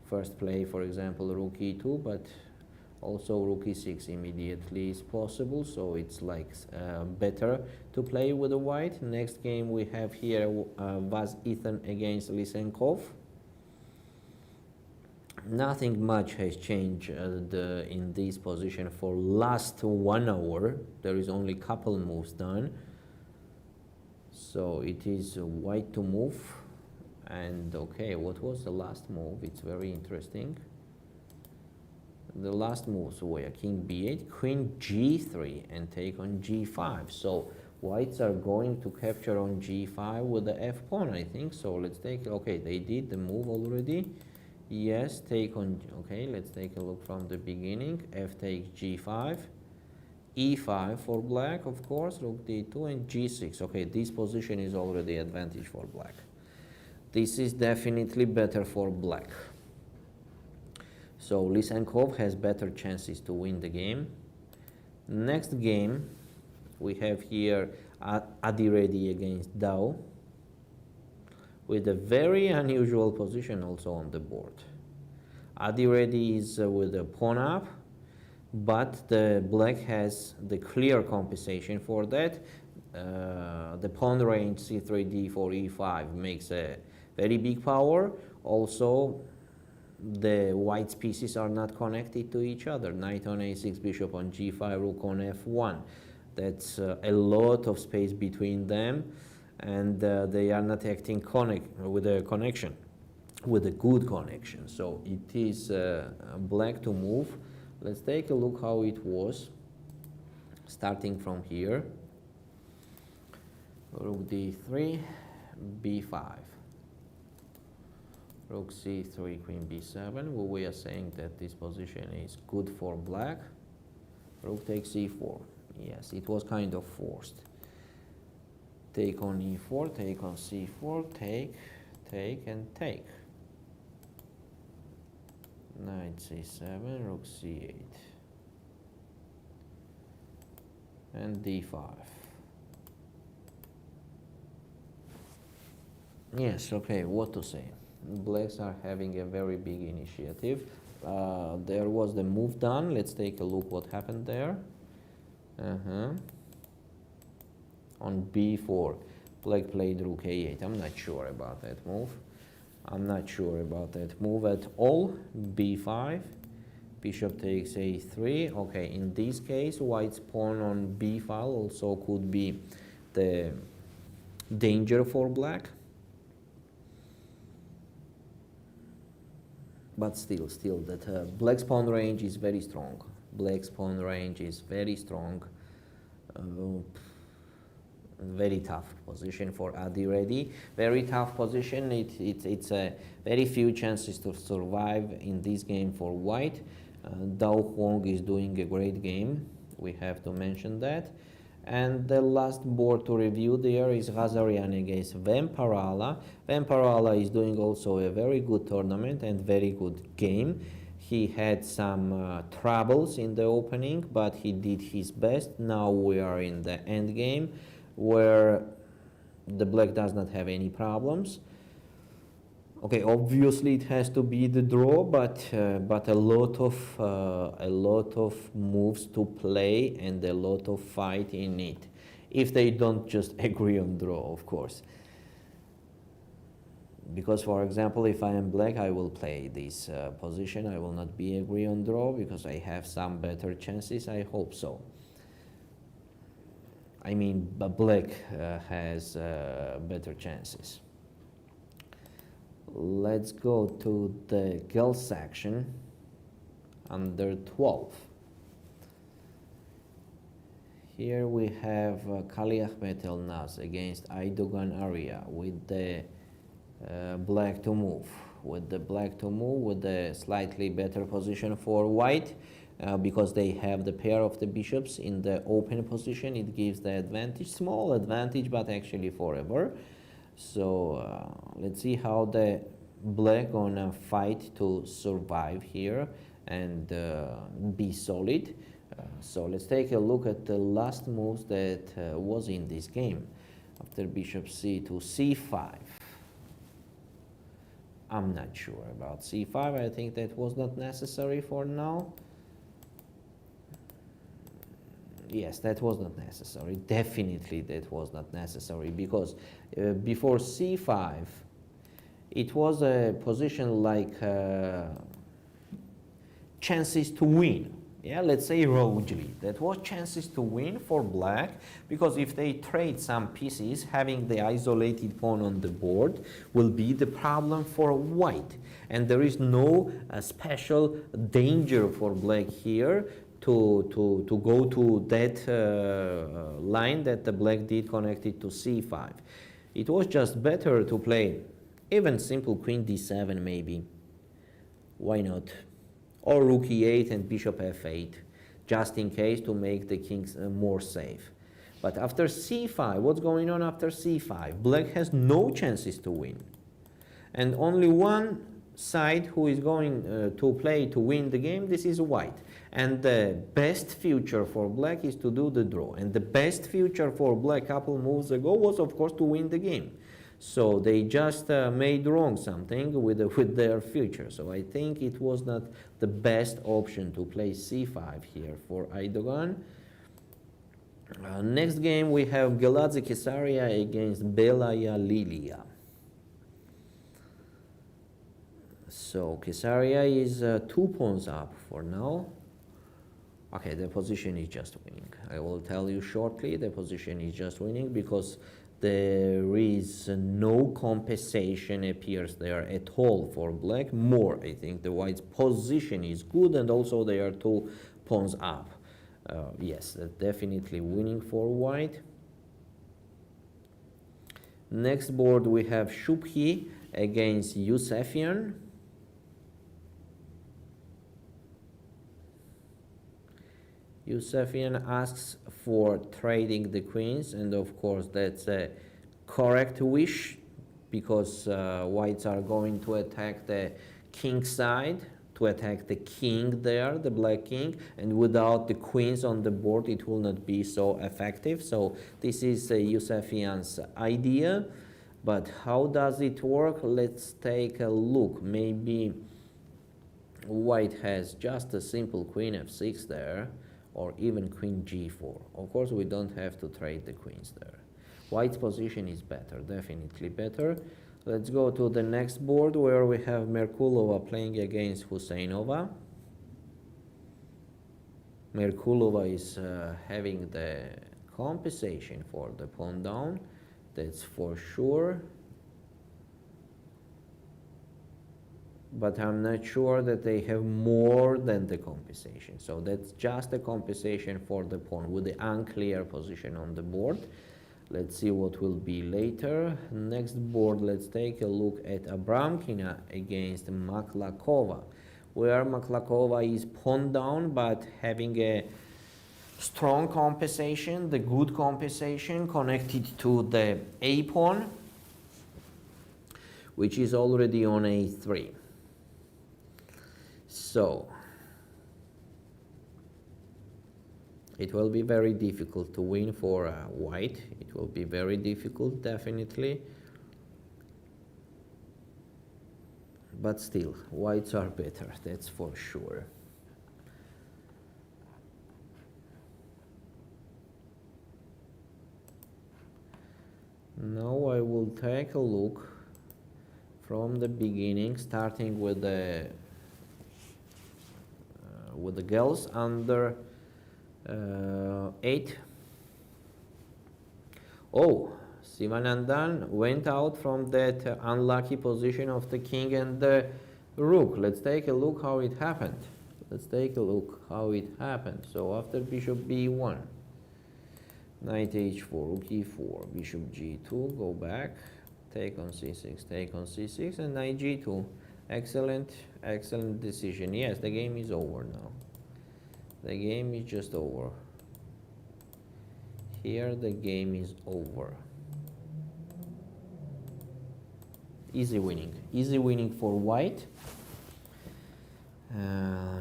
first play, for example, rook e2, but also rook e6 immediately is possible, so it's like better to play with the white. Next game we have here Vaz Ethan against Lysenkov. Nothing much has changed in this position for last 1 hour. There is only couple moves done, so it is white to move. And okay, what was the last move? It's very interesting. The last moves were king b8, queen g3, and take on g5. So whites are going to capture on g5 with the f pawn, I think. So let's take, okay, they did the move already. Yes, take on, okay, let's take a look from the beginning. F takes g5, e5 for black, of course, rook d2, and g6. Okay, this position is already advantage for black. This is definitely better for black. So Lysenkov has better chances to win the game. Next game, we have here Adiredi against Dao, with a very unusual position also on the board. Adiredi is with a pawn up, but the black has the clear compensation for that. The pawn range c3, d4, e5 makes a very big power. Also, the white's pieces are not connected to each other. Knight on a6, bishop on g5, rook on f1. That's a lot of space between them, and they are not acting with a connection, with a good connection. So it is black to move. Let's take a look how it was, starting from here. Rook d3, b5. Rook c3, queen b7. Well, we are saying that this position is good for black. Rook takes e4. Yes, it was kind of forced. Take on e4, take on c4, take, and take. Knight c7, rook c8. And d5. Yes, okay, what to say? Blacks are having a very big initiative. There was the move done. Let's take a look what happened there. On b4, black played rook a8. I'm not sure about that move. I'm not sure about that move at all. b5, bishop takes a3. Okay, in this case, white's pawn on b file also could be the danger for black. But still, that black's pawn range is very strong. Black's pawn range is very strong. Very tough position for Adiredi. Very tough position. It's a very few chances to survive in this game for white. Dao Huang is doing a great game. We have to mention that. And the last board to review there is Ghazarian against Vemparala. Vemparala is doing also a very good tournament and very good game. He had some troubles in the opening, but he did his best. Now we are in the end game, where the black does not have any problems. Okay, obviously it has to be the draw, but a lot of moves to play and a lot of fight in it. If they don't just agree on draw, of course. Because, for example, if I am black, I will play this position. I will not be agree on draw because I have some better chances. I hope so. I mean, black has better chances. Let's go to the girls section, under 12. Here we have Kali Ahmet El Naz against Aydogan Arya with the black to move. With the black to move, with the slightly better position for white, because they have the pair of the bishops in the open position. It gives the advantage, small advantage, but actually forever. So let's see how the black gonna fight to survive here and be solid. So let's take a look at the last moves that was in this game. After bishop c to c5. I'm not sure about c5. I think that was not necessary for now. Yes, that was not necessary. Definitely that was not necessary, because before c5 it was a position like chances to win. Yeah, let's say Rojli. That was chances to win for black, because if they trade some pieces, having the isolated pawn on the board will be the problem for white. And there is no special danger for black here to go to that line that the black did connected to c5. It was just better to play even simple queen d7 maybe. Why not? Or rook e8 and bishop f8, just in case, to make the kings more safe. But after c5, what's going on after c5? Black has no chances to win. And only one side who is going to play to win the game, this is white. And the best future for black is to do the draw. And the best future for black couple moves ago was, of course, to win the game. So they just made wrong something with their future. So I think it was not the best option to play c5 here for Aydogan. Next game we have Geladze Kesaria against Belaya Lilia. So Kesaria is 2 pawns up for now. Okay, the position is just winning. I will tell you shortly, the position is just winning because there is no compensation appears there at all for black. More, I think the white's position is good, and also they are 2 pawns up. Yes, definitely winning for white. Next board we have Shubhi against Yusefian. Yusefian asks for trading the queens, and of course that's a correct wish, because whites are going to attack the king side, to attack the king there, the black king, and without the queens on the board it will not be so effective. So this is Yusefian's idea, but how does it work? Let's take a look. Maybe white has just a simple queen f6 there, or even queen g4. Of course, we don't have to trade the queens there. White's position is better, definitely better. Let's go to the next board, where we have Merkulova playing against Husseinova. Merkulova is having the compensation for the pawn down, that's for sure. But I'm not sure that they have more than the compensation. So that's just a compensation for the pawn with the unclear position on the board. Let's see what will be later. Next board, let's take a look at Abramkina against Maklakova, where Maklakova is pawn down, but having a strong compensation, the good compensation connected to the A pawn, which is already on A3. So it will be very difficult to win for white. It will be very difficult, definitely. but still, whites are better, that's for sure. Now I will take a look from the beginning, starting with the girls under 8. Oh, Sivanandan went out from that unlucky position of the king and the rook. Let's take a look how it happened. Let's take a look how it happened. So after bishop b1, knight h4, rook e4, bishop g2, go back, take on c6, take on c6, and knight g2. Excellent, excellent decision. Yes, the game is over now. The game is just over. Here the game is over. Easy winning for white.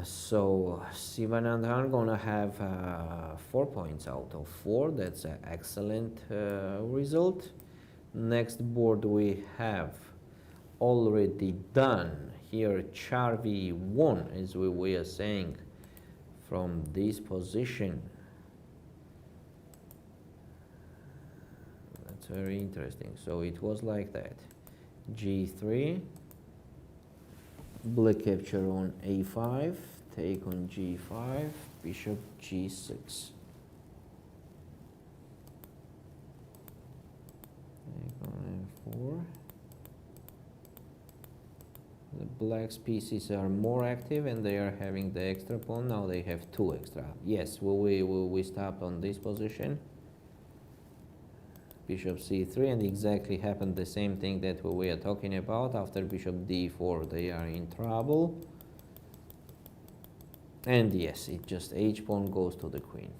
So Sivanandan gonna have 4 points out of 4. That's an excellent result. Next board we have already done. Here Charvi won, as we are saying, from this position. That's very interesting. So it was like that. G3, black capture on a5, take on g5, bishop g6. Take on f4. The black's pieces are more active and they are having the extra pawn. Now they have 2 extra. Yes, we stop on this position. Bishop c3, and exactly happened the same thing that we are talking about. After bishop d4 they are in trouble, and yes, it just h pawn goes to the queen.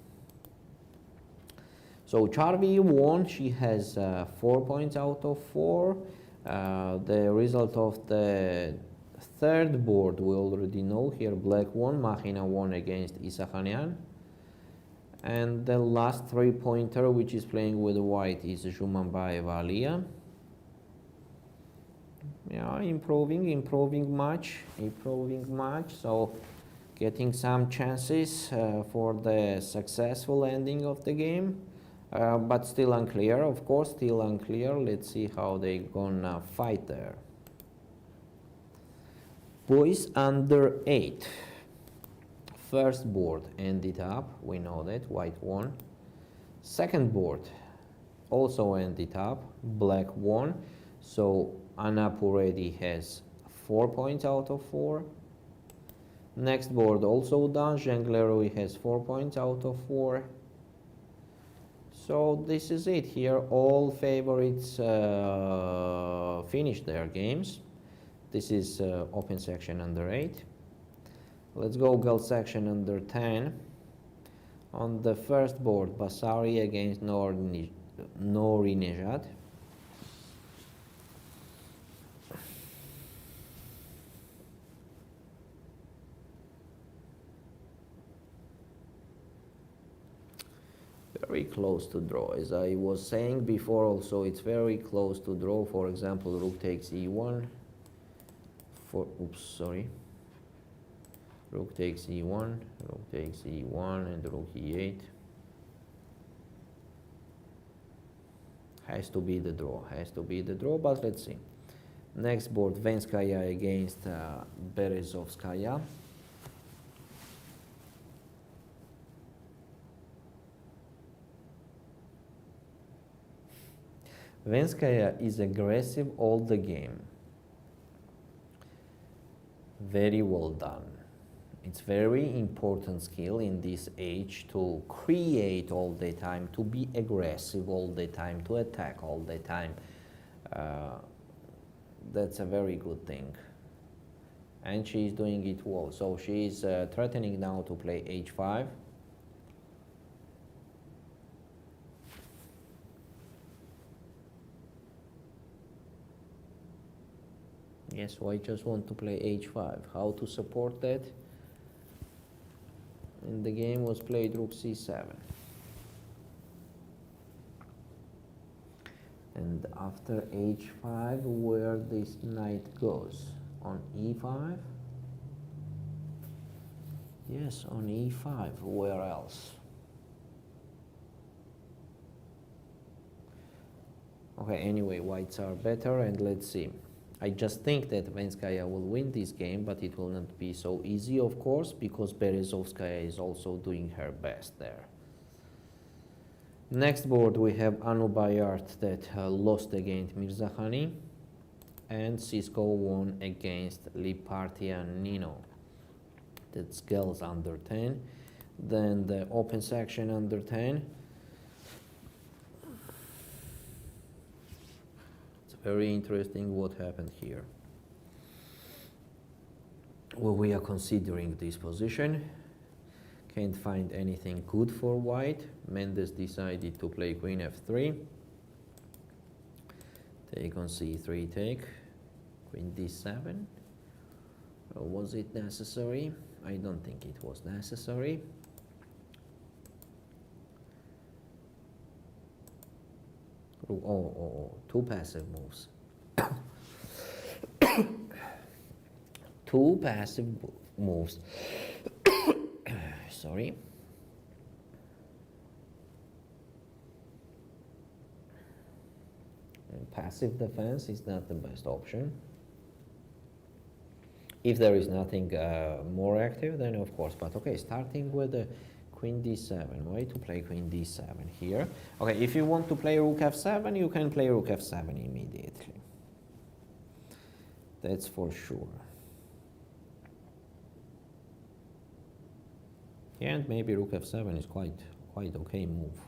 So Charvi won. She has 4 points out of 4. The result of the third board we already know. Here black won, Mahina won against Isakhanyan. And the last 3-pointer, which is playing with white, is Zhumanbayev Alia. Yeah, improving much. So getting some chances for the successful ending of the game. But still unclear, of course, still unclear. Let's see how they gonna fight there. Boys under 8. First board ended up, we know that, white won. Second board also ended up, black won. So Anap already has 4 points out of 4. Next board also done, Zhenglerui has 4 points out of 4. So this is it. Here all favorites finished their games. This is open section under 8. Let's go girls section under 10. On the first board, Basari against Norinejad. Very close to draw. As I was saying before also, it's very close to draw. For example, rook takes e1. Rook takes e1, rook takes e1, and rook e8. Has to be the draw, but let's see. Next board, Venskaya against Berezovskaya. Venskaya is aggressive all the game. Very well done. It's very important skill in this age to create all the time, to be aggressive all the time, to attack all the time. That's a very good thing. And she's doing it well. So she's threatening now to play h5. Yes, so I just want to play h5. How to support that? And the game was played rook c7. And after h5, where this knight goes? On e5. Yes, on e5. Where else? Okay, anyway, whites are better, and let's see. I just think that Venskaya will win this game, but it will not be so easy, of course, because Berezovskaya is also doing her best there. Next board we have Anu Bayart that lost against Mirzakhani, and Cisco won against Lipartianino. That's girls under 10. Then the open section under 10. It's very interesting what happened here. Well, we are considering this position. Can't find anything good for white. Mendes decided to play queen f3. Take on c3, take. Queen d7. Was it necessary? I don't think it was necessary. Two passive moves. Two passive moves. Sorry. And passive defense is not the best option. If there is nothing more active, then of course. But okay, starting with the queen d7. Why to play queen d7 here? Okay, if you want to play rook f7, you can play rook f7 immediately. That's for sure. Yeah, and maybe rook f7 is quite okay move.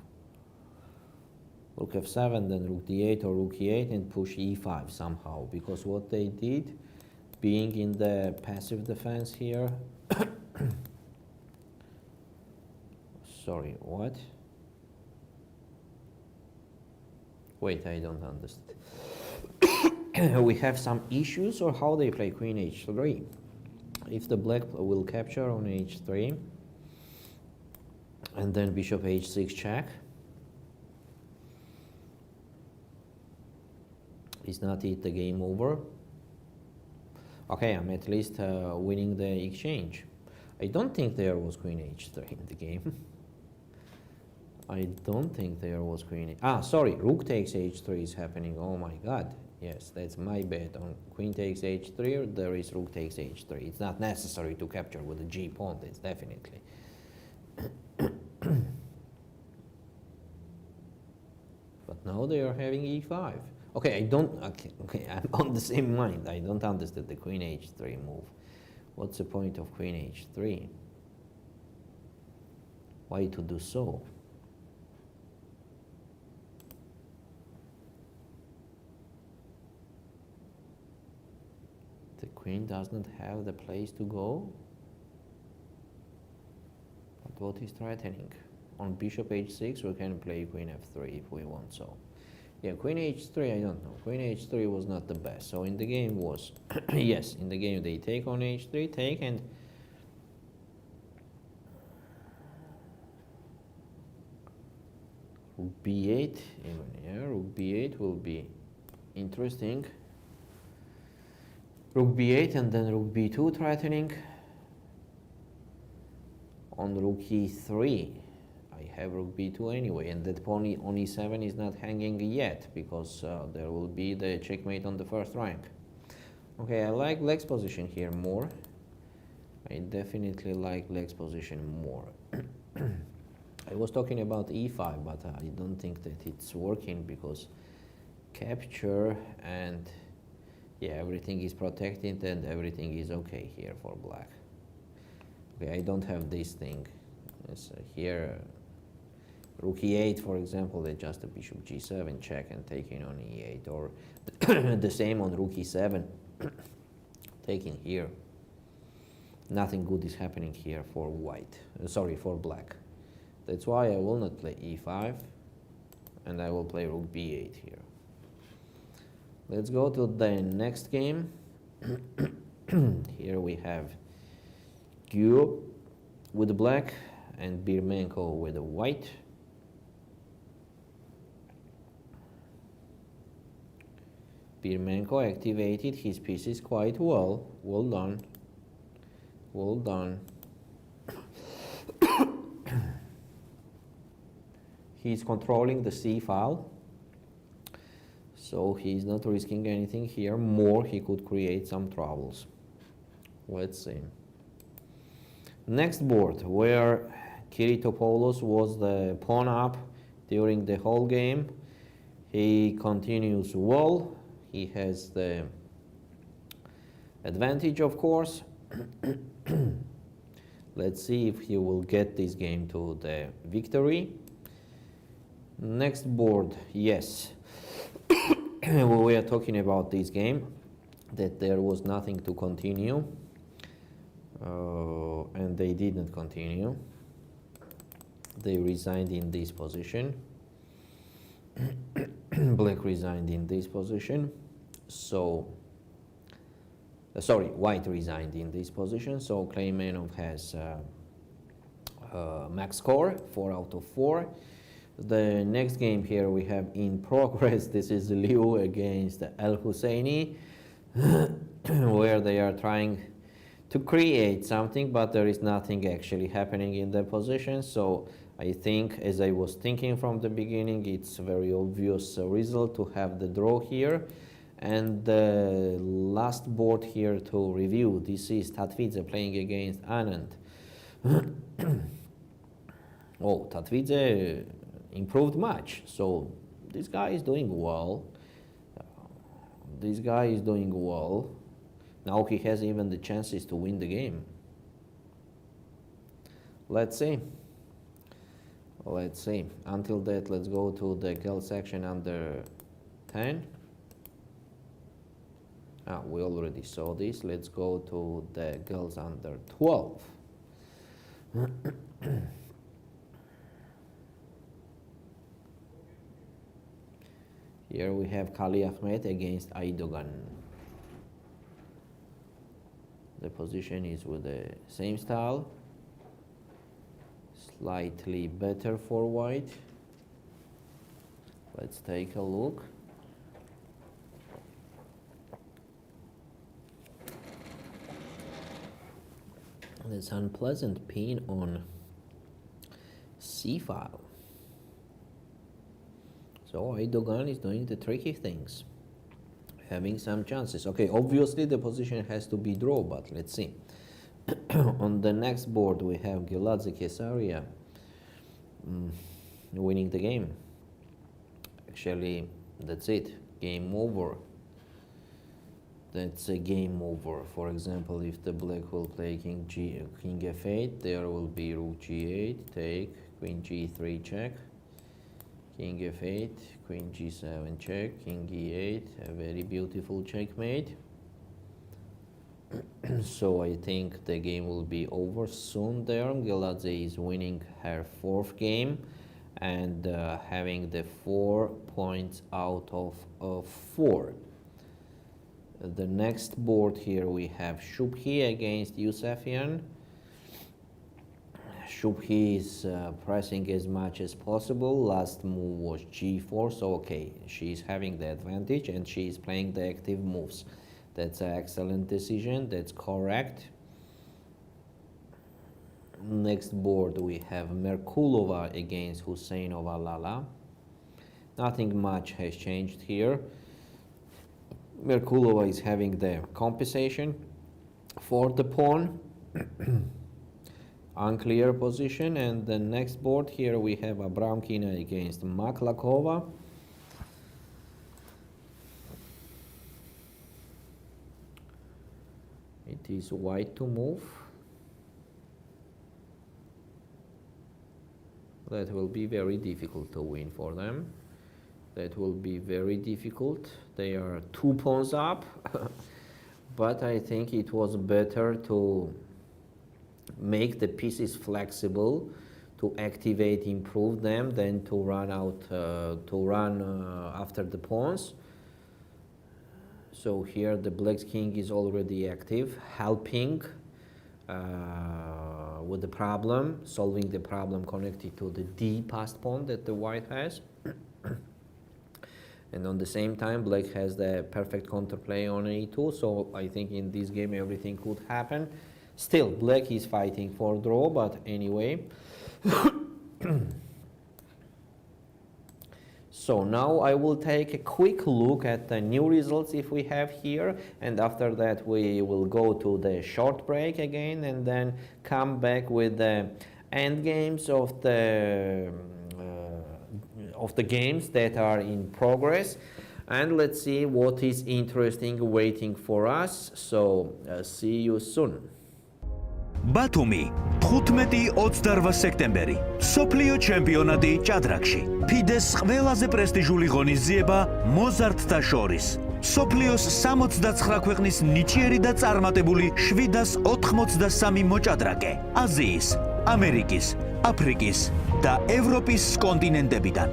Rook f7, then rook d8 or rook e8 and push e5 somehow, because what they did, being in the passive defense here. Sorry, what? Wait, I don't understand. We have some issues, or how they play queen h3? If the black will capture on h3, and then bishop h6 check, is not it the game over? Okay, I'm at least winning the exchange. I don't think there was queen h3 in the game. I don't think there was queen. Sorry, rook takes h3 is happening. Oh my god. Yes, that's my bet. On queen takes h3, there is rook takes h3. It's not necessary to capture with the g pawn. It's definitely. But now they are having e5. Okay, I don't. Okay, I'm on the same mind. I don't understand the queen h3 move. What's the point of queen h3? Why to do so? The queen doesn't have the place to go. But what is threatening? On bishop h6, we can play queen f3 if we want so. Yeah, queen h3, I don't know. Queen h3 was not the best. So in the game was, yes, in the game they take on h3, take, and rook b8, even, yeah, rook b8 will be interesting. Rook b8 and then rook b2 threatening. On rook e3, I have rook b2 anyway, and that pawn on e7 is not hanging yet, because there will be the checkmate on the first rank. Okay, I like Leg's position here more. I definitely like Leg's position more. I was talking about e5, but I don't think that it's working, because capture and yeah, everything is protected and everything is okay here for black. Okay, I don't have this thing. Here, rook e8, for example, they just a bishop g7 check and taking on e8, or the same on rook e7, taking here. Nothing good is happening here for white. Sorry, for black. That's why I will not play e5, and I will play rook b8 here. Let's go to the next game. Here we have Gu with the black and Birmenko with the white. Birmenko activated his pieces quite well. Well done. Well done. He's controlling the C file, so he's not risking anything here. More, he could create some troubles. Let's see. Next board, where Kiritopoulos was the pawn up during the whole game. He continues well. He has the advantage, of course. Let's see if he will get this game to the victory. Next board, yes. We are talking about this game, that there was nothing to continue, and they didn't continue. They resigned in this position. Black resigned in this position, so white resigned in this position, so Kleimanov has max score 4 out of 4. The next game here we have in progress. This is Liu against El Husseini, where they are trying to create something, but there is nothing actually happening in their position. So I think, as I was thinking from the beginning, it's a very obvious result to have the draw here. And the last board here to review, this is Tatvidze playing against Anand. Oh, Tatvidze improved much, so this guy is doing well. This guy is doing well. Now he has even the chances to win the game. Let's see. Let's see. Until that, let's go to the girls section under 10. We already saw this. Let's go to the girls under 12. Here we have Kali Ahmed against Aydogan. The position is with the same style, slightly better for white. Let's take a look. This unpleasant pin on C file. So Aydogan is doing the tricky things, having some chances. Okay, obviously the position has to be draw, but let's see. On the next board we have Giladze Kesaria winning the game. Actually, that's it. Game over. That's a game over. For example, if the black will play King F8, there will be Rook G8, take, Queen G3 check, King F8, Queen G7 check, King E8, a very beautiful checkmate. So I think the game will be over soon there. Giladze is winning her 4th game and having the 4 points out of 4. The next board here we have Shubhi against Yusefian. Shubhi is pressing as much as possible. Last move was G4, so okay, she's having the advantage and she's playing the active moves. That's an excellent decision, that's correct. Next board we have Merkulova against Husseinova Lala. Nothing much has changed here. Merkulova is having the compensation for the pawn. Unclear position. And the next board here we have Abramkina against Maklakova. It is white to move. That will be very difficult to win for them. That will be very difficult. They are 2 pawns up. But I think it was better to make the pieces flexible, to activate, improve them, than to run after the pawns. So here the black king is already active, helping with the problem, solving the problem connected to the D passed pawn that the white has. And on the same time, black has the perfect counterplay on e2, so I think in this game everything could happen. Still, black is fighting for draw, but anyway. So now I will take a quick look at the new results if we have here, and after that we will go to the short break again and then come back with the end games of the games that are in progress, and let's see what is interesting waiting for us. So see you soon. ბათუმი 15-28 სექტემბერი სოფლიო ჩემპიონატი ჭადრაკში FIDE-ს ყველაზე პრესტიჟული ღონისძიება მოზარდთა შორის სოფლიოს 69 ქვეყნის ნიჭიერი და წარმატებული 783 მოჭადრაკე აზიის, ამერიკის, აფრიკის და ევროპის კონტინენტებიდან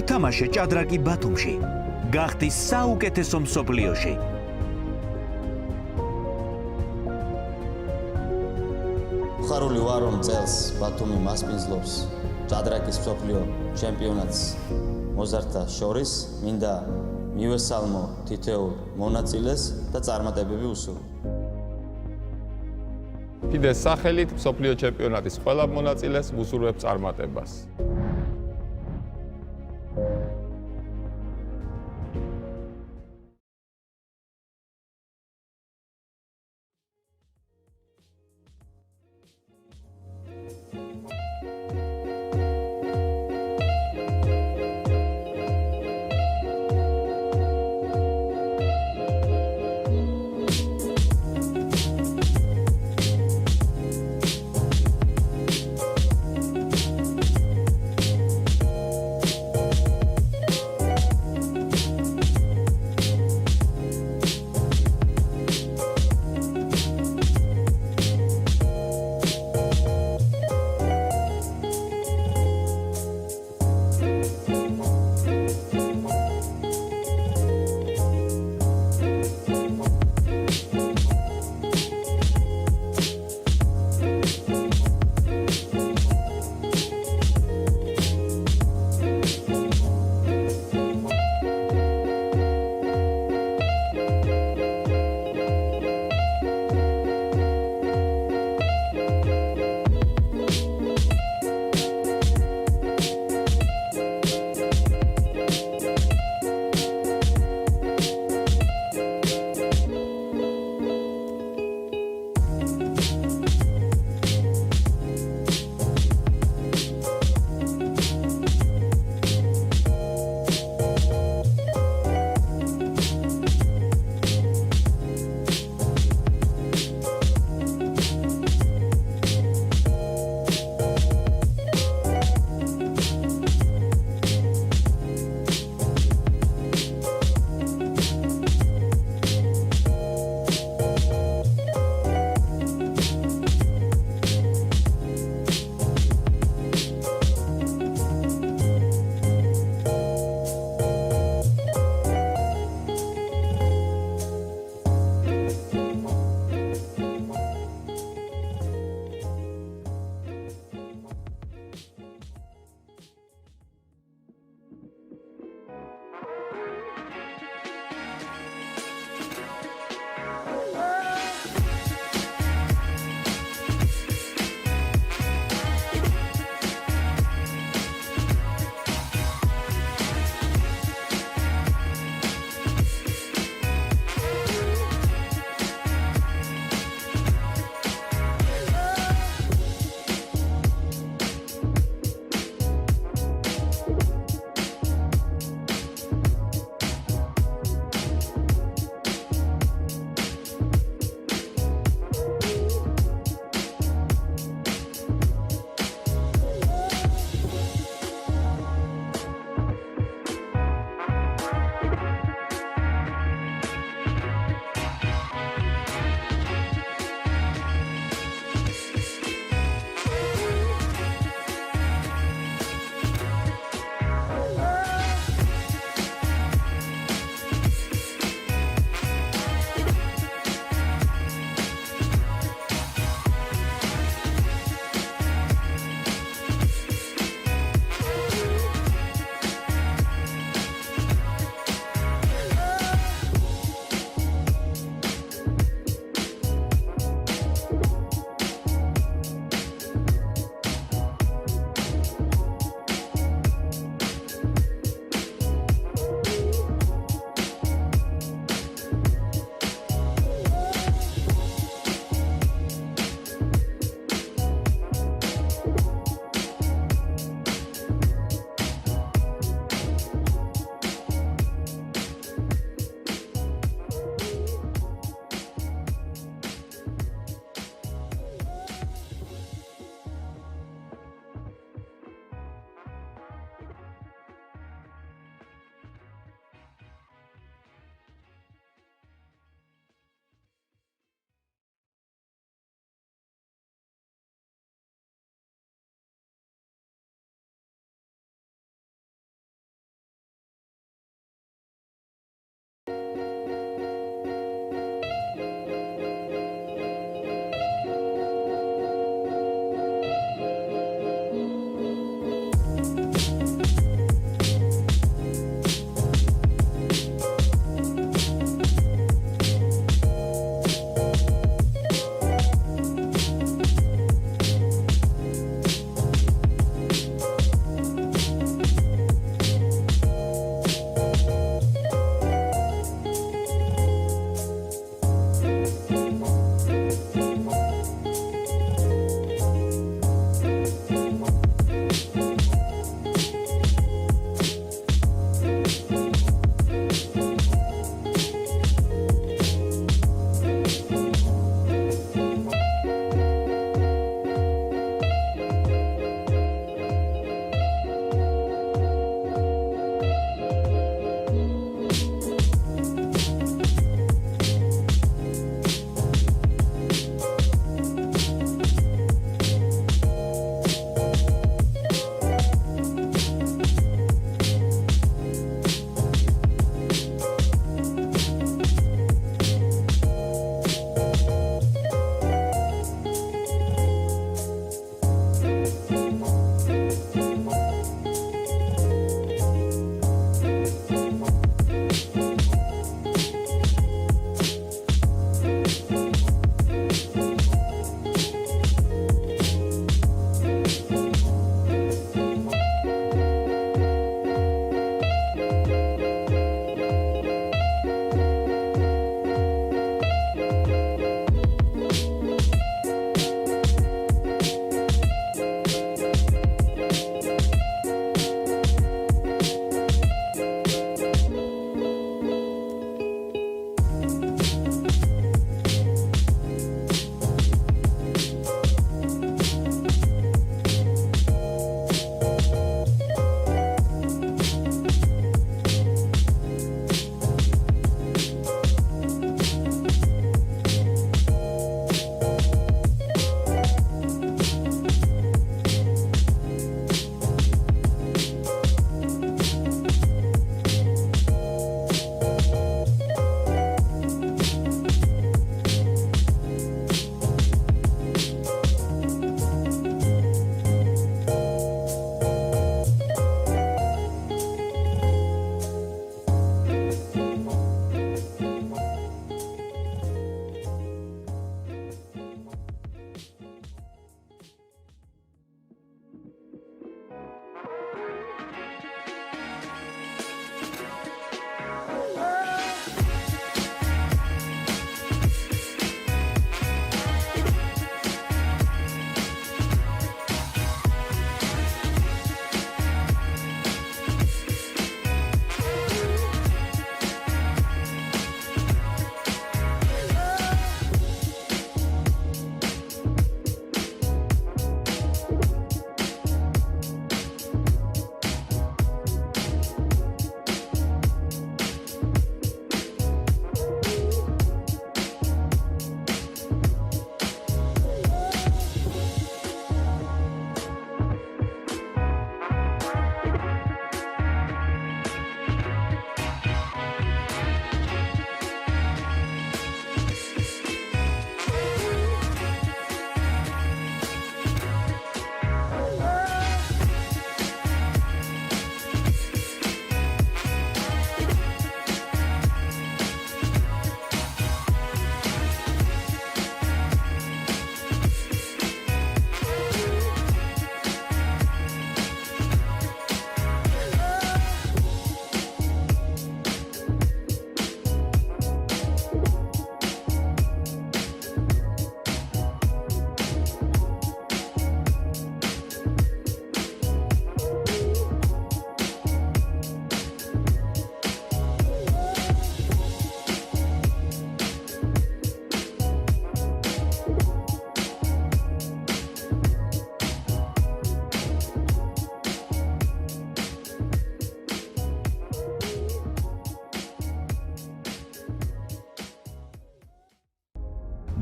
ითამაშე ჭადრაკი ბათუმში გახდი საუკეთესო მსოფლიოში ხარული ვარ რომ წელს ბათუმი მასპინძლობს ჭადრაკის მსოფლიო ჩემპიონატს მოზარდთა შორის მინდა მივესალმო თითოეულ მონაწილეს და წარმატებები უსურვო FIDE-ს სახელით მსოფლიო ჩემპიონატის ყველა მონაწილეს ვუსურვებ წარმატებას.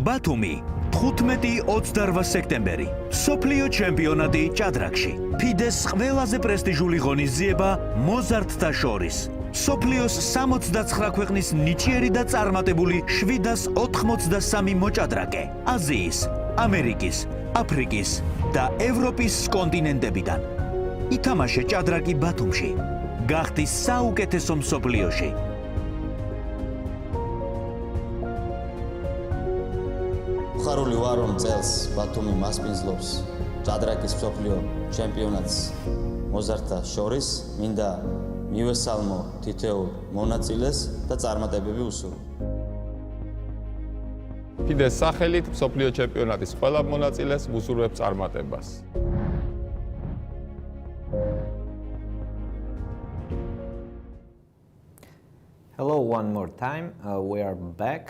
ბათუმი 15-28 სექტემბერი სოფლიო ჩემპიონატი ჭადრაკში FIDE-ს ყველაზე პრესტიჟული ღონისძიება მოზარდთა შორის სოფლიოს 69 ქვეყნის ნიჭიერი და წარმატებული 783 მოჭადრაკე აზიის, ამერიკის, აფრიკის და ევროპის კონტინენტებიდან ითამაშე ჭადრაკი ბათუმში გახდი საუკეთესო მსოფლიოში ხარული ვარ რომ წელს ბათუმი მასპინძლობს ჭადრაკის მსოფლიო ჩემპიონატს მოზარდთა შორის მინდა მივესალმო თითოეულ მონაწილეს და წარმატებები უსურვო FIDE-ს სახელით მსოფლიო ჩემპიონატის ყველა მონაწილეს ვუსურვებ წარმატებას. Hello one more time. We are back.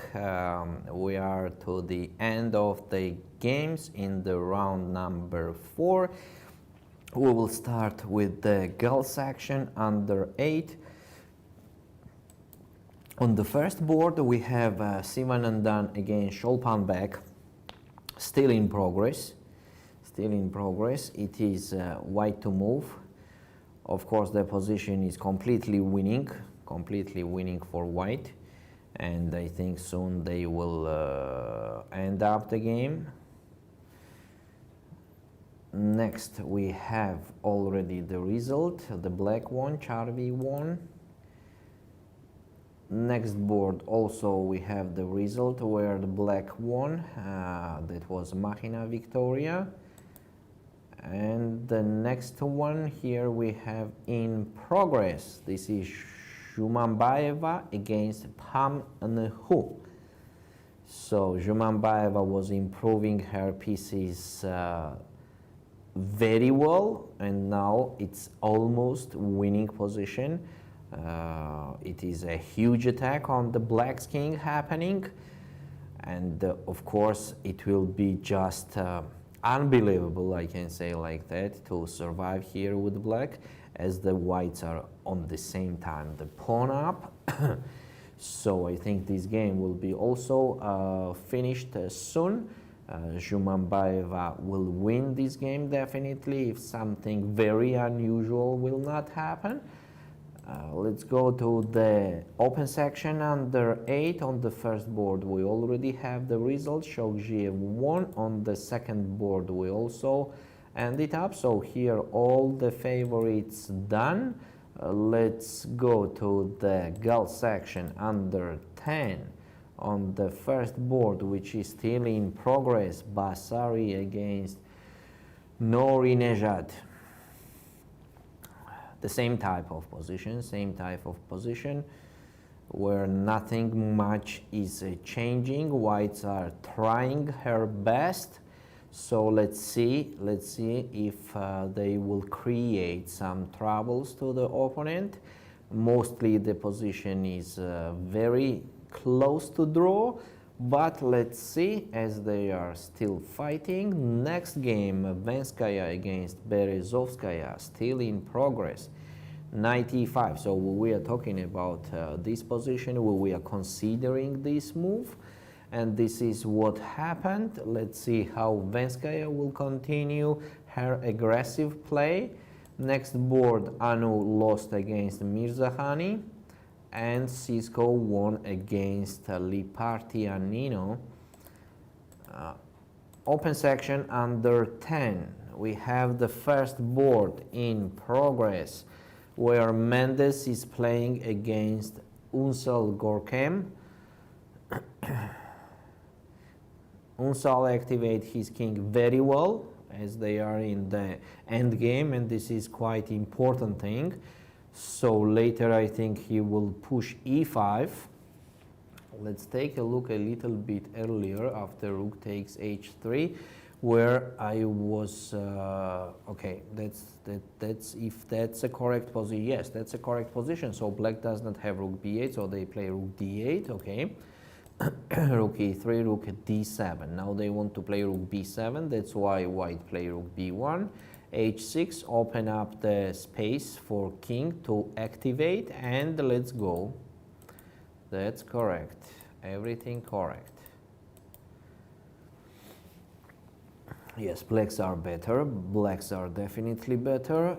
We are to the end of the games in the round number 4. We will start with the girls section under 8. On the first board we have Sivanandan against Sholpanbek, still in progress. Still in progress. It is white to move. Of course the position is completely winning for white, and I think soon they will end up the game. Next we have already the result. The black won, Charvi won. Next board also we have the result where the black won, that was Machina Victoria. And the next one here we have in progress. This is Shumambaeva against Pam Nhu. So Shumambaeva was improving her pieces very well, and now it's almost winning position. It is a huge attack on the black's king happening, and of course it will be just unbelievable, I can say like that, to survive here with black, as the whites are on the same time the pawn up. So I think this game will be also finished soon. Shumambaeva will win this game definitely if something very unusual will not happen. Let's go to the open section under 8. On the first board we already have the result. Shogzhiev won. On the second board we also ended up. So here all the favorites done. Let's go to the girls section under 10. On the first board, which is still in progress, Basari against Nori Nejad. The same type of position, where nothing much is changing. Whites are trying her best. So let's see if they will create some troubles to the opponent. Mostly the position is very close to draw, but let's see as they are still fighting. Next game, Venskaya against Berezovskaya, still in progress. 95. So we are talking about this position, we are considering this move, and this is what happened. Let's see how Venskaya will continue her aggressive play. Next board, Anu lost against Mirzakhani, and Cisco won against Lipartianino. Open section under 10. We have the first board in progress, where Mendes is playing against Unsal Gorkem. Unsal activate his king very well, as they are in the end game, and this is quite important thing. So later I think he will push e5. Let's take a look a little bit earlier after rook takes h3, where I was okay, that's if that's a correct position. Yes, that's a correct position. So black does not have rook b8, so they play rook d8. Okay. Rook e3, rook d7. Now they want to play rook b7, that's why white play rook b1. h6, open up the space for king to activate, and let's go. That's correct, everything correct. Yes, blacks are better. Blacks are definitely better.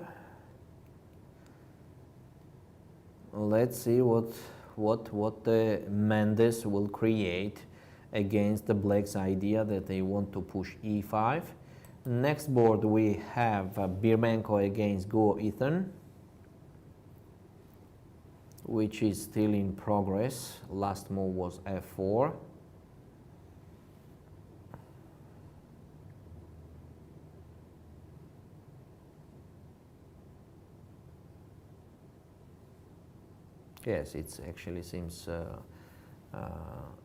Let's see what the Mendes will create against the blacks' idea that they want to push e5. Next board we have Birmenko against Go Ethan, which is still in progress. Last move was f4. Yes, it actually seems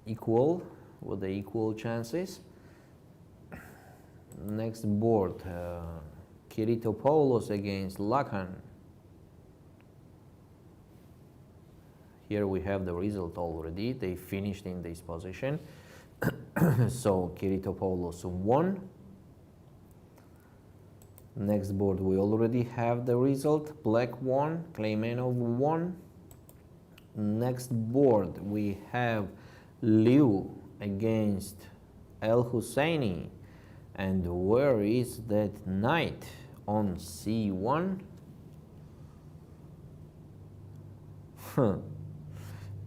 equal, with the equal chances. Next board, Kiritopoulos against Lakan. Here we have the result already. They finished in this position. So Kiritopoulos won. Next board we already have the result. Black won, Kleimenov won. Next board we have Liu against El Husseini. And where is that knight? On c1?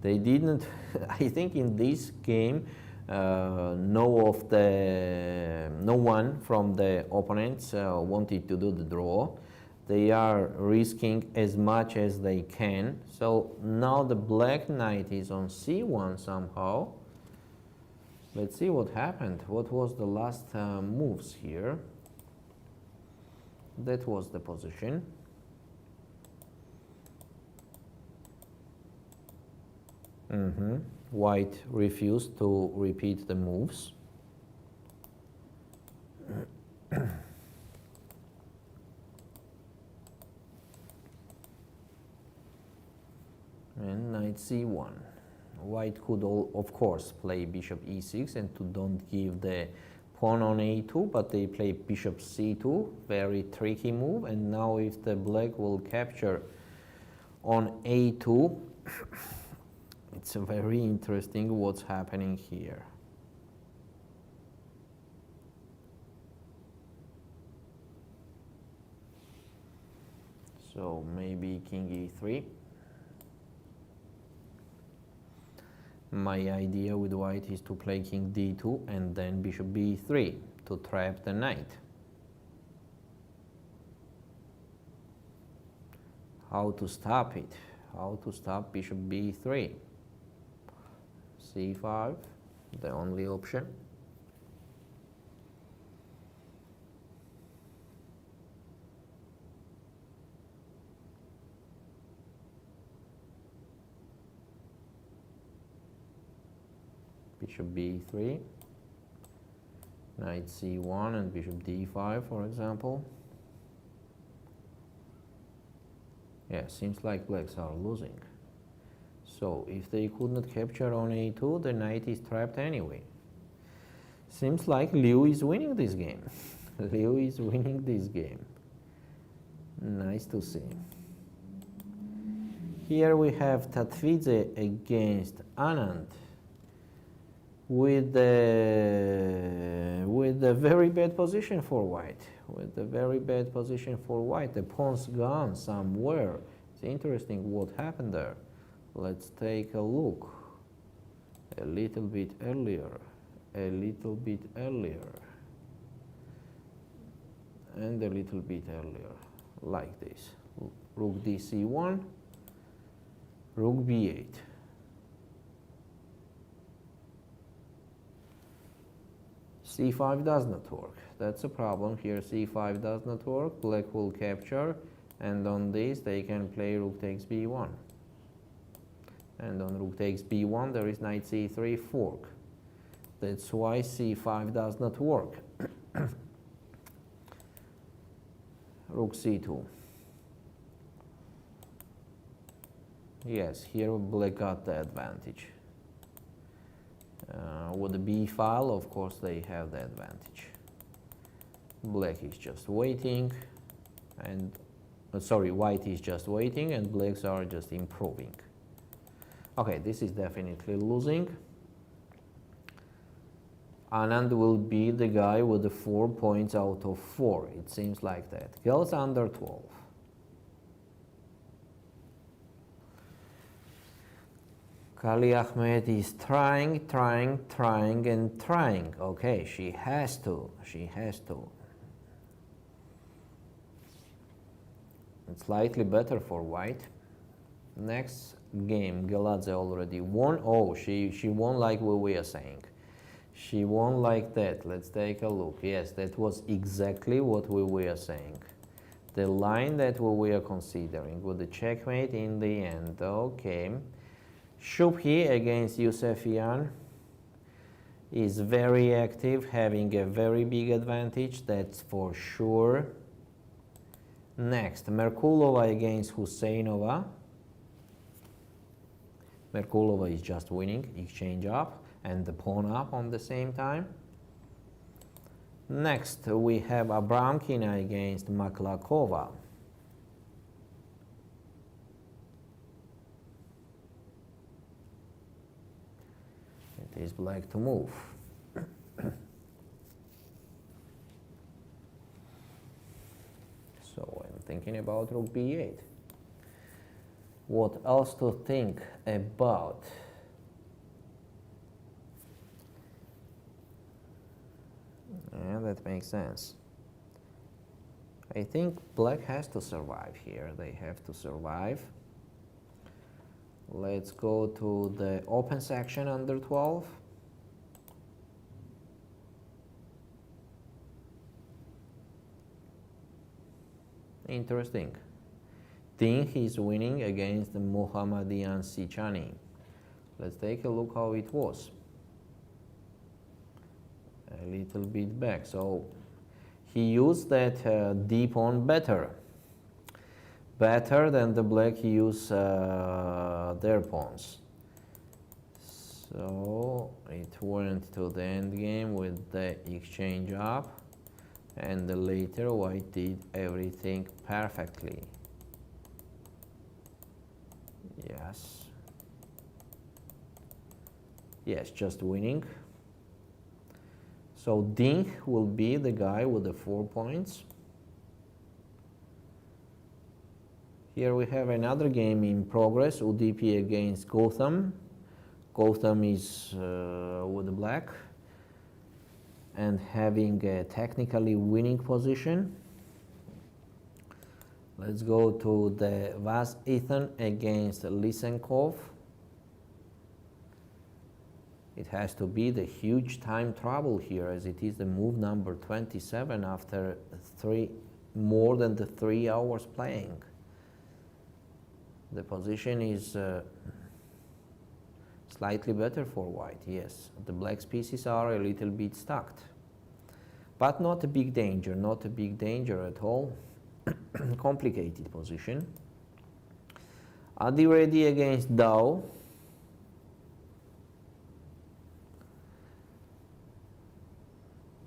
They didn't, I think in this game, no one from the opponents wanted to do the draw. They are risking as much as they can. So now the black knight is on c1 somehow. Let's see what happened. What was the last moves here? That was the position. White refused to repeat the moves. And knight c1. White could, of course, play bishop e6 and to don't give the pawn on a2, but they play bishop c2, very tricky move. And now if the black will capture on a2, it's very interesting what's happening here. So maybe king e3. My idea with white is to play king d2 and then bishop b3 to trap the knight. How to stop it? How to stop bishop b3? c5, the only option. Bishop b3, knight c1 and bishop d5, for example. Yeah, seems like blacks are losing. So if they could not capture on a2, the knight is trapped anyway. Seems like Liu is winning this game. Liu is winning this game. Nice to see. Here we have Tatvidze against Anand with a very bad position for white. With a very bad position for white. The pawn's gone somewhere. It's interesting what happened there. Let's take a look. A little bit earlier. A little bit earlier. And a little bit earlier. Like this. Rook dc1. Rook b8. c5 does not work. That's a problem here. c5 does not work. Black will capture. And on this they can play rook takes b1. And on rook takes b1 there is knight c3 fork. That's why c5 does not work. Rook c2. Yes, here black got the advantage. With the b file, of course, they have the advantage. Black is just waiting, and white is just waiting, and blacks are just improving. Okay, this is definitely losing. Anand will be the guy with the 4 points out of 4. It seems like that. Girls under 12. Kali Ahmed is trying. Okay, she has to. It's slightly better for white. Next game, Geladze already won. Oh, she won like we were saying. She won like that. Let's take a look. Yes, that was exactly what we were saying. The line that we were considering with the checkmate in the end. Okay. Shubhi against Yusefian is very active, having a very big advantage, that's for sure. Next, Merkulova against Husseinova. Merkulova is just winning, exchange up and the pawn up on the same time. Next, we have Abramkina against Maklakova. It is black to move. So I'm thinking about rook b8. What else to think about? Yeah, that makes sense. I think black has to survive here. They have to survive. Let's go to the open section under 12. Interesting. Ding is winning against the Mohammadian Sichani. Let's take a look how it was. A little bit back. So he used that D pawn better than the black used their pawns. So it went to the end game with the exchange up, and later white did everything perfectly. Yes, just winning. So Ding will be the guy with the 4 points. Here we have another game in progress, Udipi against Gotham. Gotham is with the black and having a technically winning position. Let's go to the Vaz Ethan against Lysenkov. It has to be the huge time trouble here, as it is the move number 27 after more than the 3 hours playing. The position is slightly better for white, yes. The black's pieces are a little bit stacked. But not a big danger, not a big danger at all. Complicated position. Adi ready against Dao.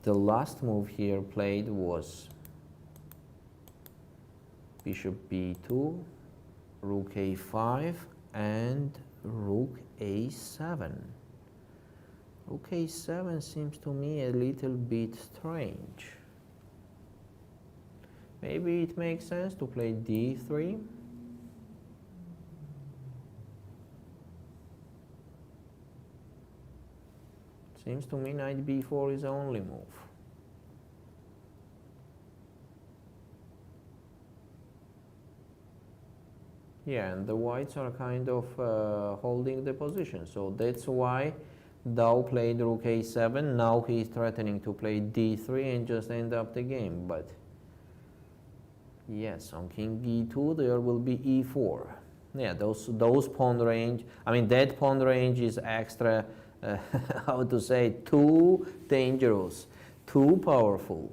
The last move here played was bishop b2, rook a5, and rook a7. Rook a7 seems to me a little bit strange. Maybe it makes sense to play d3. Seems to me knight b4 is the only move. Yeah, and the whites are kind of holding the position, so that's why Dao played rook a7. Now he's threatening to play d3 and just end up the game, but yes, on king e2 there will be e4. Yeah, those pawn range, I mean that pawn range is extra, how to say, too dangerous, too powerful.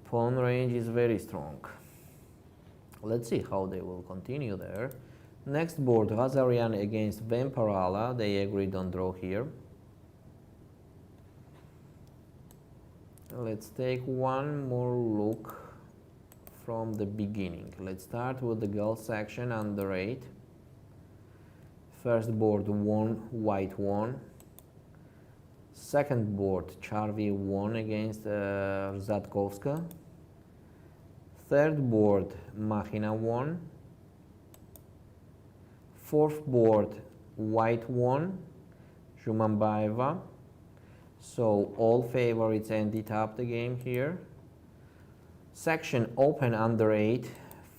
Pawn range is very strong. Let's see how they will continue there. Next board, Ghazarian against Vemparala. They agreed on draw here. Let's take one more look from the beginning. Let's start with the girls section under 8. First board won, white won. Second board, Charvi won against Zatkovska. Third board, Machina won. Fourth board, White won, Zhumambaeva. So all favorites ended up the game here. Section open under 8.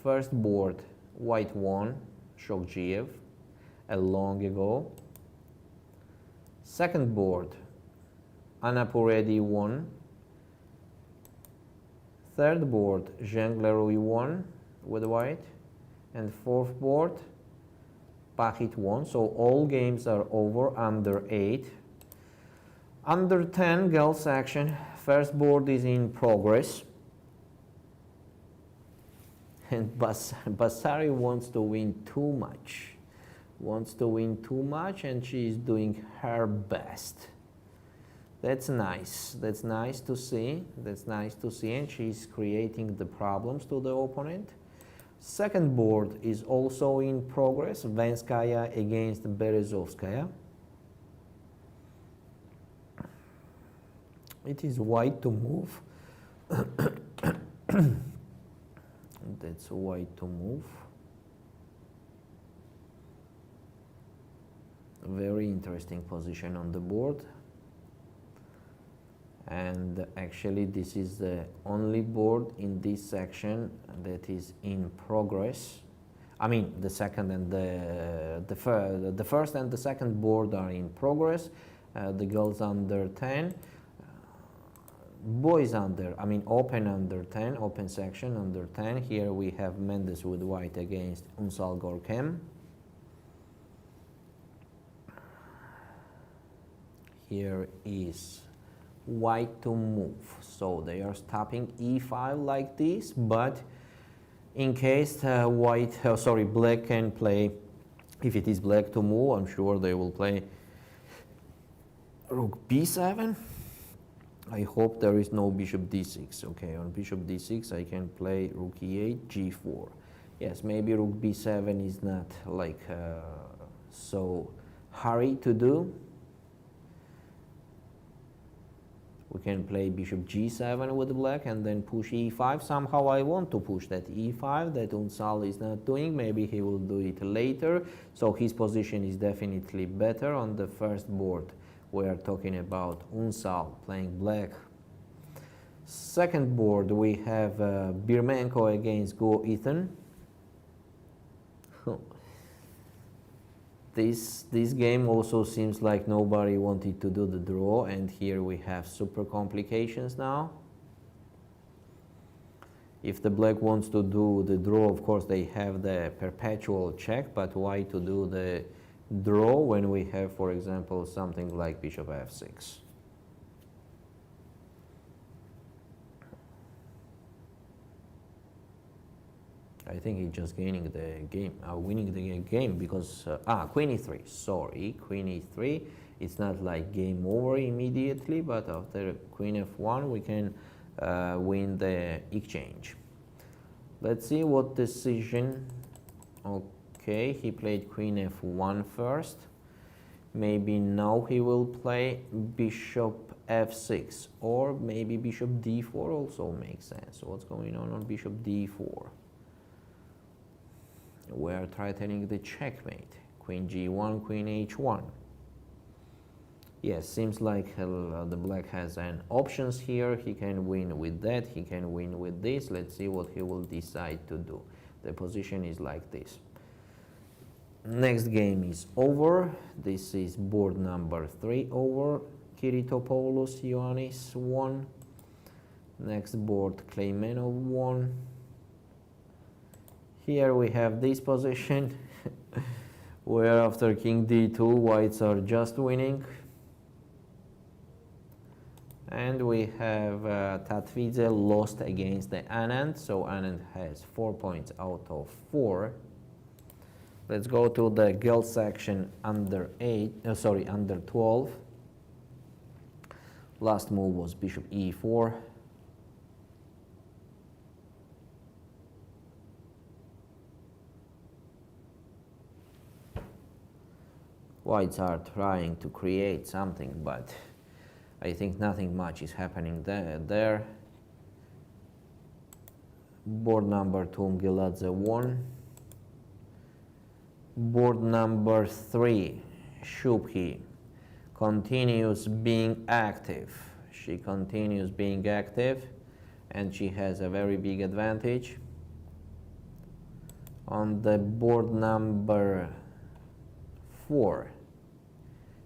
First board, White won, Shokjiev, a long ago. Second board, Anapuredi won. Third board, Zheng Lerui won with white. And fourth board, Pachit won. So all games are over under 8. Under 10 girls section, first board is in progress. And Basari wants to win too much. Wants to win too much, and she is doing her best. That's nice. That's nice to see. That's nice to see, and she's creating the problems to the opponent. Second board is also in progress. Venskaya against Berezovskaya. It is white to move. That's white to move. Very interesting position on the board. And actually this is the only board in this section that is in progress. I mean, the second and the first and the second board are in progress. The girls under 10, boys under, I mean open under 10, open section under 10. Here we have Mendes with white against Unsal Gorkem. Here is white to move, so they are stopping e5 like this, but in case black can play, if it is black to move, I'm sure they will play rook b7. I hope there is no bishop d6. Okay, on bishop d6 I can play rook e8, g4. Yes, maybe rook b7 is not like so hurry to do. We can play bishop g7 with black and then push e5. Somehow I want to push that e5 that Unsal is not doing. Maybe he will do it later. So his position is definitely better on the first board. We are talking about Unsal playing black. Second board we have Birmenko against Go Ethan. This game also seems like nobody wanted to do the draw, and here we have super complications now. If the black wants to do the draw, of course they have the perpetual check, but why to do the draw when we have, for example, something like bishop f6? I think he's just gaining the game, winning the game because, queen e3, sorry, queen e3. It's not like game over immediately, but after queen f1 we can win the exchange. Let's see what decision. Okay, he played queen f1 first. Maybe now he will play bishop f6, or maybe bishop d4 also makes sense. What's going on bishop d4? We are threatening the checkmate. Queen g1, queen h1. Yes, seems like the black has an options here. He can win with that, he can win with this. Let's see what he will decide to do. The position is like this. Next game is over. This is board number 3 over. Kiritopoulos Ioannis won. Next board, Kleimenov won. Here we have this position where after king d2 whites are just winning, and we have Tatvidze lost against the Anand, so Anand has 4 points out of 4. Let's go to the girls section under 12. Last move was bishop e4. Whites are trying to create something, but I think nothing much is happening there. Board number 2, Mgiladze won. Board number 3, Shubhi continues being active. She continues being active and she has a very big advantage. On the board number 4,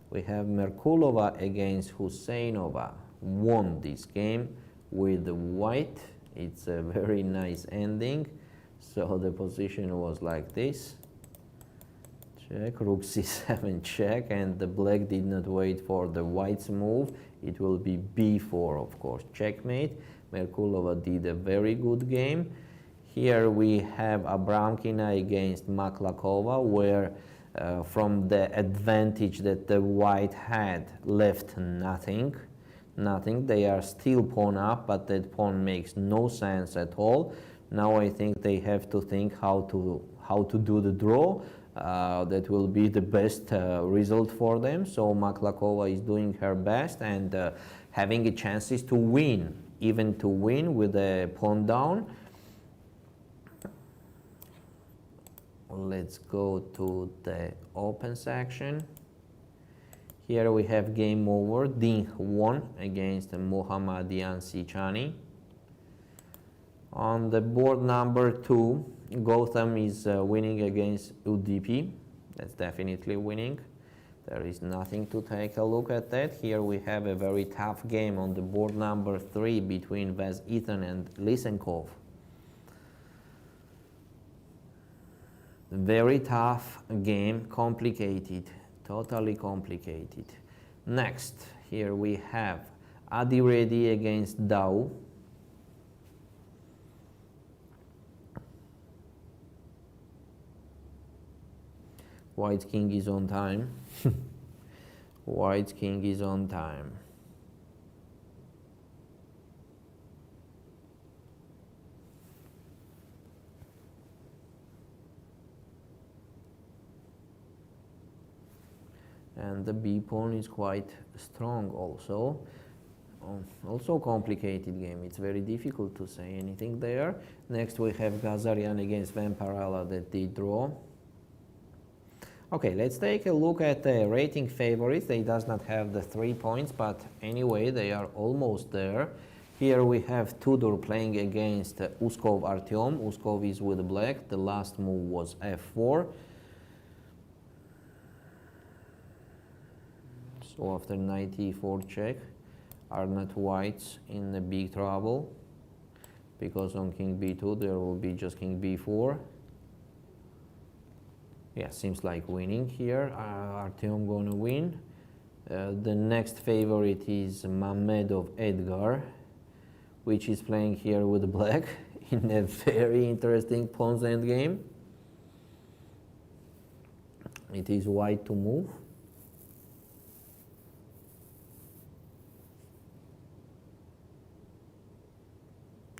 we have Merkulova against Husseinova. Won this game with white. It's a very nice ending. So the position was like this. Check, rook c7 check, and the black did not wait for the white's move. It will be b4, of course, checkmate. Merkulova did a very good game. Here we have Abramkina against Maklakova, where from the advantage that the white had left nothing. They are still pawn up, but that pawn makes no sense at all. Now I think they have to think how to do the draw. That will be the best result for them. So Maklakova is doing her best and having a chances to win, even to win with a pawn down. Let's go to the open section. Here we have game over. Ding won against Mohammadian Sichani. On the board number 2, Gautam is winning against Udipi. That's definitely winning. There is nothing to take a look at that. Here we have a very tough game on the board number 3 between Vaz Ethan and Lysenkov. Very tough game, complicated, totally complicated. Next, here we have Adi Reddy against Dao. White king is on time. White king is on time. And the b pawn is quite strong also. Also complicated game. It's very difficult to say anything there. Next we have Gazarian against Vamparala that did draw. Okay, let's take a look at the rating favorites. They does not have the 3 points, but anyway, they are almost there. Here we have Tudor playing against Uskov Artyom. Uskov is with black. The last move was f4. So after knight e4 check, are not whites in the big trouble, because on king b2 there will be just king b4. Yeah, seems like winning here. Artyom gonna win. The next favorite is Mamedov Edgar, which is playing here with black in a very interesting pawn's endgame. It is white to move.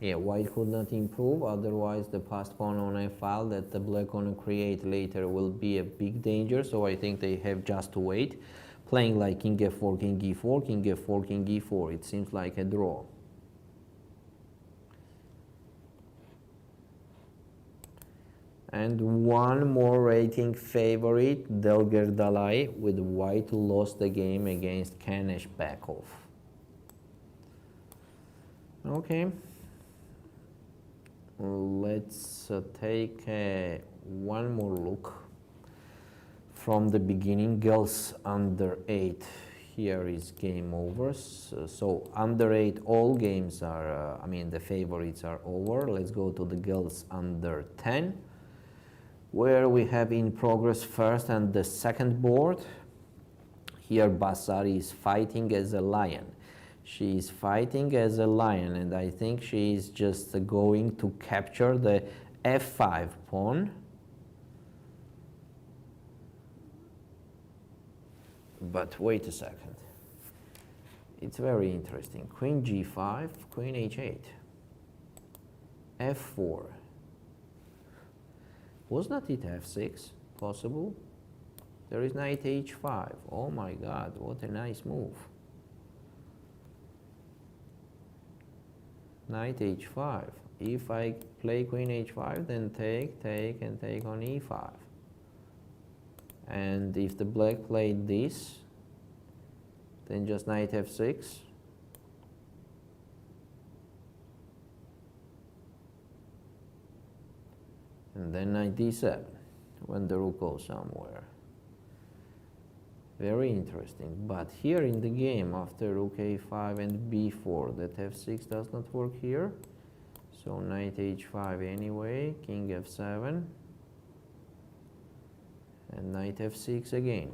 Yeah, white could not improve, otherwise the passed pawn on a file that the black gonna create later will be a big danger, so I think they have just to wait. Playing like king f4, king e4, king f4, king e4, it seems like a draw. And one more rating favorite, Delger Dalai, with white lost the game against Kanesh Bakov. Okay. Let's take one more look from the beginning. Girls under 8. Here is game over. So under 8, all games are, the favorites are over. Let's go to the girls under 10, where we have in progress first and the second board. Here Basari is fighting as a lion. She is fighting as a lion, and I think she is just going to capture the f5 pawn. But wait a second. It's very interesting. Queen g5, queen h8, f4. Was not it f6 possible? There is knight h5. Oh my god, what a nice move. knight h5. If I play queen h5, then take, and take on e5. And if the black played this, then just knight f6. And then knight d7, when the rook goes somewhere. Very interesting. But here in the game, after rook a5 and b4, that f6 does not work here. So knight h5 anyway, king f7, and knight f6 again.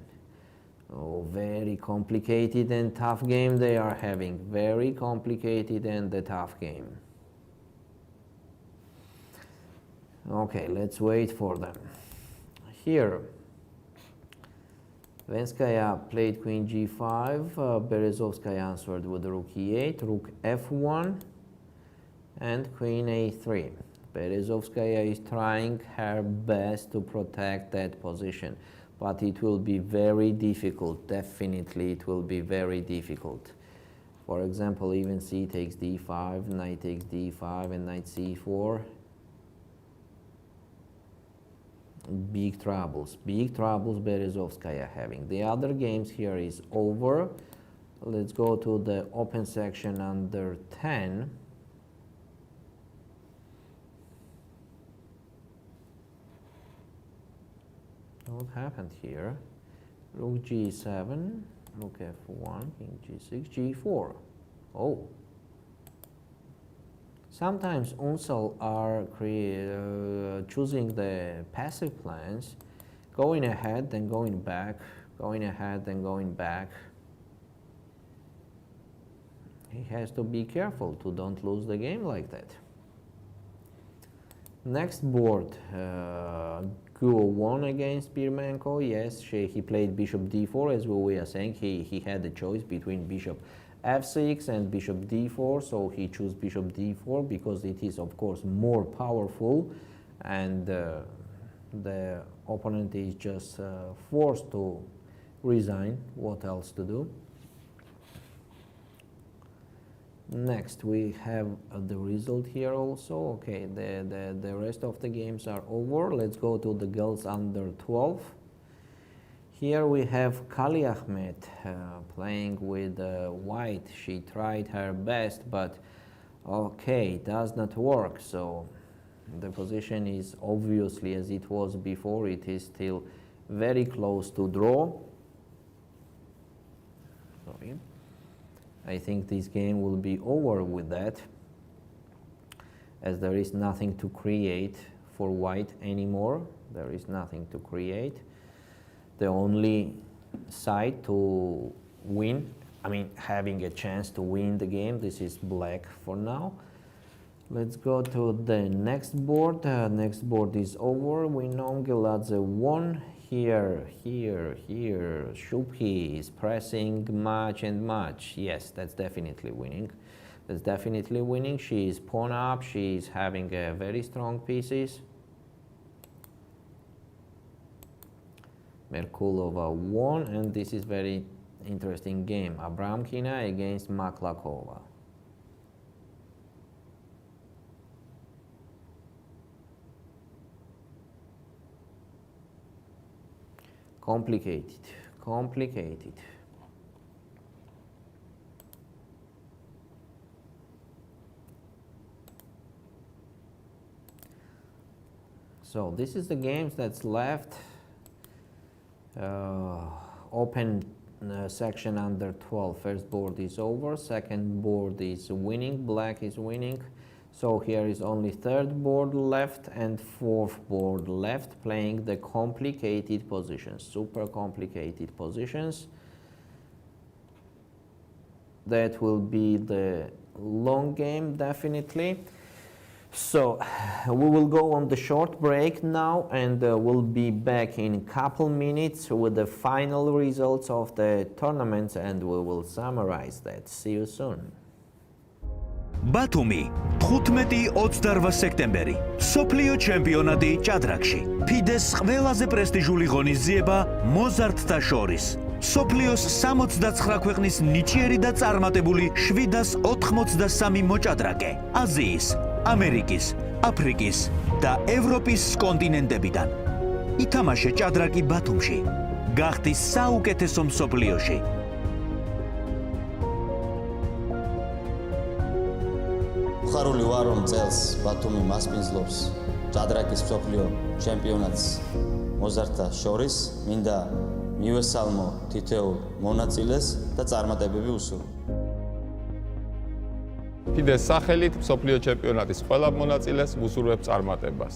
Oh, very complicated and tough game they are having. Very complicated and a tough game. Okay, let's wait for them. Here, Venskaya played queen g5, Berezovskaya answered with rook e8, rook f1, and queen a3. Berezovskaya is trying her best to protect that position, but it will be very difficult. Definitely it will be very difficult. For example, even c takes d5, knight takes d5, and knight c4. Big troubles Berezovskaya having. The other games here is over. Let's go to the open section under 10. What happened here? Rook g7, rook f1, king g6, g4. Oh. Sometimes Unsal are choosing the passive plans, going ahead, then going back, going ahead, then going back. He has to be careful to don't lose the game like that. Next board, Guo won against Birmenko. Yes, he played bishop d4, as we were saying. He had the choice between bishop f6 and bishop d4, so he chose bishop d4 because it is of course more powerful, and the opponent is just forced to resign. What else to do? Next we have the result here also. Okay, the rest of the games are over. Let's go to the girls under 12. Here we have Kali Ahmed playing with white. She tried her best, but okay, does not work. So the position is obviously as it was before. It is still very close to draw. Sorry. I think this game will be over with that, as there is nothing to create for white anymore. There is nothing to create. The only side to win, I mean having a chance to win the game, this is black for now. Let's go to the next board. Next board is over. We know Geladze won. Here, Shubhi is pressing much and much. Yes, that's definitely winning. That's definitely winning. She is pawn up. She is having very strong pieces. Merkulova won, and this is very interesting game. Abramkina against Maklakova. Complicated. So this is the games that's left. Open section under 12. First board is over. Second board is winning. Black is winning. So here is only third board left and fourth board left, playing the complicated positions, super complicated positions. That will be the long game, definitely. So we will go on the short break now, and we'll be back in a couple minutes with the final results of the tournaments, and we will summarize that. See you soon. ბათუმი 15-28 სექტემბერი სოფლიო ჩემპიონატი ჭადრაკში FIDE-ს ყველაზე პრესტიჟული ღონისძიება მოზარდთა შორის სოფლიოს 69 ქვეყნის ნიჭიერი და წარმატებული 783 მოჭადრაკე აზიის, ამერიკის, აფრიკის და ევროპის კონტინენტებიდან. ითამაშე ჭადრაკი ბათუმში. გახდი საუკეთესო მსოფლიოში. ხარული ვარ რომ წელს ბათუმი მასპინძლობს ჭადრაკის მსოფლიო ჩემპიონატს მოზარდთა შორის. მინდა მივესალმო თითოეულ მონაწილეს და წარმატებები უსურვო. FIDE-ს სახელით მსოფლიო ჩემპიონატის ყველა მონაწილეს ვუსურვებ წარმატებას.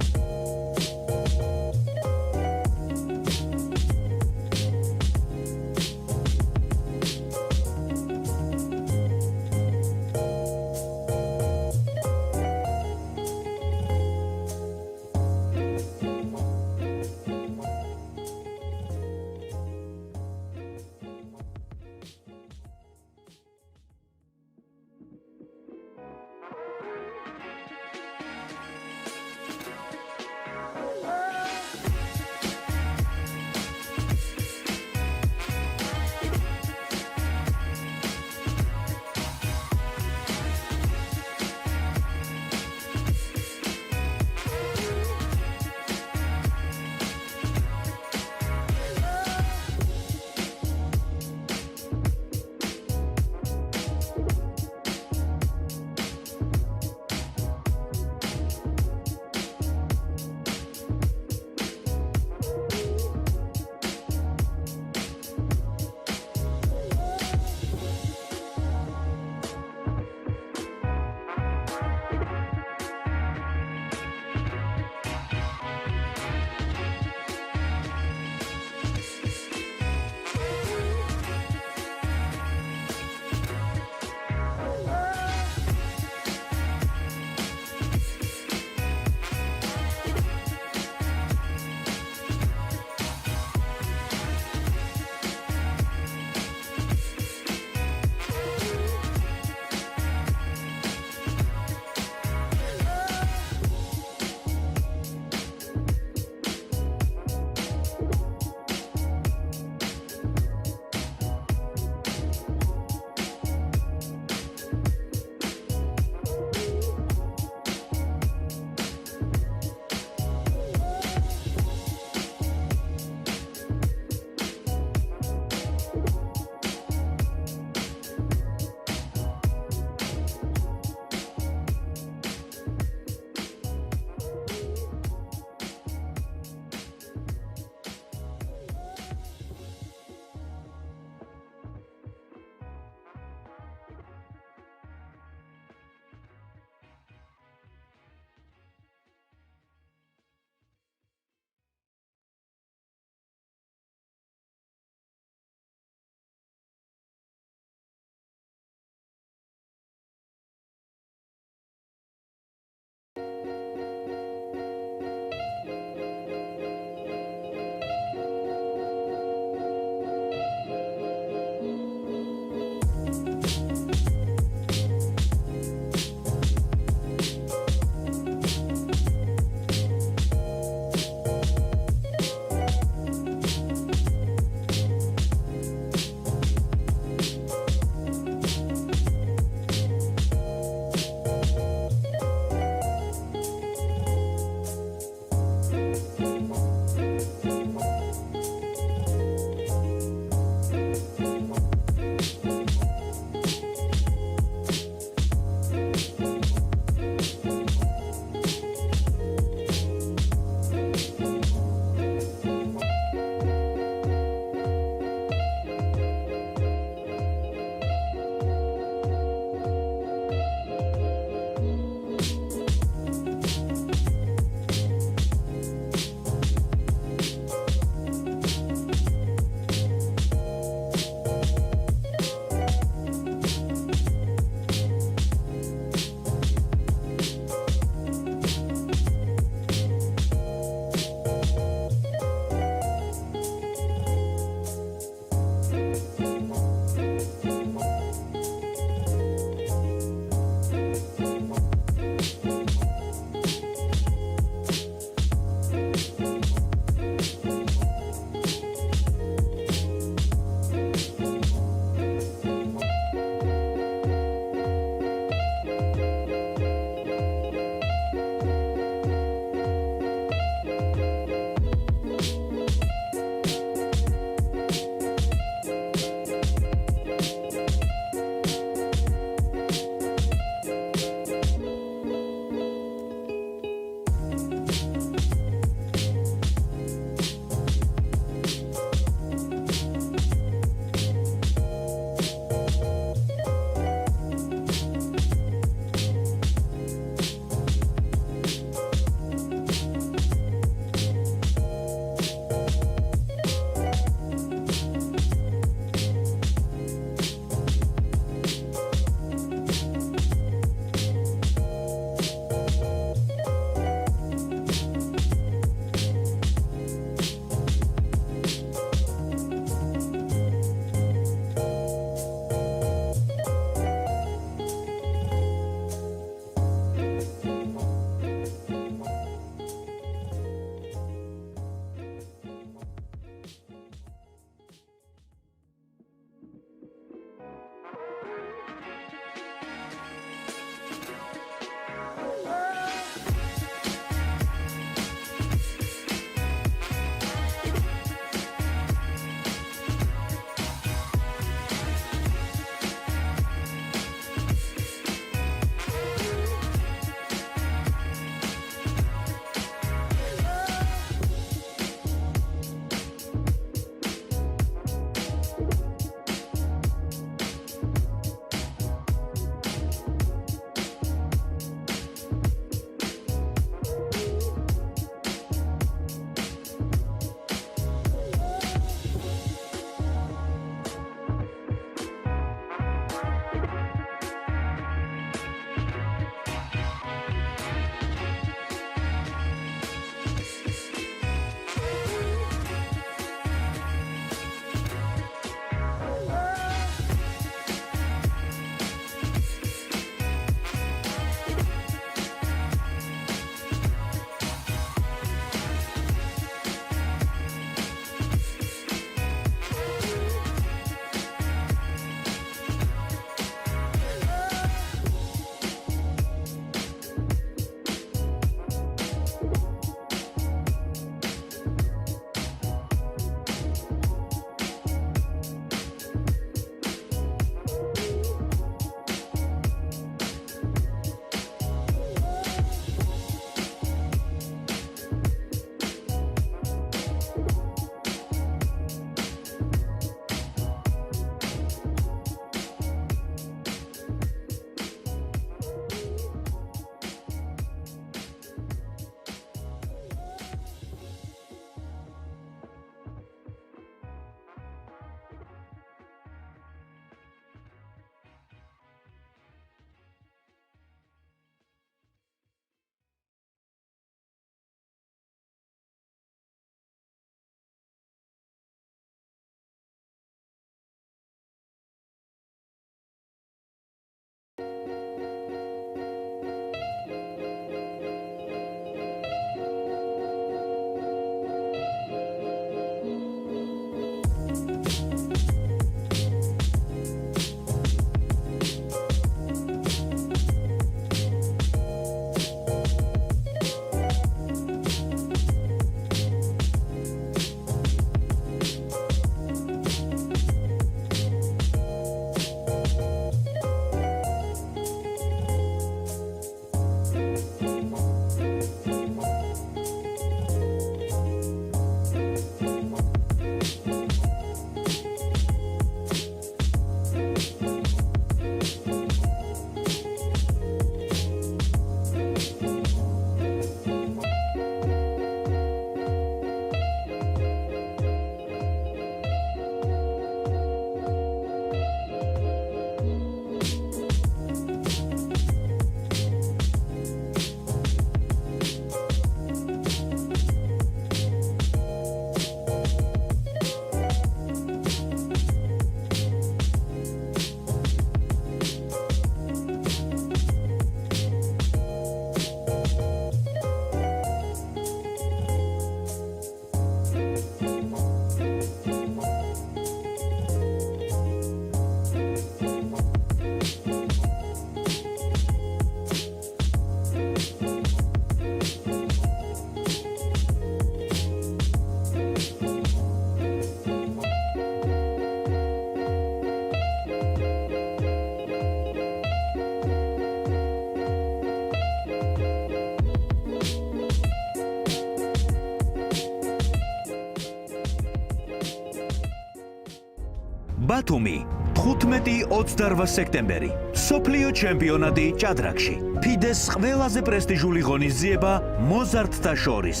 ბათუმი 15-28 სექტემბერი სოფლიო ჩემპიონატი ჭადრაკში ფიდეს ყველაზე პრესტიჟული ღონისძიება მოზარდთა შორის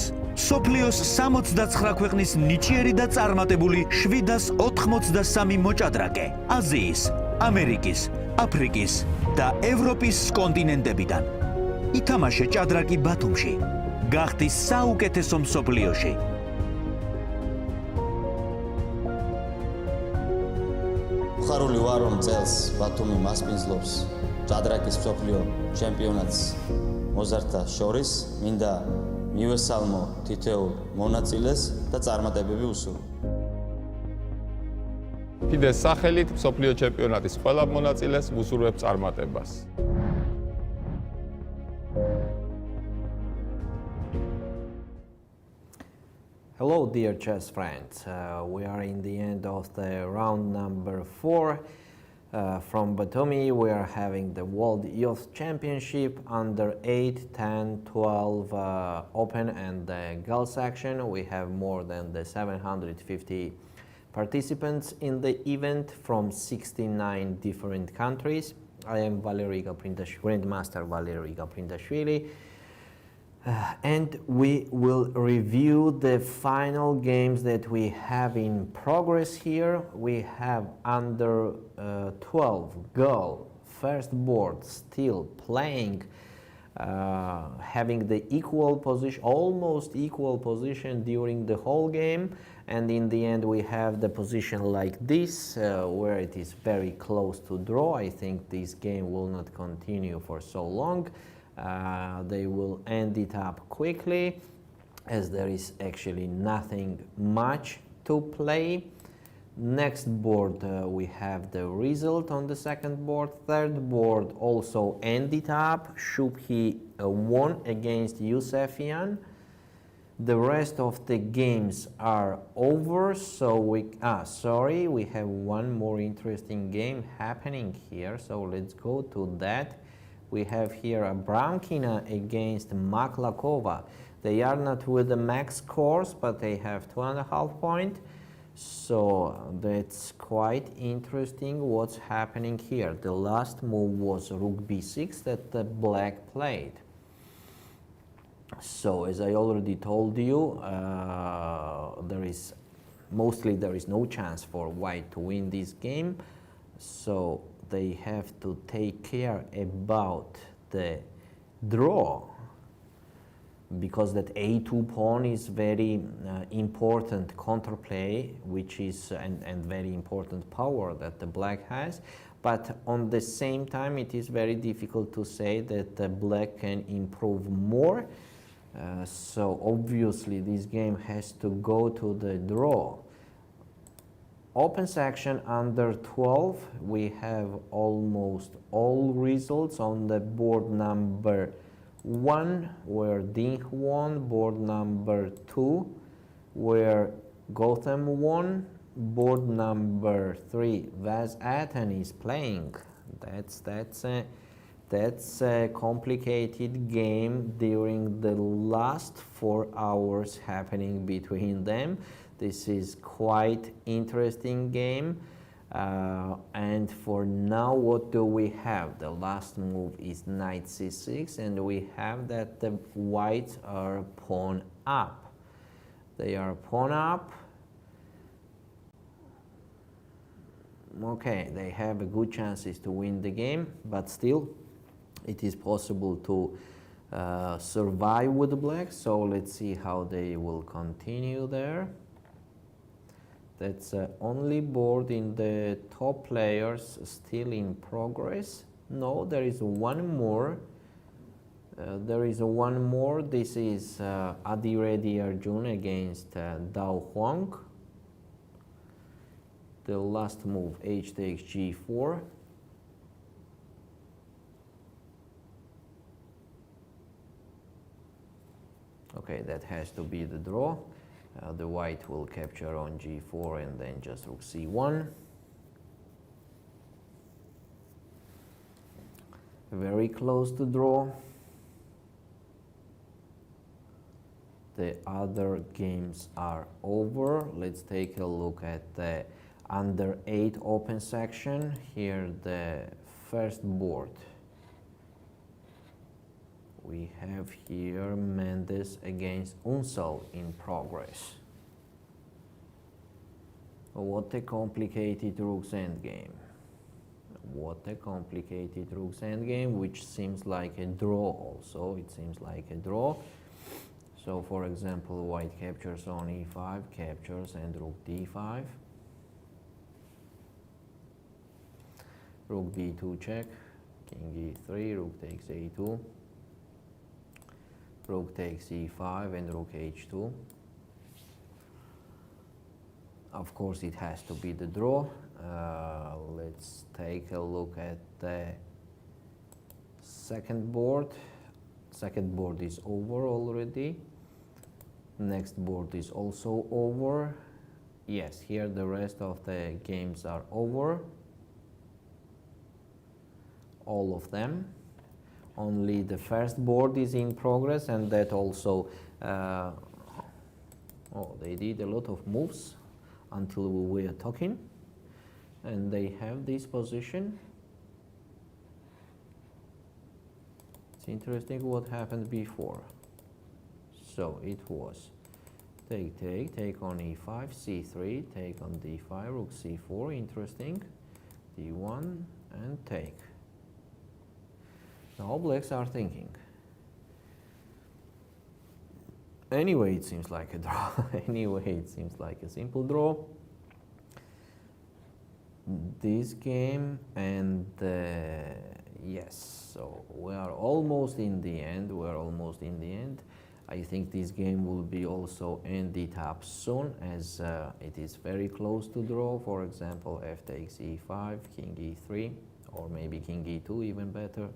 სოფლიოს 69 ქვეყნის ნიჭიერი და წარმატებული 783 მოჭადრაკე აზიის, ამერიკის, აფრიკის და ევროპის კონტინენტებიდან ითამაშე ჭადრაკი ბათუმში გახდი საუკეთესო მსოფლიოში ხარული ვარ რომ წელს ბათუმი მასპინძლობს ჭადრაკის მსოფლიო ჩემპიონატს მოზარდთა შორის მინდა მივესალმო თითოეულ მონაწილეს და წარმატებები უსურვო. ფიდეს სახელით მსოფლიო ჩემპიონატის ყველა მონაწილეს ვუსურვებ წარმატებას. Hello, dear chess friends. We are in the end of the round number 4. From Batumi, we are having the World Youth Championship under 8, 10, 12 open and the girls section. We have more than the 750 participants in the event from 69 different countries. I am Valeri Grandmaster Valeri Gaprindashvili. And we will review the final games that we have in progress here. We have under 12 girl first board still playing, having the equal position, almost equal position during the whole game. And in the end we have the position like this, where it is very close to draw. I think this game will not continue for so long. They will end it up quickly as there is actually nothing much to play. Next board we have the result on the second board. Third board also ended up. Shubhi won against Yusefian. The rest of the games are over, so we have one more interesting game happening here, so let's go to that. We have here a Brankina against Maklakova. They are not with the max scores, but they have 2.5 points. So that's quite interesting what's happening here. The last move was Rook b6 that the black played. So as I already told you, there is no chance for white to win this game. So they have to take care about the draw, because that a2 pawn is very important counterplay, which is and very important power that the black has. But on the same time, it is very difficult to say that the black can improve more. So obviously this game has to go to the draw. Open section under 12, we have almost all results on the board number 1, where Ding won, board number 2, where Gotham won, board number 3, Vaz Atan is playing. That's a complicated game during the last 4 hours happening between them. This is quite interesting game. And for now, what do we have? The last move is knight c6, and we have that the whites are pawn up. They are pawn up. Okay, they have a good chances to win the game, but still it is possible to survive with the black. So let's see how they will continue there. That's only board in the top players still in progress. No, there is one more. This is Adi Reddy Arjun against Dao Huang. The last move, h takes g4. Okay, that has to be the draw. The white will capture on g4 and then just rook c1. Very close to draw. The other games are over. Let's take a look at the under 8 open section. Here the first board. We have here Mendes against Unsal in progress. What a complicated rook's endgame. What a complicated rook's endgame, which seems like a draw also. It seems like a draw. So for example, white captures on e5, captures, and rook d5. Rook b2 check, king e3, rook takes a2. Rook takes e5 and rook h2. Of course, it has to be the draw. Let's take a look at the second board. Second board is over already. Next board is also over. Yes, here the rest of the games are over. All of them. Only the first board is in progress, and that also, they did a lot of moves until we were talking, and they have this position. It's interesting what happened before. So it was take on e5, c3, take on d5, rook c4, interesting, d1, and take. Now blacks are thinking. Anyway, it seems like a draw. Anyway, it seems like a simple draw. This game, and yes, so we are almost in the end. We are almost in the end. I think this game will be also ended up soon, as it is very close to draw. For example, f takes e5, king e3, or maybe king e2, even better.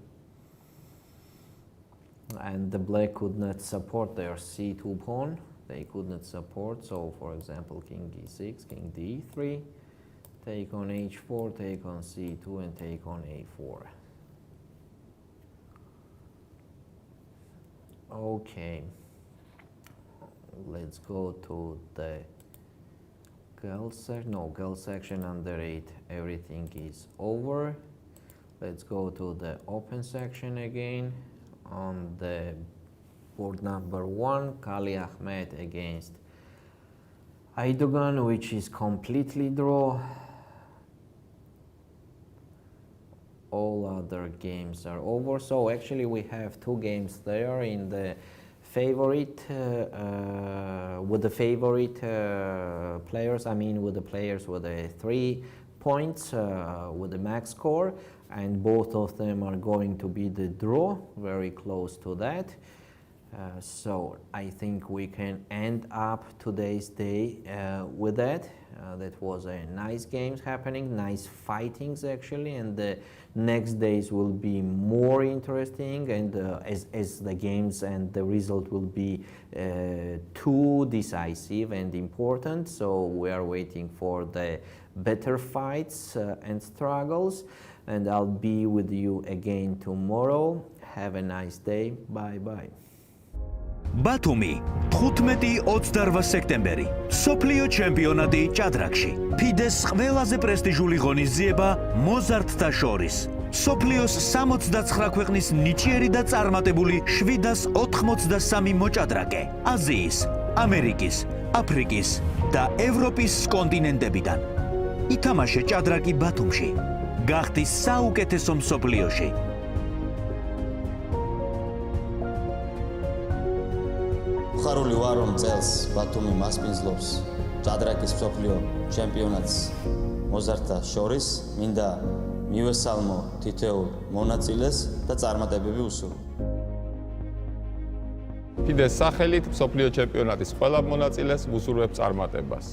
And the black could not support their c2 pawn. They could not support, so for example, king e6, king d3, take on h4, take on c2, and take on a4. Okay, let's go to the girl section. No, girl section under 8, everything is over. Let's go to the open section again. On the board number 1, Kali Ahmed against Aydogan, which is completely draw. All other games are over. So actually we have 2 games there in the favorite, with the favorite players, I mean with the players with the 3 points, with the max score, and both of them are going to be the draw, very close to that. So I think we can end up today's day with that. That was a nice games happening, nice fightings actually, and the next days will be more interesting, and as the games and the result will be too decisive and important. So we are waiting for the better fights and struggles, and I'll be with you again tomorrow. Have a nice day. Bye bye. ბათუმი 15-28 სექტემბერი სოფლიო ჩემპიონატი ჭადრაკში FIDE-ს ყველაზე პრესტიჟული ღონისძიება მოზარდთა შორის სოფლიოს 69 ქვეყნის ნიჭიერი და წარმატებული 783 მოჭადრაკე აზიის, ამერიკის, აფრიკის და ევროპის კონტინენტებიდან ითამაშე ჭადრაკი ბათუმში გახდი საუკეთესო მსოფლიოში ხარული ვარ რომ წელს ბათუმი მასპინძლობს ჭადრაკის მსოფლიო ჩემპიონატს მოზარდთა შორის მინდა მივესალმო თითოეულ მონაწილეს და წარმატებები უსურვო. FIDE-ს სახელით მსოფლიო ჩემპიონატის ყველა მონაწილეს ვუსურვებ წარმატებას.